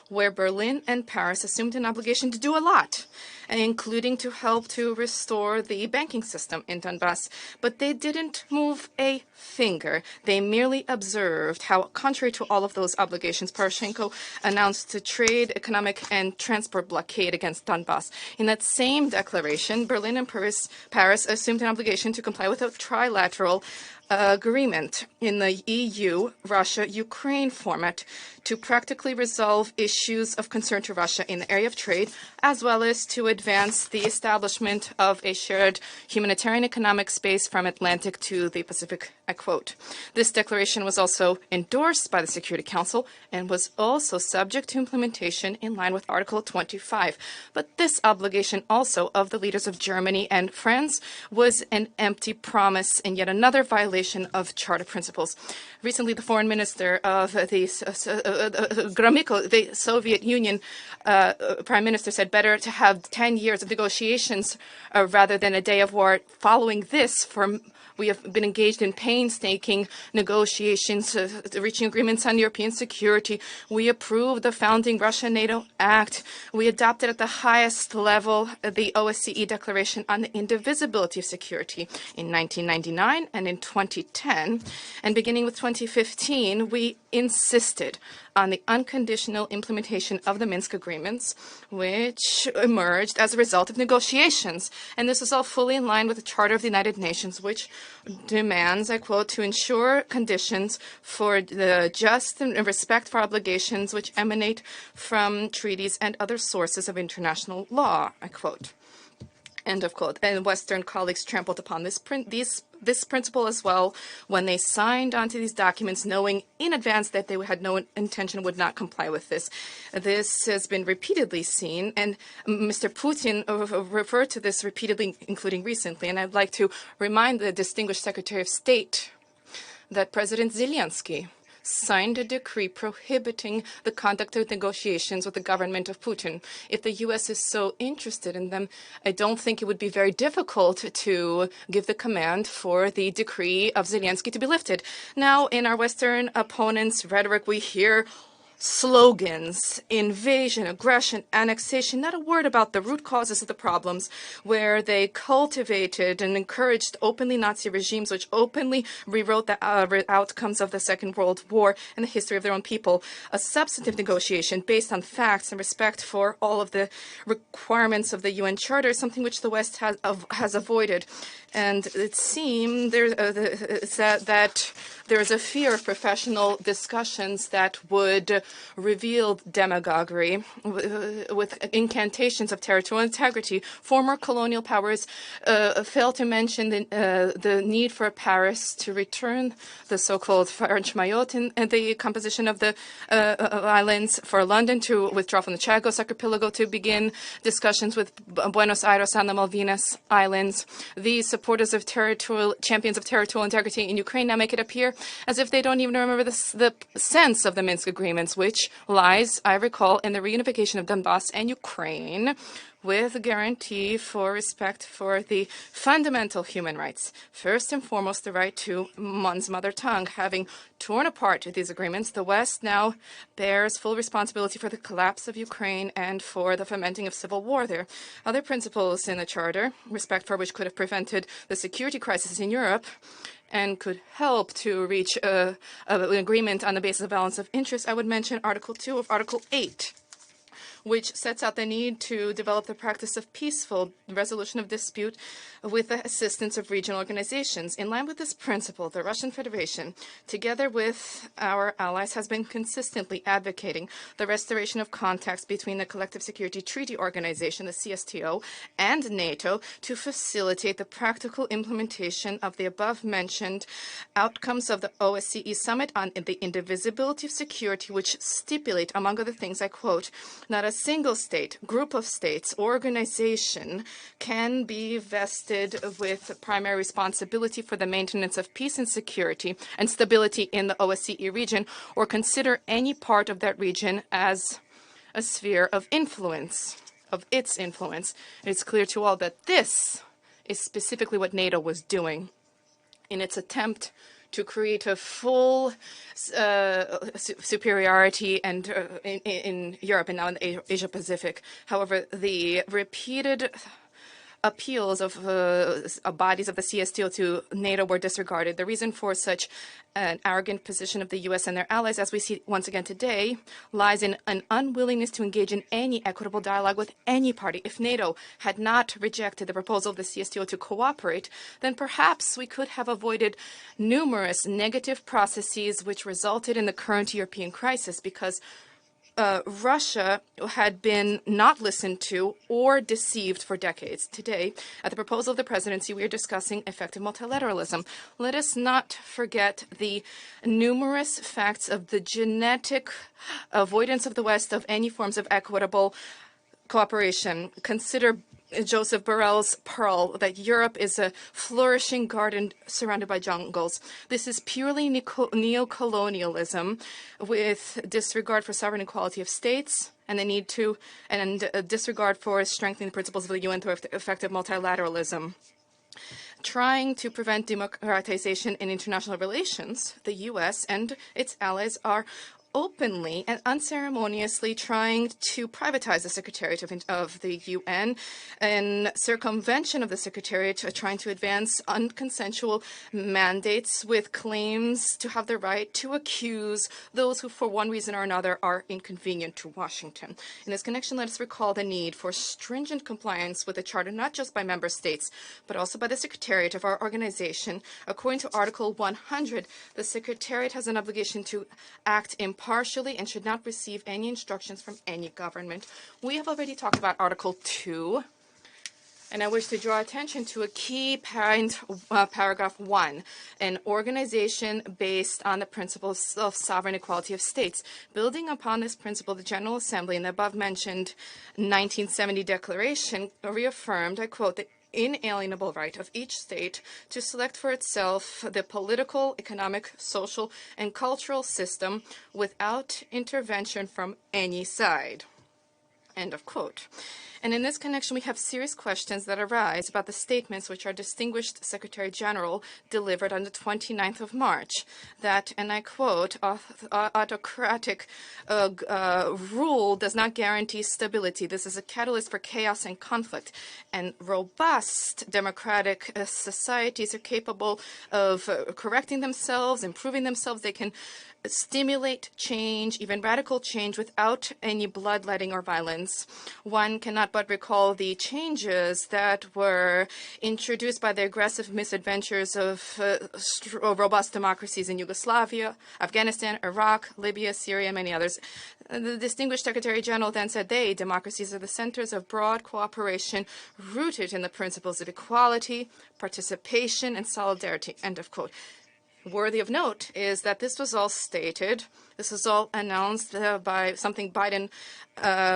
where Berlin and Paris assumed an obligation to do a lot, including to help to restore the banking system in Donbass. But they didn't move a finger. They merely observed how, contrary to all of those obligations, Poroshenko announced a trade, economic, and transport blockade against Donbass. In that same declaration, Berlin and Paris assumed an obligation to comply with a trilateral agreement in the EU, Russia, Ukraine format to practically resolve issues of concern to Russia in the area of trade, as well as to advance the establishment of a shared humanitarian economic space from Atlantic to the Pacific, I quote. This declaration was also endorsed by the Security Council and was also subject to implementation in line with Article 25. But this obligation also of the leaders of Germany and France was an empty promise and yet another violation of Charter principles. Recently, the foreign minister of Gromyko, the Soviet Union prime minister, said better to have 10 years of negotiations rather than a day of war. Following this, we have been engaged in painstaking negotiations, reaching agreements on European security. We approved the founding Russia-NATO Act. We adopted at the highest level the OSCE Declaration on the Indivisibility of Security in 1999 and in 2010. And beginning with 2015, we insisted on the unconditional implementation of the Minsk agreements, which emerged as a result of negotiations. And this is all fully in line with the Charter of the United Nations, which demands, I quote, to ensure conditions for the just and respect for obligations which emanate from treaties and other sources of international law, I quote. End of quote. And Western colleagues trampled upon this principle as well when they signed onto these documents, knowing in advance that they had no intention, would not comply with this. This has been repeatedly seen, and Mr. Putin referred to this repeatedly, including recently. And I'd like to remind the distinguished Secretary of State that President Zelenskyy signed a decree prohibiting the conduct of negotiations with the government of Putin. If the U.S. is so interested in them, I don't think it would be very difficult to give the command for the decree of Zelenskyy to be lifted. Now, in our Western opponents' rhetoric, we hear slogans, invasion, aggression, annexation, not a word about the root causes of the problems, where they cultivated and encouraged openly Nazi regimes which openly rewrote the outcomes of the Second World War and the history of their own people. A substantive negotiation based on facts and respect for all of the requirements of the UN Charter is something which the West has avoided. And it seems that there is a fear of professional discussions that would reveal demagoguery with incantations of territorial integrity. Former colonial powers fail to mention the need for Paris to return the so-called French Mayotte and the composition of the islands, for London to withdraw from the Chagos archipelago, to begin discussions with Buenos Aires and the Malvinas Islands. These supporters of champions of territorial integrity in Ukraine now make it appear as if they don't even remember the sense of the Minsk agreements, which lies, I recall, in the reunification of Donbass and Ukraine, with a guarantee for respect for the fundamental human rights. First and foremost, the right to one's mother tongue. Having torn apart these agreements, the West now bears full responsibility for the collapse of Ukraine and for the fomenting of civil war there. Other principles in the Charter, respect for which could have prevented the security crisis in Europe and could help to reach an agreement on the basis of balance of interest, I would mention Article 2 of Article 8, which sets out the need to develop the practice of peaceful resolution of dispute with the assistance of regional organizations. In line with this principle, the Russian Federation, together with our allies, has been consistently advocating the restoration of contacts between the Collective Security Treaty Organization, the CSTO, and NATO to facilitate the practical implementation of the above-mentioned outcomes of the OSCE Summit on the Indivisibility of Security, which stipulate, among other things, I quote, "Not a single state, group of states, organization can be vested with primary responsibility for the maintenance of peace and security and stability in the OSCE region, or consider any part of that region as a sphere of influence, of its influence." It's clear to all that this is specifically what NATO was doing in its attempt to create a full superiority and in Europe and now in the Asia-Pacific. However, the repeated appeals of bodies of the CSTO to NATO were disregarded. The reason for such an arrogant position of the U.S. and their allies, as we see once again today, lies in an unwillingness to engage in any equitable dialogue with any party. If NATO had not rejected the proposal of the CSTO to cooperate, then perhaps we could have avoided numerous negative processes which resulted in the current European crisis, because Russia had been not listened to or deceived for decades. Today, at the proposal of the presidency, we are discussing effective multilateralism. Let us not forget the numerous facts of the genetic avoidance of the West of any forms of equitable cooperation. Consider Joseph Borrell's Pearl, that Europe is a flourishing garden surrounded by jungles. This is purely neo-colonialism with disregard for sovereign equality of states and the need to, and disregard for strengthening the principles of the UN through effective multilateralism. Trying to prevent democratization in international relations, the U.S. and its allies are openly and unceremoniously trying to privatize the Secretariat of the UN, in circumvention of the Secretariat, trying to advance unconsensual mandates with claims to have the right to accuse those who, for one reason or another, are inconvenient to Washington. In this connection, let us recall the need for stringent compliance with the Charter, not just by member states, but also by the Secretariat of our organization. According to Article 100, the Secretariat has an obligation to act impartially and should not receive any instructions from any government. We have already talked about Article 2, and I wish to draw attention to a key point, paragraph 1, an organization based on the principles of sovereign equality of states. Building upon this principle, the General Assembly in the above-mentioned 1970 declaration reaffirmed, I quote, the inalienable right of each state to select for itself the political, economic, social, and cultural system without intervention from any side. End of quote. And in this connection, we have serious questions that arise about the statements which our distinguished Secretary General delivered on the 29th of March, that, and I quote, autocratic rule does not guarantee stability. This is a catalyst for chaos and conflict. And robust democratic societies are capable of correcting themselves, improving themselves. They can stimulate change, even radical change, without any bloodletting or violence. One cannot but recall the changes that were introduced by the aggressive misadventures of robust democracies in Yugoslavia, Afghanistan, Iraq, Libya, Syria, and many others. The distinguished Secretary General then said, democracies are the centers of broad cooperation rooted in the principles of equality, participation, and solidarity. End of quote. Worthy of note is that this was all stated, this was all announced by something Biden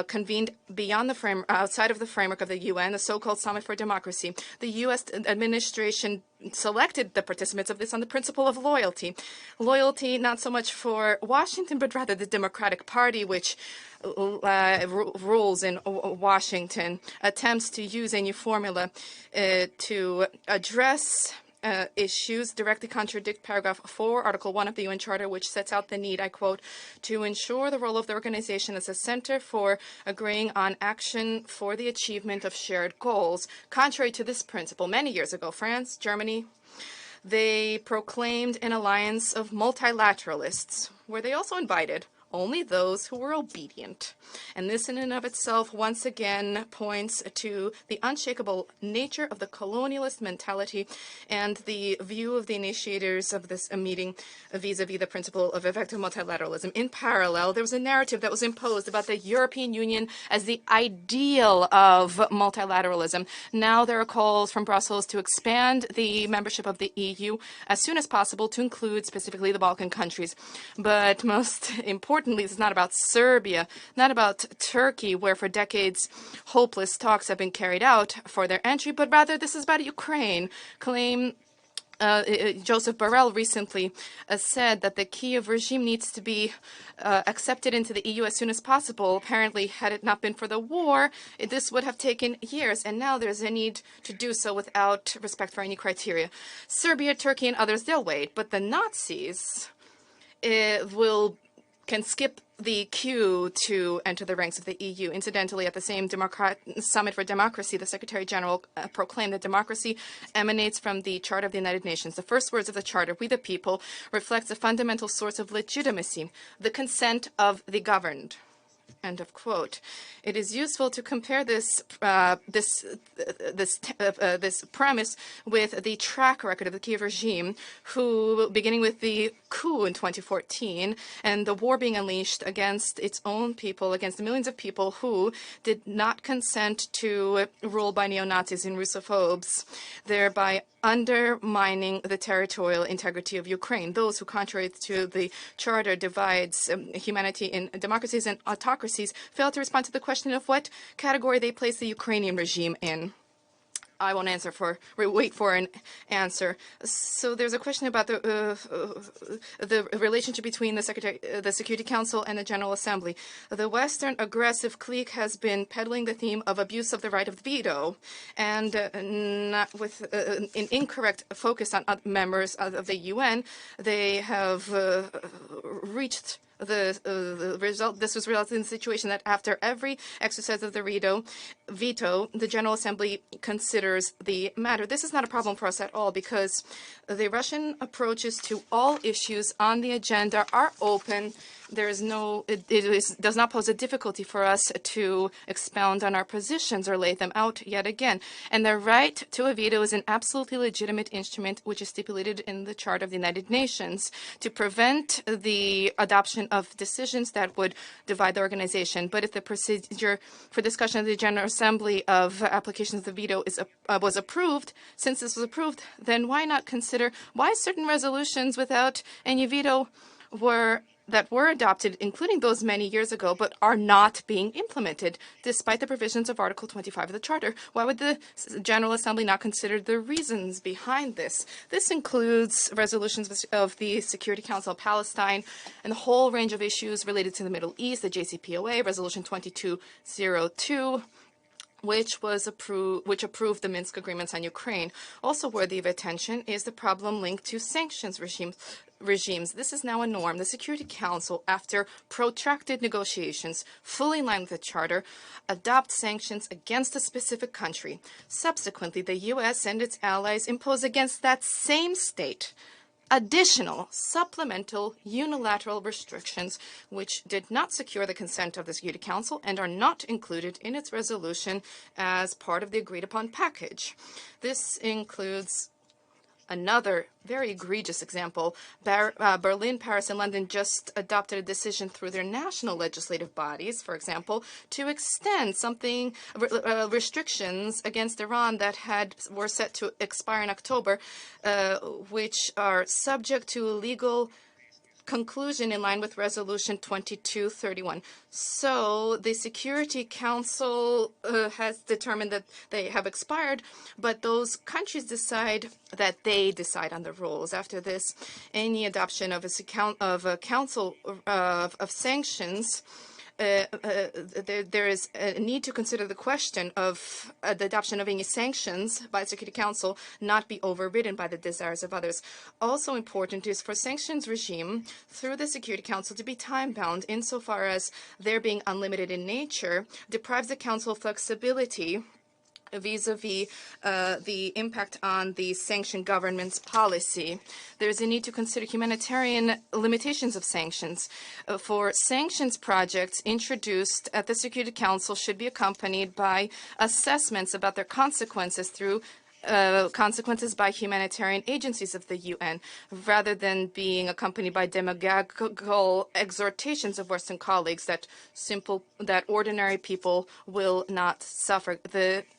convened beyond the outside of the framework of the UN, the so-called Summit for Democracy. The U.S. administration selected the participants of this on the principle of loyalty. Loyalty not so much for Washington, but rather the Democratic Party, which rules in Washington, attempts to use a new formula to address issues directly contradict paragraph 4, Article 1 of the UN Charter, which sets out the need, I quote, to ensure the role of the organization as a center for agreeing on action for the achievement of shared goals. Contrary to this principle, many years ago, France, Germany, they proclaimed an alliance of multilateralists, where they also invited only those who were obedient. And this in and of itself once again points to the unshakable nature of the colonialist mentality and the view of the initiators of this meeting vis-a-vis the principle of effective multilateralism. In parallel, there was a narrative that was imposed about the European Union as the ideal of multilateralism. Now there are calls from Brussels to expand the membership of the EU as soon as possible to include specifically the Balkan countries. But most importantly, this is not about Serbia, not about Turkey, where for decades hopeless talks have been carried out for their entry, but rather this is about Ukraine. Joseph Borrell recently said that the Kiev regime needs to be accepted into the EU as soon as possible. Apparently, had it not been for the war, this would have taken years, and now there's a need to do so without respect for any criteria. Serbia, Turkey, and others, they'll wait, but the Nazis can skip the queue to enter the ranks of the EU. Incidentally, at the same Summit for Democracy, the Secretary General proclaimed that democracy emanates from the Charter of the United Nations. The first words of the Charter, we the people, reflects a fundamental source of legitimacy, the consent of the governed. End of quote. It is useful to compare this premise with the track record of the Kiev regime, who, beginning with the coup in 2014 and the war being unleashed against its own people, against the millions of people who did not consent to rule by neo-Nazis and Russophobes, thereby undermining the territorial integrity of Ukraine. Those who, contrary to the Charter, divides humanity in democracies and autocracies, fail to respond to the question of what category they place the Ukrainian regime in. I won't wait for an answer. So there's a question about the relationship between the Security Council and the General Assembly. The Western aggressive clique has been peddling the theme of abuse of the right of veto, and not with an incorrect focus on members of the UN. They have reached the result. This was resulted in the situation that after every exercise of the veto, the General Assembly considers the matter. This is not a problem for us at all, because the Russian approaches to all issues on the agenda are open. There is does not pose a difficulty for us to expound on our positions or lay them out yet again. And the right to a veto is an absolutely legitimate instrument which is stipulated in the Charter of the United Nations to prevent the adoption of decisions that would divide the organization. But if the procedure for discussion of the General Assembly of applications of the veto was approved, since this was approved, then why not consider why certain resolutions without any veto were that were adopted, including those many years ago, but are not being implemented, despite the provisions of Article 25 of the Charter. Why would the General Assembly not consider the reasons behind this? This includes resolutions of the Security Council of Palestine and the whole range of issues related to the Middle East, the JCPOA, Resolution 2202, which approved the Minsk agreements on Ukraine. Also worthy of attention is the problem linked to sanctions regimes. This is now a norm. The Security Council, after protracted negotiations, fully in line with the Charter, adopt sanctions against a specific country. Subsequently, the U.S. and its allies impose against that same state additional, supplemental, unilateral restrictions which did not secure the consent of the Security Council and are not included in its resolution as part of the agreed-upon package. This includes another very egregious example. Berlin, Paris, and London just adopted a decision through their national legislative bodies, for example, to extend restrictions against Iran that were set to expire in October, which are subject to legal conclusion in line with Resolution 2231. So the Security Council has determined that they have expired, but those countries decide that they decide on the rules. After this, any adoption of a council of sanctions, there is a need to consider the question of the adoption of any sanctions by the Security Council not be overridden by the desires of others. Also important is for sanctions regime through the Security Council to be time-bound insofar as their being unlimited in nature deprives the Council of flexibility vis-a-vis the impact on the sanctioned government's policy. There's a need to consider humanitarian limitations of sanctions. For sanctions projects introduced at the Security Council should be accompanied by assessments about their consequences through consequences by humanitarian agencies of the UN, rather than being accompanied by demagogical exhortations of Western colleagues that ordinary people will not suffer.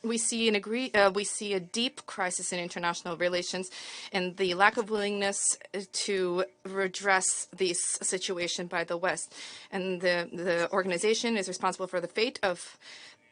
We see a deep crisis in international relations, and the lack of willingness to redress this situation by the West. And the organization is responsible for the fate of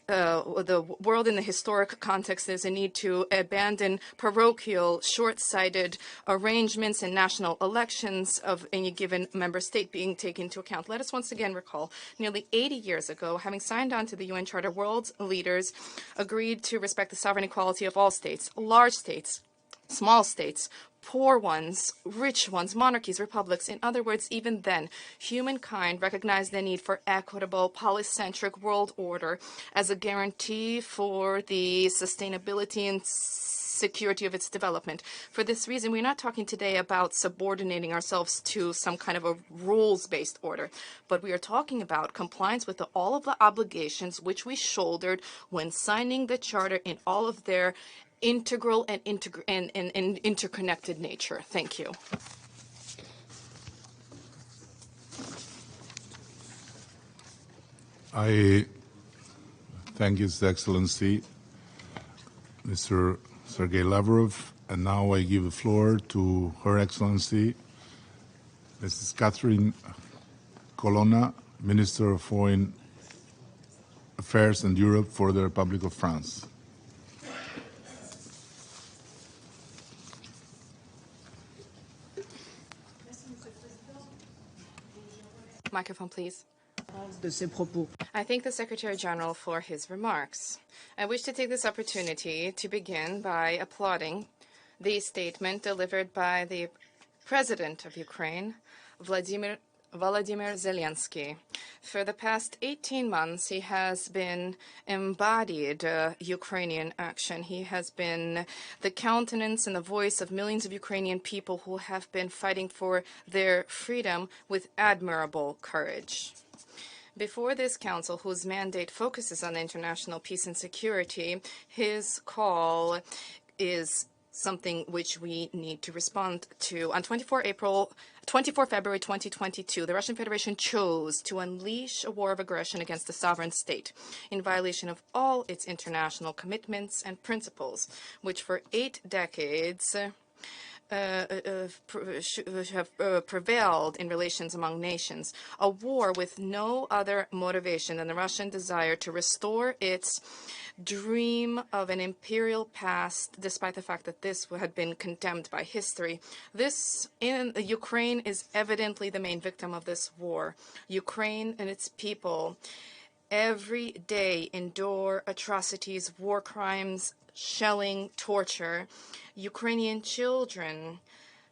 the world in the historic context. There's a need to abandon parochial, short-sighted arrangements in national elections of any given member state being taken into account. Let us once again recall, nearly 80 years ago, having signed on to the UN Charter, world leaders agreed to respect the sovereign equality of all states, large states, small states, poor ones, rich ones, monarchies, republics. In other words, even then, humankind recognized the need for equitable, polycentric world order as a guarantee for the sustainability and security of its development. For this reason, we're not talking today about subordinating ourselves to some kind of a rules-based order, but we are talking about compliance with all of the obligations which we shouldered when signing the Charter in all of their integral and interconnected nature. Thank you. I thank His Excellency, Mr. Sergei Lavrov, and now I give the floor to Her Excellency, Mrs. Catherine Colonna, Minister of Foreign Affairs and Europe for the Republic of France. Microphone, please. I thank the Secretary General for his remarks. I wish to take this opportunity to begin by applauding the statement delivered by the President of Ukraine, Volodymyr Zelenskyy. For the past 18 months, he has been embodied Ukrainian action. He has been the countenance and the voice of millions of Ukrainian people who have been fighting for their freedom with admirable courage. Before this council, whose mandate focuses on international peace and security, his call is something which we need to respond to. On 24 February 2022, the Russian Federation chose to unleash a war of aggression against a sovereign state in violation of all its international commitments and principles, which for 8 decades prevailed in relations among nations. A war with no other motivation than the Russian desire to restore its dream of an imperial past, despite the fact that this had been condemned by history. Ukraine is evidently the main victim of this war. Ukraine and its people every day endure atrocities, war crimes, shelling, torture. Ukrainian children,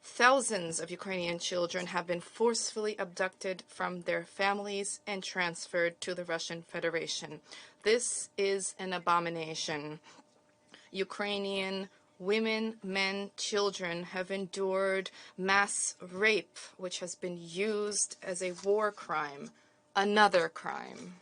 thousands of Ukrainian children have been forcefully abducted from their families and transferred to the Russian Federation. This is an abomination. Ukrainian women, men, children have endured mass rape, which has been used as a war crime, another crime.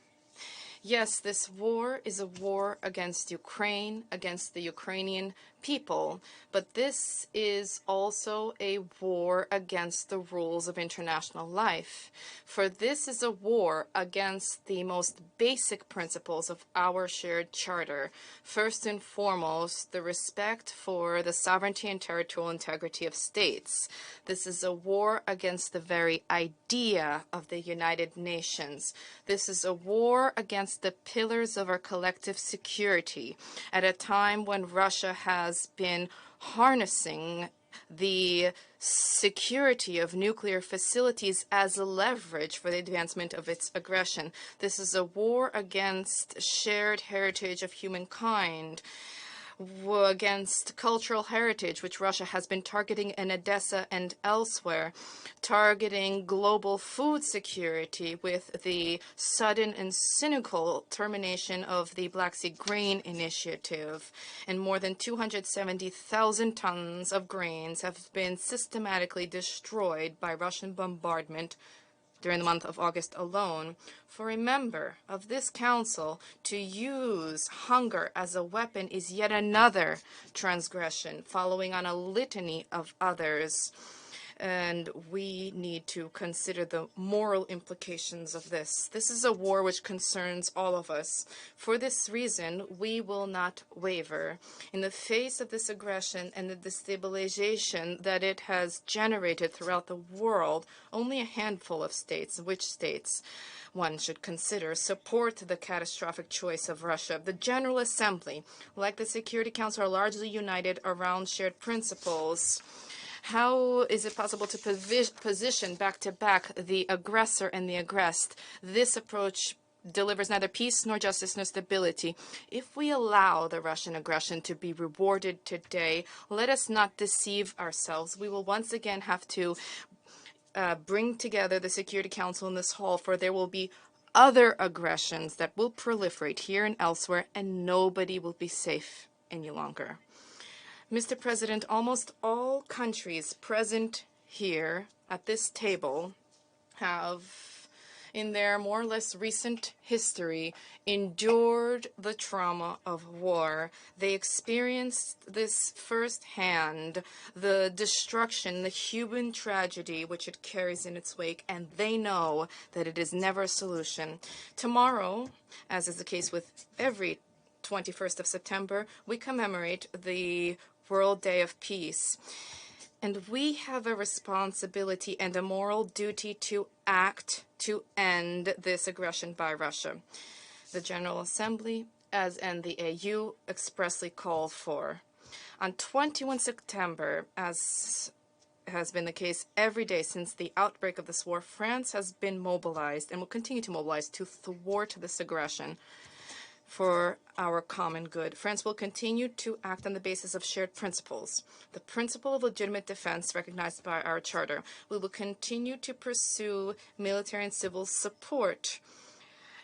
Yes, this war is a war against Ukraine, against the Ukrainian people, but this is also a war against the rules of international life. For this is a war against the most basic principles of our shared charter. First and foremost, the respect for the sovereignty and territorial integrity of states. This is a war against the very idea of the United Nations. This is a war against the pillars of our collective security at a time when Russia has been harnessing the security of nuclear facilities as a leverage for the advancement of its aggression. This is a war against shared heritage of humankind, against cultural heritage, which Russia has been targeting in Odessa and elsewhere, targeting global food security with the sudden and cynical termination of the Black Sea Grain Initiative. And more than 270,000 tons of grains have been systematically destroyed by Russian bombardment during the month of August alone. For a member of this council to use hunger as a weapon is yet another transgression, following on a litany of others. And we need to consider the moral implications of this. This is a war which concerns all of us. For this reason, we will not waver. In the face of this aggression and the destabilization that it has generated throughout the world, only a handful of states, which states one should consider, support the catastrophic choice of Russia. The General Assembly, like the Security Council, are largely united around shared principles. How is it possible to position back-to-back the aggressor and the aggressed? This approach delivers neither peace nor justice nor stability. If we allow the Russian aggression to be rewarded today, let us not deceive ourselves. We will once again have to bring together the Security Council in this hall, for there will be other aggressions that will proliferate here and elsewhere, and nobody will be safe any longer. Mr. President, almost all countries present here at this table have, in their more or less recent history, endured the trauma of war. They experienced this firsthand, the destruction, the human tragedy which it carries in its wake, and they know that it is never a solution. Tomorrow, as is the case with every 21st of September, we commemorate the World Day of Peace. And we have a responsibility and a moral duty to act to end this aggression by Russia. The General Assembly, and the AU, expressly call for. On 21 September, as has been the case every day since the outbreak of this war, France has been mobilized and will continue to mobilize to thwart this aggression for our common good. France will continue to act on the basis of shared principles. The principle of legitimate defense recognized by our charter. We will continue to pursue military and civil support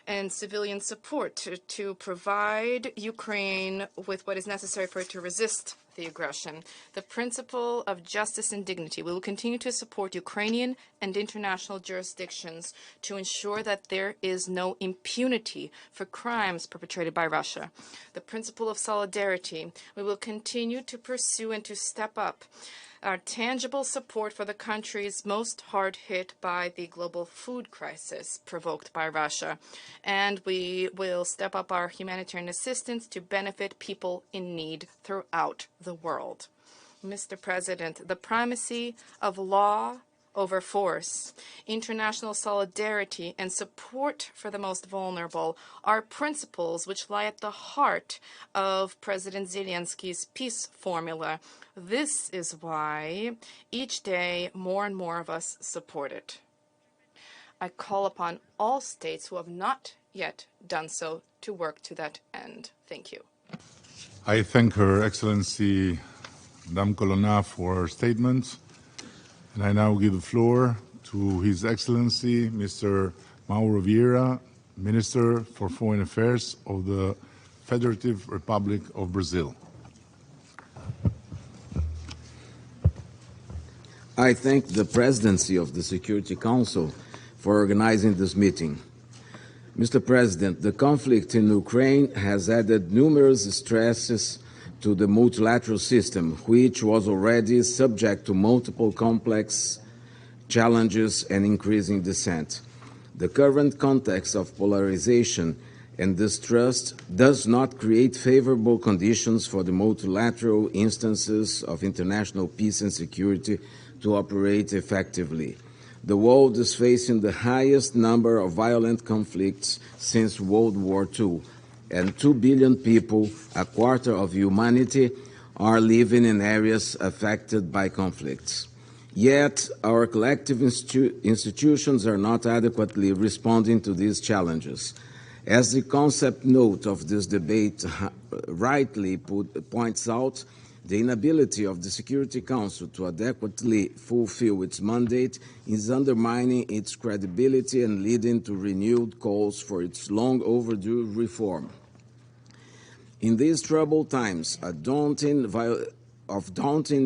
and civilian support to provide Ukraine with what is necessary for it to resist the aggression. The principle of justice and dignity. We will continue to support Ukrainian and international jurisdictions to ensure that there is no impunity for crimes perpetrated by Russia. The principle of solidarity. We will continue to pursue and to step up our tangible support for the countries most hard hit by the global food crisis provoked by Russia. And we will step up our humanitarian assistance to benefit people in need throughout the world. Mr. President, the primacy of law over force, international solidarity, and support for the most vulnerable are principles which lie at the heart of President Zelenskyy's peace formula. This is why each day more and more of us support it. I call upon all states who have not yet done so to work to that end. Thank you. I thank Her Excellency Madame Colonna for her statement. And I now give the floor to His Excellency Mr. Mauro Vieira, Minister for Foreign Affairs of the Federative Republic of Brazil. I thank the Presidency of the Security Council for organizing this meeting. Mr. President, the conflict in Ukraine has added numerous stresses to the multilateral system, which was already subject to multiple complex challenges and increasing dissent. The current context of polarization and distrust does not create favorable conditions for the multilateral instances of international peace and security to operate effectively. The world is facing the highest number of violent conflicts since World War II, and 2 billion people, a quarter of humanity, are living in areas affected by conflicts. Yet, our collective institutions are not adequately responding to these challenges. As the concept note of this debate rightly points out, the inability of the Security Council to adequately fulfill its mandate is undermining its credibility and leading to renewed calls for its long overdue reform. In these troubled times, daunting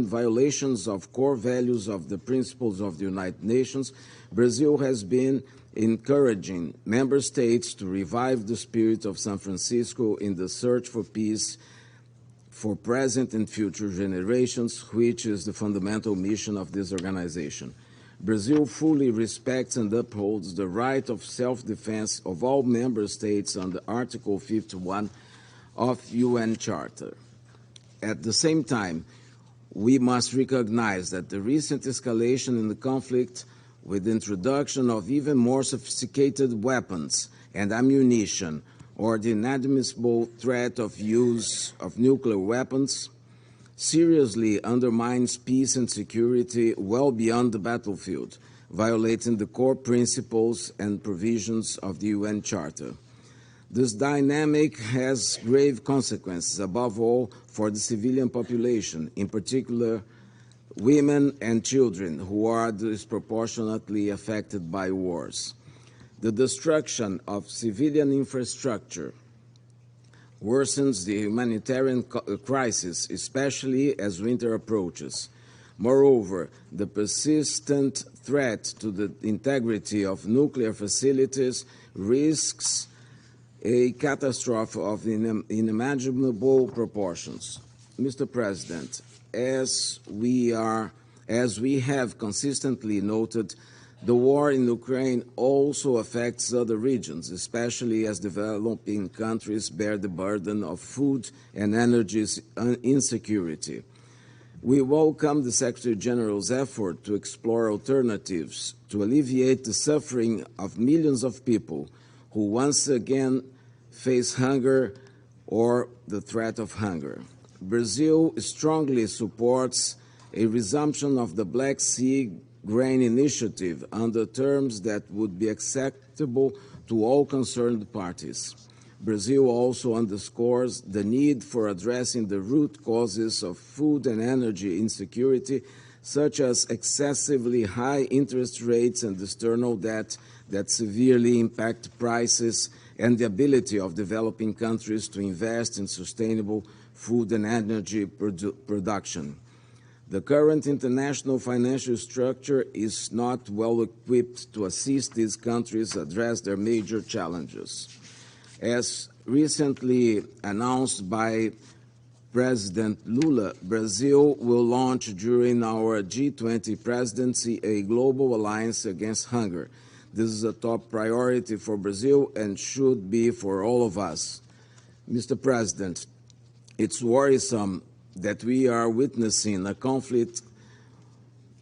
violations of core values of the principles of the United Nations, Brazil has been encouraging member states to revive the spirit of San Francisco in the search for peace for present and future generations, which is the fundamental mission of this organization. Brazil fully respects and upholds the right of self-defense of all member states under Article 51 of UN Charter. At the same time, we must recognize that the recent escalation in the conflict, with the introduction of even more sophisticated weapons and ammunition, or the inadmissible threat of use of nuclear weapons, seriously undermines peace and security well beyond the battlefield, violating the core principles and provisions of the UN Charter. This dynamic has grave consequences, above all for the civilian population, in particular women and children, who are disproportionately affected by wars. The destruction of civilian infrastructure worsens the humanitarian crisis, especially as winter approaches. Moreover, the persistent threat to the integrity of nuclear facilities risks a catastrophe of unimaginable proportions. Mr. President, as we have consistently noted, the war in Ukraine also affects other regions, especially as developing countries bear the burden of food and energy insecurity. We welcome the Secretary General's effort to explore alternatives to alleviate the suffering of millions of people who once again face hunger or the threat of hunger. Brazil strongly supports a resumption of the Black Sea Grain Initiative under terms that would be acceptable to all concerned parties. Brazil also underscores the need for addressing the root causes of food and energy insecurity, such as excessively high interest rates and external debt that severely impact prices and the ability of developing countries to invest in sustainable food and energy production. The current international financial structure is not well equipped to assist these countries address their major challenges. As recently announced by President Lula, Brazil will launch during our G20 presidency a global alliance against hunger. This is a top priority for Brazil and should be for all of us. Mr. President, it's worrisome that we are witnessing a conflict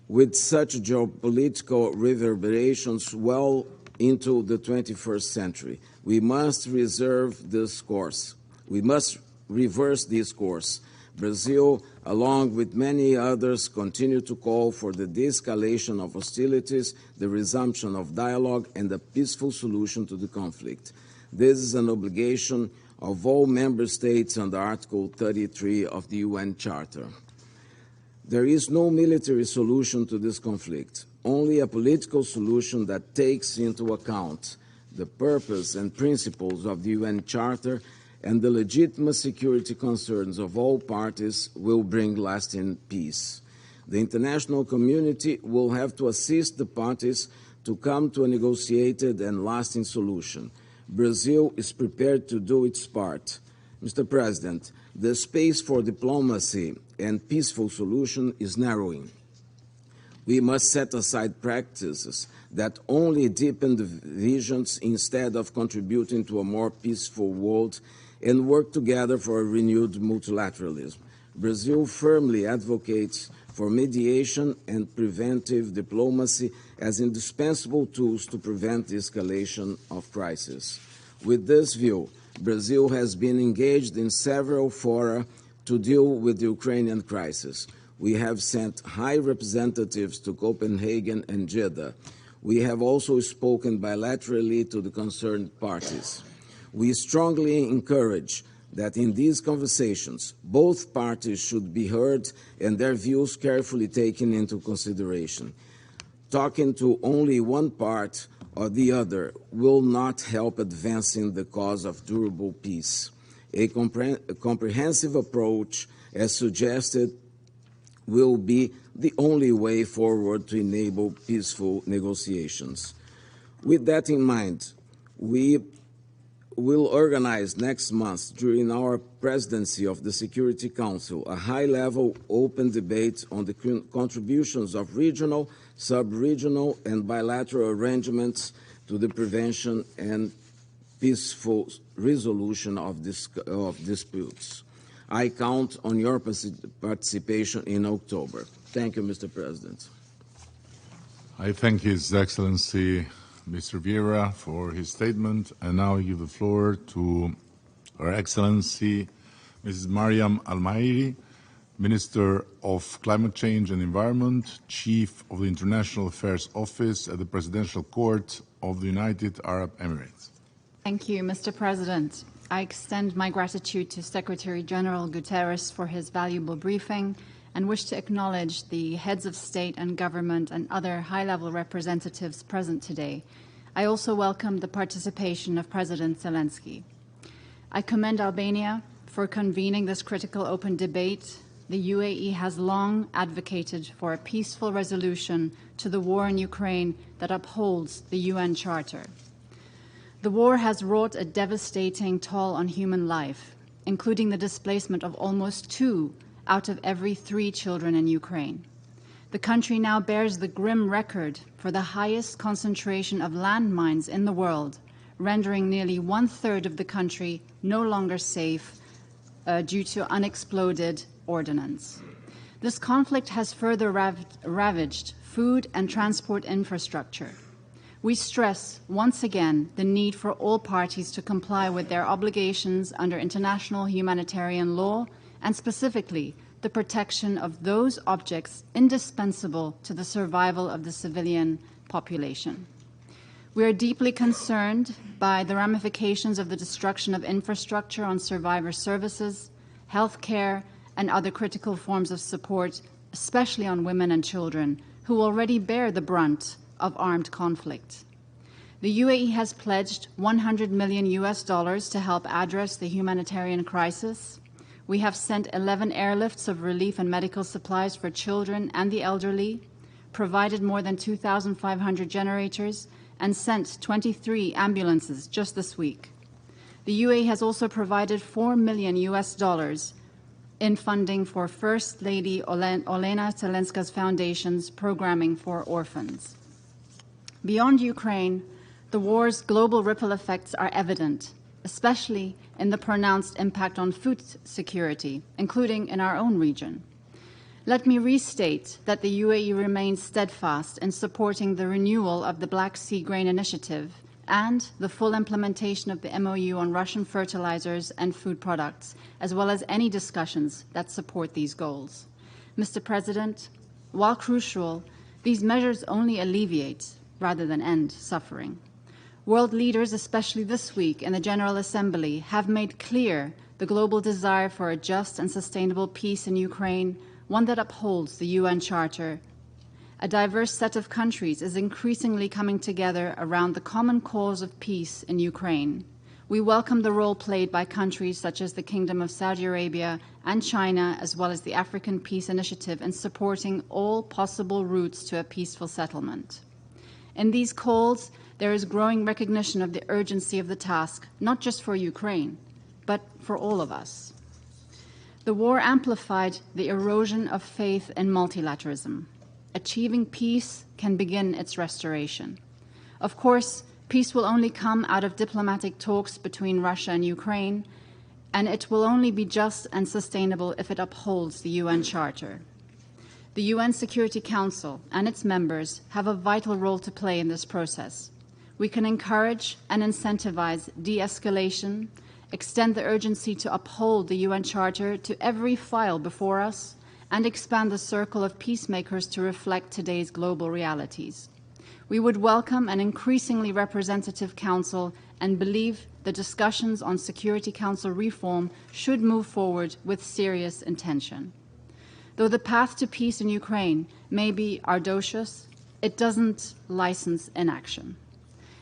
with such geopolitical reverberations well into the 21st century. We must reserve this course. We must reverse this course. Brazil, along with many others, continue to call for the de-escalation of hostilities, the resumption of dialogue, and a peaceful solution to the conflict. This is an obligation of all member states under Article 33 of the UN Charter. There is no military solution to this conflict, only a political solution that takes into account the purpose and principles of the UN Charter and the legitimate security concerns of all parties will bring lasting peace. The international community will have to assist the parties to come to a negotiated and lasting solution. Brazil is prepared to do its part. Mr. President, the space for diplomacy and peaceful solution is narrowing. We must set aside practices that only deepen divisions instead of contributing to a more peaceful world and work together for a renewed multilateralism. Brazil firmly advocates for mediation and preventive diplomacy as indispensable tools to prevent the escalation of crisis. With this view, Brazil has been engaged in several fora to deal with the Ukrainian crisis. We have sent high representatives to Copenhagen and Jeddah. We have also spoken bilaterally to the concerned parties. We strongly encourage that in these conversations, both parties should be heard and their views carefully taken into consideration. Talking to only one part or the other will not help advancing the cause of durable peace. A comprehensive approach, as suggested, will be the only way forward to enable peaceful negotiations. With that in mind, we will organize next month, during our presidency of the Security Council, a high-level open debate on the contributions of regional, sub-regional, and bilateral arrangements to the prevention and peaceful resolution of disputes. I count on your participation in October. Thank you, Mr. President. I thank His Excellency Mr. Vieira for his statement, and now I give the floor to Her Excellency Mrs. Mariam Al-Mairi, Minister of Climate Change and Environment, Chief of the International Affairs Office at the Presidential Court of the United Arab Emirates. Thank you, Mr. President. I extend my gratitude to Secretary General Guterres for his valuable briefing and wish to acknowledge the heads of state and government and other high-level representatives present today. I also welcome the participation of President Zelenskyy. I commend Albania for convening this critical open debate. The UAE has long advocated for a peaceful resolution to the war in Ukraine that upholds the UN Charter. The war has wrought a devastating toll on human life, including the displacement of almost 2 out of every 3 children in Ukraine. The country now bears the grim record for the highest concentration of landmines in the world, rendering nearly 1/3 of the country no longer safe due to unexploded ordnance. This conflict has further ravaged food and transport infrastructure. We stress once again the need for all parties to comply with their obligations under international humanitarian law and specifically the protection of those objects indispensable to the survival of the civilian population. We are deeply concerned by the ramifications of the destruction of infrastructure on survivor services, health care, and other critical forms of support, especially on women and children, who already bear the brunt of armed conflict. The UAE has pledged $100 million to help address the humanitarian crisis. We have sent 11 airlifts of relief and medical supplies for children and the elderly, provided more than 2,500 generators, and sent 23 ambulances just this week. The UAE has also provided $4 million in funding for First Lady Olena Zelenskyy's Foundation's programming for orphans. Beyond Ukraine, the war's global ripple effects are evident. especially in the pronounced impact on food security, including in our own region. Let me restate that the UAE remains steadfast in supporting the renewal of the Black Sea Grain Initiative and the full implementation of the MOU on Russian fertilizers and food products, as well as any discussions that support these goals. Mr. President, while crucial, these measures only alleviate rather than end suffering. World leaders, especially this week in the General Assembly, have made clear the global desire for a just and sustainable peace in Ukraine, one that upholds the UN Charter. A diverse set of countries is increasingly coming together around the common cause of peace in Ukraine. We welcome the role played by countries such as the Kingdom of Saudi Arabia and China, as well as the African Peace Initiative, in supporting all possible routes to a peaceful settlement. In these calls, there is growing recognition of the urgency of the task, not just for Ukraine, but for all of us. The war amplified the erosion of faith in multilateralism. Achieving peace can begin its restoration. Of course, peace will only come out of diplomatic talks between Russia and Ukraine, and it will only be just and sustainable if it upholds the UN Charter. The UN Security Council and its members have a vital role to play in this process. We can encourage and incentivize de-escalation, extend the urgency to uphold the UN Charter to every file before us, and expand the circle of peacemakers to reflect today's global realities. We would welcome an increasingly representative council and believe the discussions on Security Council reform should move forward with serious intention. Though the path to peace in Ukraine may be arduous, it doesn't license inaction.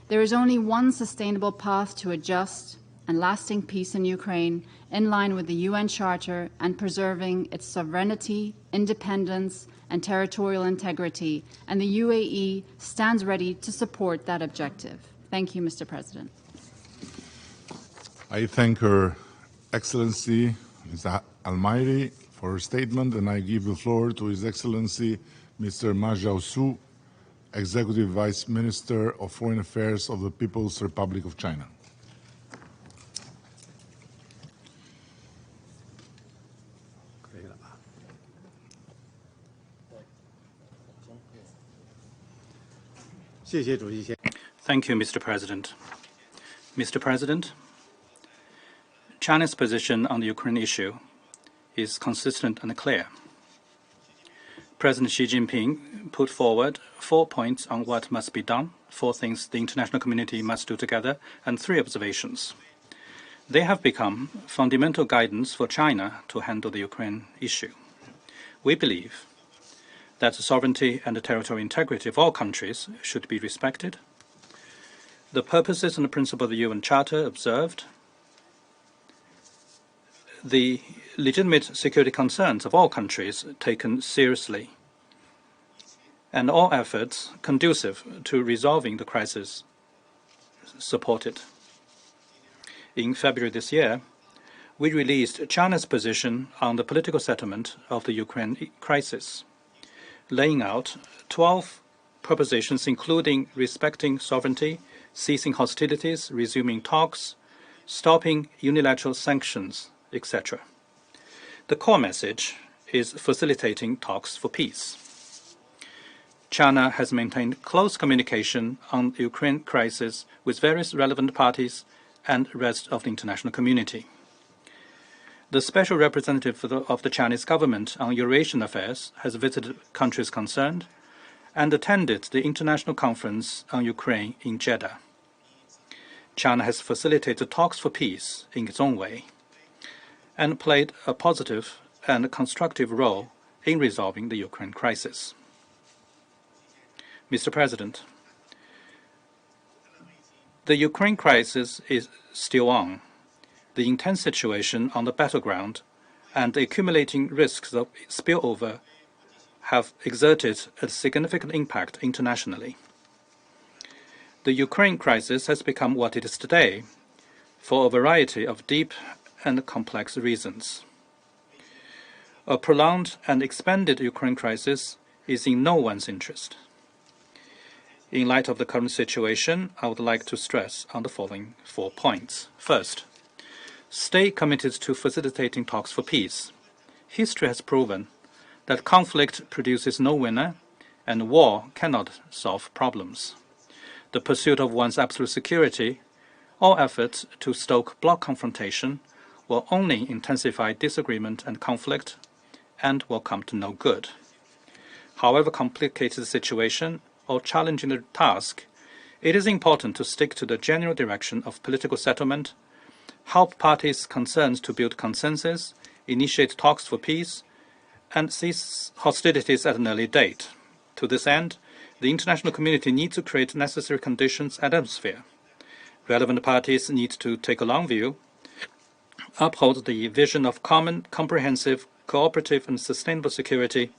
There is only one sustainable path to a just and lasting peace in Ukraine, in line with the UN Charter and preserving its sovereignty, independence, and territorial integrity, and the UAE stands ready to support that objective. Thank you, Mr. President. I thank Her Excellency, Ms. Almairi, for her statement, and I give the floor to His Excellency, Mr. Ma Jiaosu, Executive Vice Minister of Foreign Affairs of the People's Republic of China. Thank you, Mr. President. Mr. President, China's position on the Ukraine issue is consistent and clear. President Xi Jinping put forward 4 points on what must be done, 4 things the international community must do together, and 3 observations. They have become fundamental guidance for China to handle the Ukraine issue. We believe that the sovereignty and the territorial integrity of all countries should be respected. The purposes and the principle of the UN Charter observed. The legitimate security concerns of all countries taken seriously, and all efforts conducive to resolving the crisis supported. In February this year, we released China's position on the political settlement of the Ukraine crisis, laying out 12 propositions, including respecting sovereignty, ceasing hostilities, resuming talks, stopping unilateral sanctions, etc. The core message is facilitating talks for peace. China has maintained close communication on the Ukraine crisis with various relevant parties and the rest of the international community. The Special Representative of the Chinese government on Eurasian affairs has visited countries concerned and attended the International Conference on Ukraine in Jeddah. China has facilitated talks for peace in its own way and played a positive and constructive role in resolving the Ukraine crisis. Mr. President, the Ukraine crisis is still on. The intense situation on the battleground and the accumulating risks of spillover have exerted a significant impact internationally. The Ukraine crisis has become what it is today for a variety of deep and complex reasons. A prolonged and expanded Ukraine crisis is in no one's interest. In light of the current situation, I would like to stress on the following 4 points. First, stay committed to facilitating talks for peace. History has proven that conflict produces no winner and war cannot solve problems. The pursuit of one's absolute security, all efforts to stoke bloc confrontation will only intensify disagreement and conflict and will come to no good. However complicated the situation or challenging the task, it is important to stick to the general direction of political settlement, help parties concerned to build consensus, initiate talks for peace, and cease hostilities at an early date. To this end, the international community needs to create necessary conditions and atmosphere. Relevant parties need to take a long view, uphold the vision of common, comprehensive, cooperative, and sustainable security,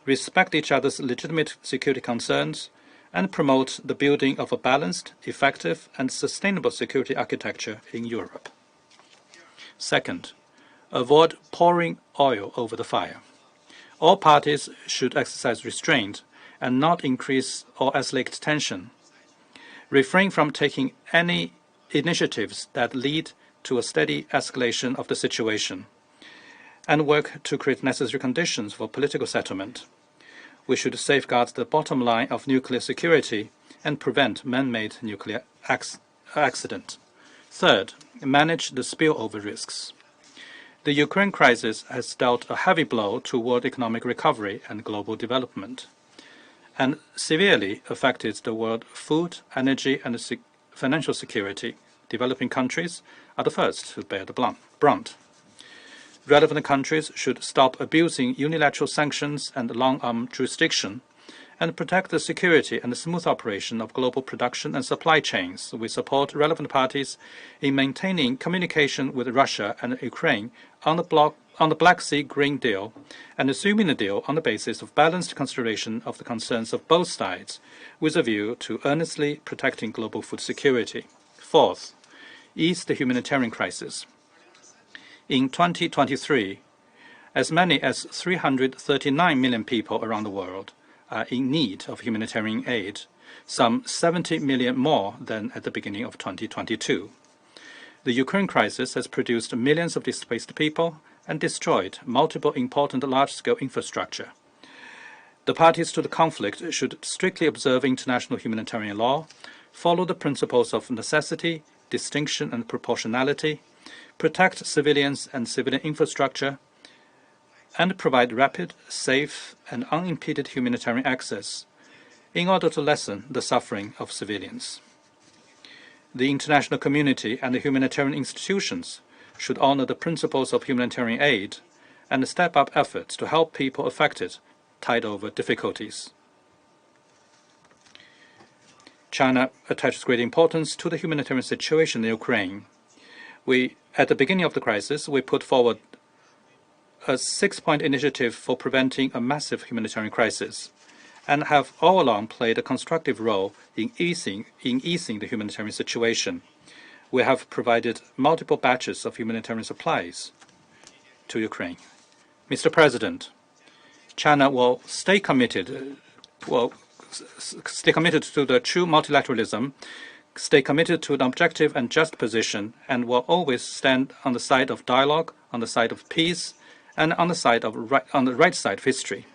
respect each other's legitimate security concerns, and promote the building of a balanced, effective, and sustainable security architecture in Europe. Second, avoid pouring oil over the fire. All parties should exercise restraint and not increase or escalate tension. Refrain from taking any initiatives that lead to a steady escalation of the situation, and work to create necessary conditions for political settlement. We should safeguard the bottom line of nuclear security and prevent man-made nuclear accident. Third, manage the spillover risks. The Ukraine crisis has dealt a heavy blow to world economic recovery and global development, and severely affected the world food, energy, and financial security. Developing countries are the first to bear the brunt. Relevant countries should stop abusing unilateral sanctions and long-arm jurisdiction and protect the security and the smooth operation of global production and supply chains. We support relevant parties in maintaining communication with Russia and Ukraine on the Black Sea Green Deal and assuming the deal on the basis of balanced consideration of the concerns of both sides with a view to earnestly protecting global food security. Fourth, ease the humanitarian crisis. In 2023, as many as 339 million people around the world are in need of humanitarian aid, some 70 million more than at the beginning of 2022. The Ukraine crisis has produced millions of displaced people and destroyed multiple important large-scale infrastructure. The parties to the conflict should strictly observe international humanitarian law, follow the principles of necessity, distinction, and proportionality, protect civilians and civilian infrastructure, and provide rapid, safe, and unimpeded humanitarian access in order to lessen the suffering of civilians. The international community and the humanitarian institutions should honor the principles of humanitarian aid and step up efforts to help people affected, tide over difficulties. China attaches great importance to the humanitarian situation in Ukraine. At the beginning of the crisis, we put forward a 6-point initiative for preventing a massive humanitarian crisis, and have all along played a constructive role in easing the humanitarian situation. We have provided multiple batches of humanitarian supplies to Ukraine. Mr. President, China will stay committed to the true multilateralism, stay committed to an objective and just position, and will always stand on the side of dialogue, on the side of peace, and on the right side of history.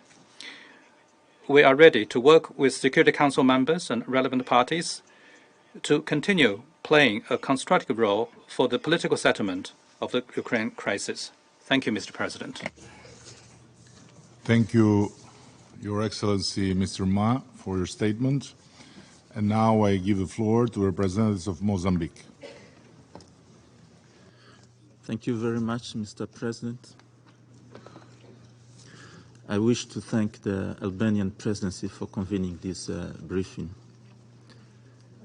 We are ready to work with Security Council members and relevant parties to continue playing a constructive role for the political settlement of the Ukraine crisis. Thank you, Mr. President. Thank you, Your Excellency, Mr. Ma, for your statement. And now I give the floor to representatives of Mozambique. Thank you very much, Mr. President. I wish to thank the Albanian presidency for convening this briefing.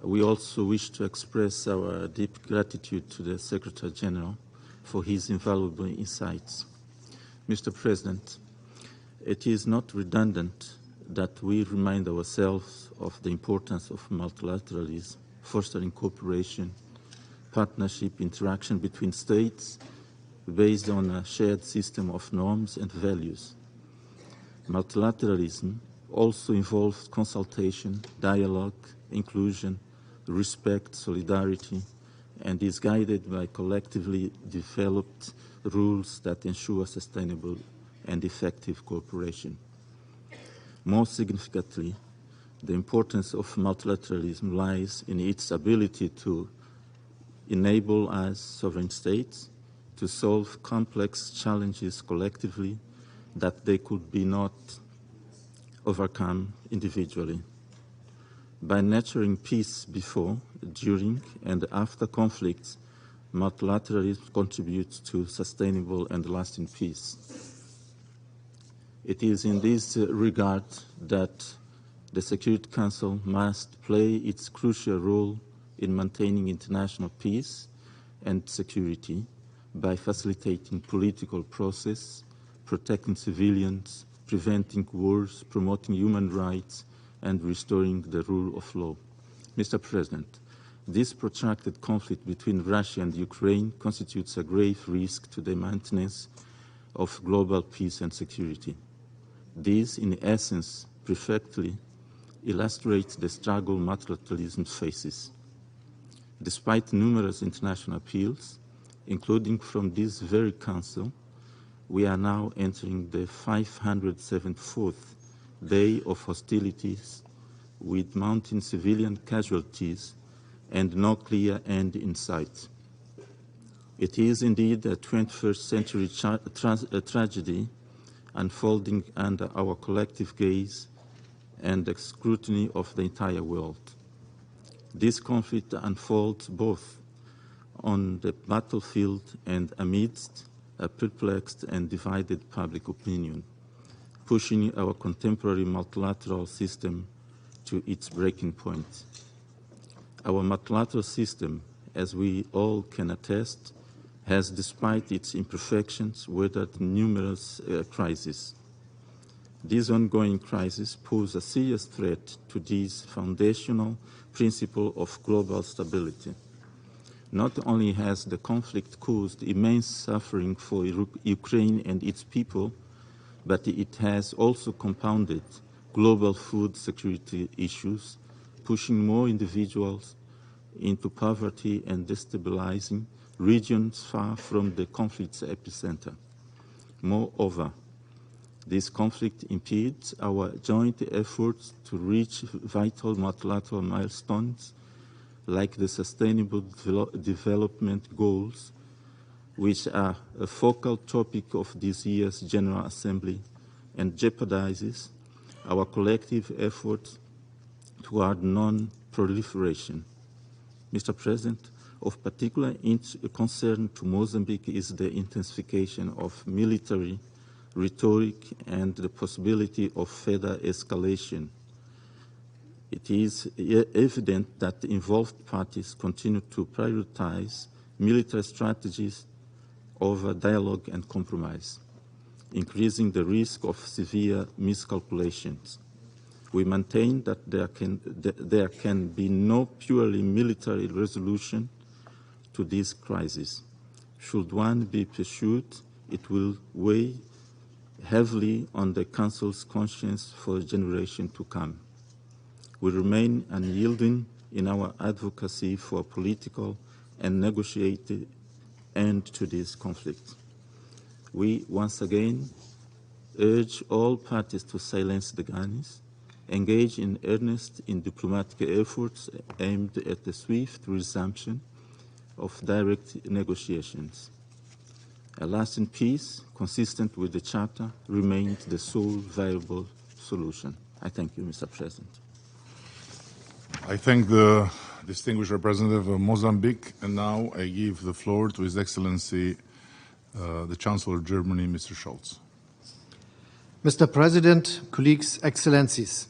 We also wish to express our deep gratitude to the Secretary General for his invaluable insights. Mr. President, it is not redundant that we remind ourselves of the importance of multilateralism, fostering cooperation, partnership, interaction between states based on a shared system of norms and values. Multilateralism also involves consultation, dialogue, inclusion, respect, solidarity, and is guided by collectively developed rules that ensure sustainable and effective cooperation. More significantly, the importance of multilateralism lies in its ability to enable us, sovereign states, to solve complex challenges collectively that they could be not overcome individually. By nurturing peace before, during, and after conflicts, multilateralism contributes to sustainable and lasting peace. It is in this regard that the Security Council must play its crucial role in maintaining international peace and security by facilitating political process, protecting civilians, preventing wars, promoting human rights, and restoring the rule of law. Mr. President, this protracted conflict between Russia and Ukraine constitutes a grave risk to the maintenance of global peace and security. This, in essence, perfectly illustrates the struggle multilateralism faces. Despite numerous international appeals, including from this very Council, we are now entering the 574th day of hostilities with mounting civilian casualties and no clear end in sight. It is indeed a 21st century tragedy unfolding under our collective gaze and the scrutiny of the entire world. This conflict unfolds both on the battlefield and amidst a perplexed and divided public opinion, pushing our contemporary multilateral system to its breaking point. Our multilateral system, as we all can attest, has, despite its imperfections, weathered numerous crises. These ongoing crises pose a serious threat to this foundational principle of global stability. Not only has the conflict caused immense suffering for Ukraine and its people, but it has also compounded global food security issues, pushing more individuals into poverty and destabilizing regions far from the conflict's epicenter. Moreover, this conflict impedes our joint efforts to reach vital multilateral milestones like the Sustainable Development Goals, which are a focal topic of this year's General Assembly, and jeopardizes our collective efforts toward non-proliferation. Mr. President, of particular concern to Mozambique is the intensification of military rhetoric and the possibility of further escalation. It is evident that the involved parties continue to prioritize military strategies over dialogue and compromise, increasing the risk of severe miscalculations. We maintain that there can be no purely military resolution to this crisis. Should one be pursued, it will weigh heavily on the Council's conscience for a generation to come. We remain unyielding in our advocacy for a political and negotiated end to this conflict. We once again urge all parties to silence the guns, engage in earnest in diplomatic efforts aimed at the swift resumption of direct negotiations. A lasting peace, consistent with the Charter, remains the sole viable solution. I thank you, Mr. President. I thank the distinguished representative of Mozambique, and now I give the floor to His Excellency, the Chancellor of Germany, Mr. Scholz. Mr. President, colleagues, excellencies,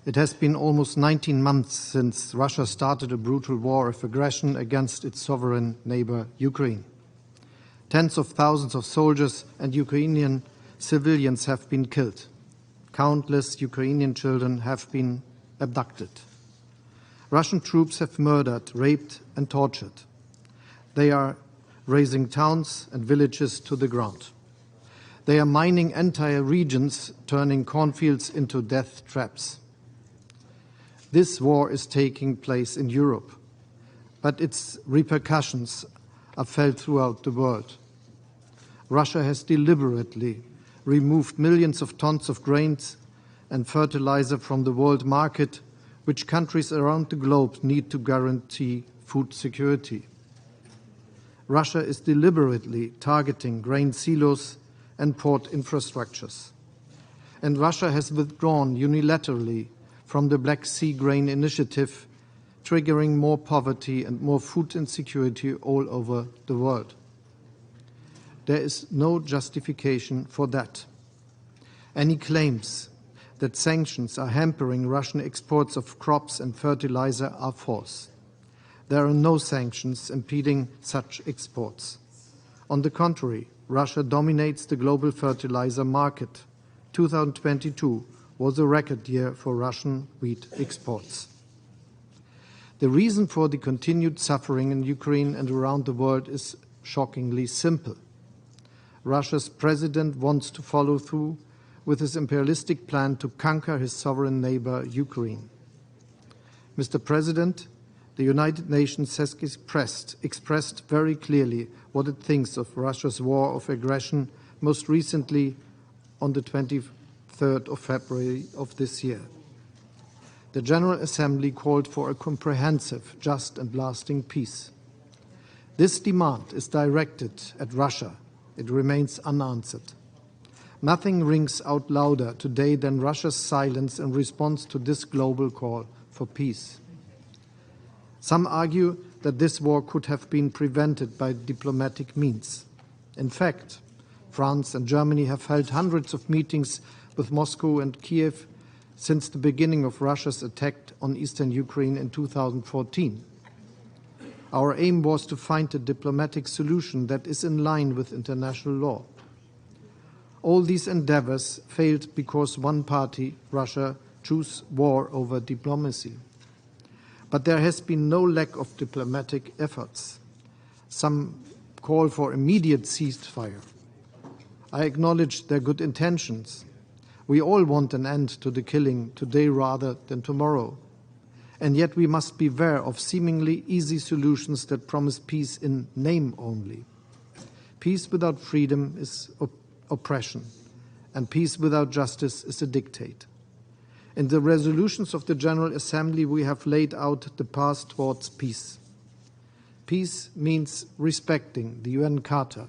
it has been almost 19 months since Russia started a brutal war of aggression against its sovereign neighbor, Ukraine. Tens of thousands of soldiers and Ukrainian civilians have been killed. Countless Ukrainian children have been abducted. Russian troops have murdered, raped, and tortured. They are razing towns and villages to the ground. They are mining entire regions, turning cornfields into death traps. This war is taking place in Europe, but its repercussions are felt throughout the world. Russia has deliberately removed millions of tons of grains and fertilizer from the world market, which countries around the globe need to guarantee food security. Russia is deliberately targeting grain silos and port infrastructures. And Russia has withdrawn unilaterally from the Black Sea Grain Initiative, triggering more poverty and more food insecurity all over the world. There is no justification for that. Any claims that sanctions are hampering Russian exports of crops and fertilizer are false. There are no sanctions impeding such exports. On the contrary, Russia dominates the global fertilizer market. 2022 was a record year for Russian wheat exports. The reason for the continued suffering in Ukraine and around the world is shockingly simple. Russia's president wants to follow through with his imperialistic plan to conquer his sovereign neighbor, Ukraine. Mr. President, the United Nations has expressed very clearly what it thinks of Russia's war of aggression, most recently on the 23rd of February of this year. The General Assembly called for a comprehensive, just and lasting peace. This demand is directed at Russia. It remains unanswered. Nothing rings out louder today than Russia's silence in response to this global call for peace. Some argue that this war could have been prevented by diplomatic means. In fact, France and Germany have held hundreds of meetings with Moscow and Kiev since the beginning of Russia's attack on eastern Ukraine in 2014. Our aim was to find a diplomatic solution that is in line with international law. All these endeavors failed because one party, Russia, chose war over diplomacy. But there has been no lack of diplomatic efforts. Some call for immediate ceasefire. I acknowledge their good intentions. We all want an end to the killing today rather than tomorrow. And yet we must beware of seemingly easy solutions that promise peace in name only. Peace without freedom is oppression, and peace without justice is a dictate. In the resolutions of the General Assembly, we have laid out the path towards peace. Peace means respecting the UN Charter.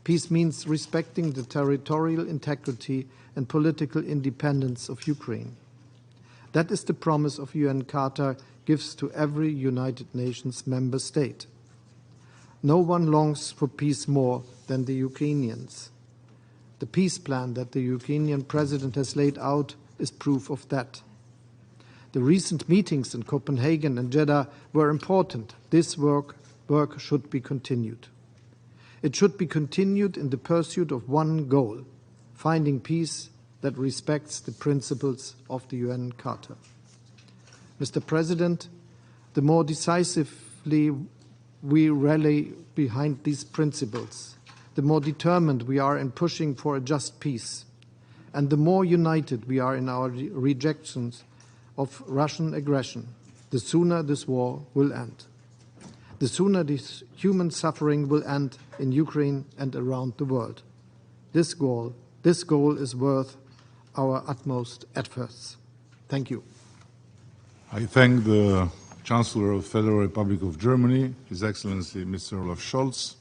Peace means respecting the territorial integrity and political independence of Ukraine. That is the promise of UN Charter gives to every United Nations member state. No one longs for peace more than the Ukrainians. The peace plan that the Ukrainian president has laid out is proof of that. The recent meetings in Copenhagen and Jeddah were important. This work should be continued. It should be continued in the pursuit of one goal, finding peace that respects the principles of the UN Charter. Mr. President, the more decisively we rally behind these principles, the more determined we are in pushing for a just peace, and the more united we are in our rejections of Russian aggression, the sooner this war will end. The sooner this human suffering will end in Ukraine and around the world. This goal is worth our utmost efforts. Thank you. I thank the Chancellor of the Federal Republic of Germany, His Excellency Mr. Olaf Scholz.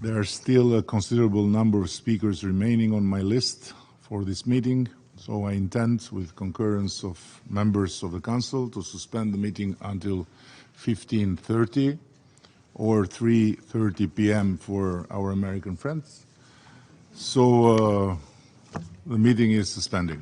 There are still a considerable number of speakers remaining on my list for this meeting, so I intend, with concurrence of members of the Council, to suspend the meeting until 15:30 or 3:30 p.m. for our American friends. So the meeting is suspended.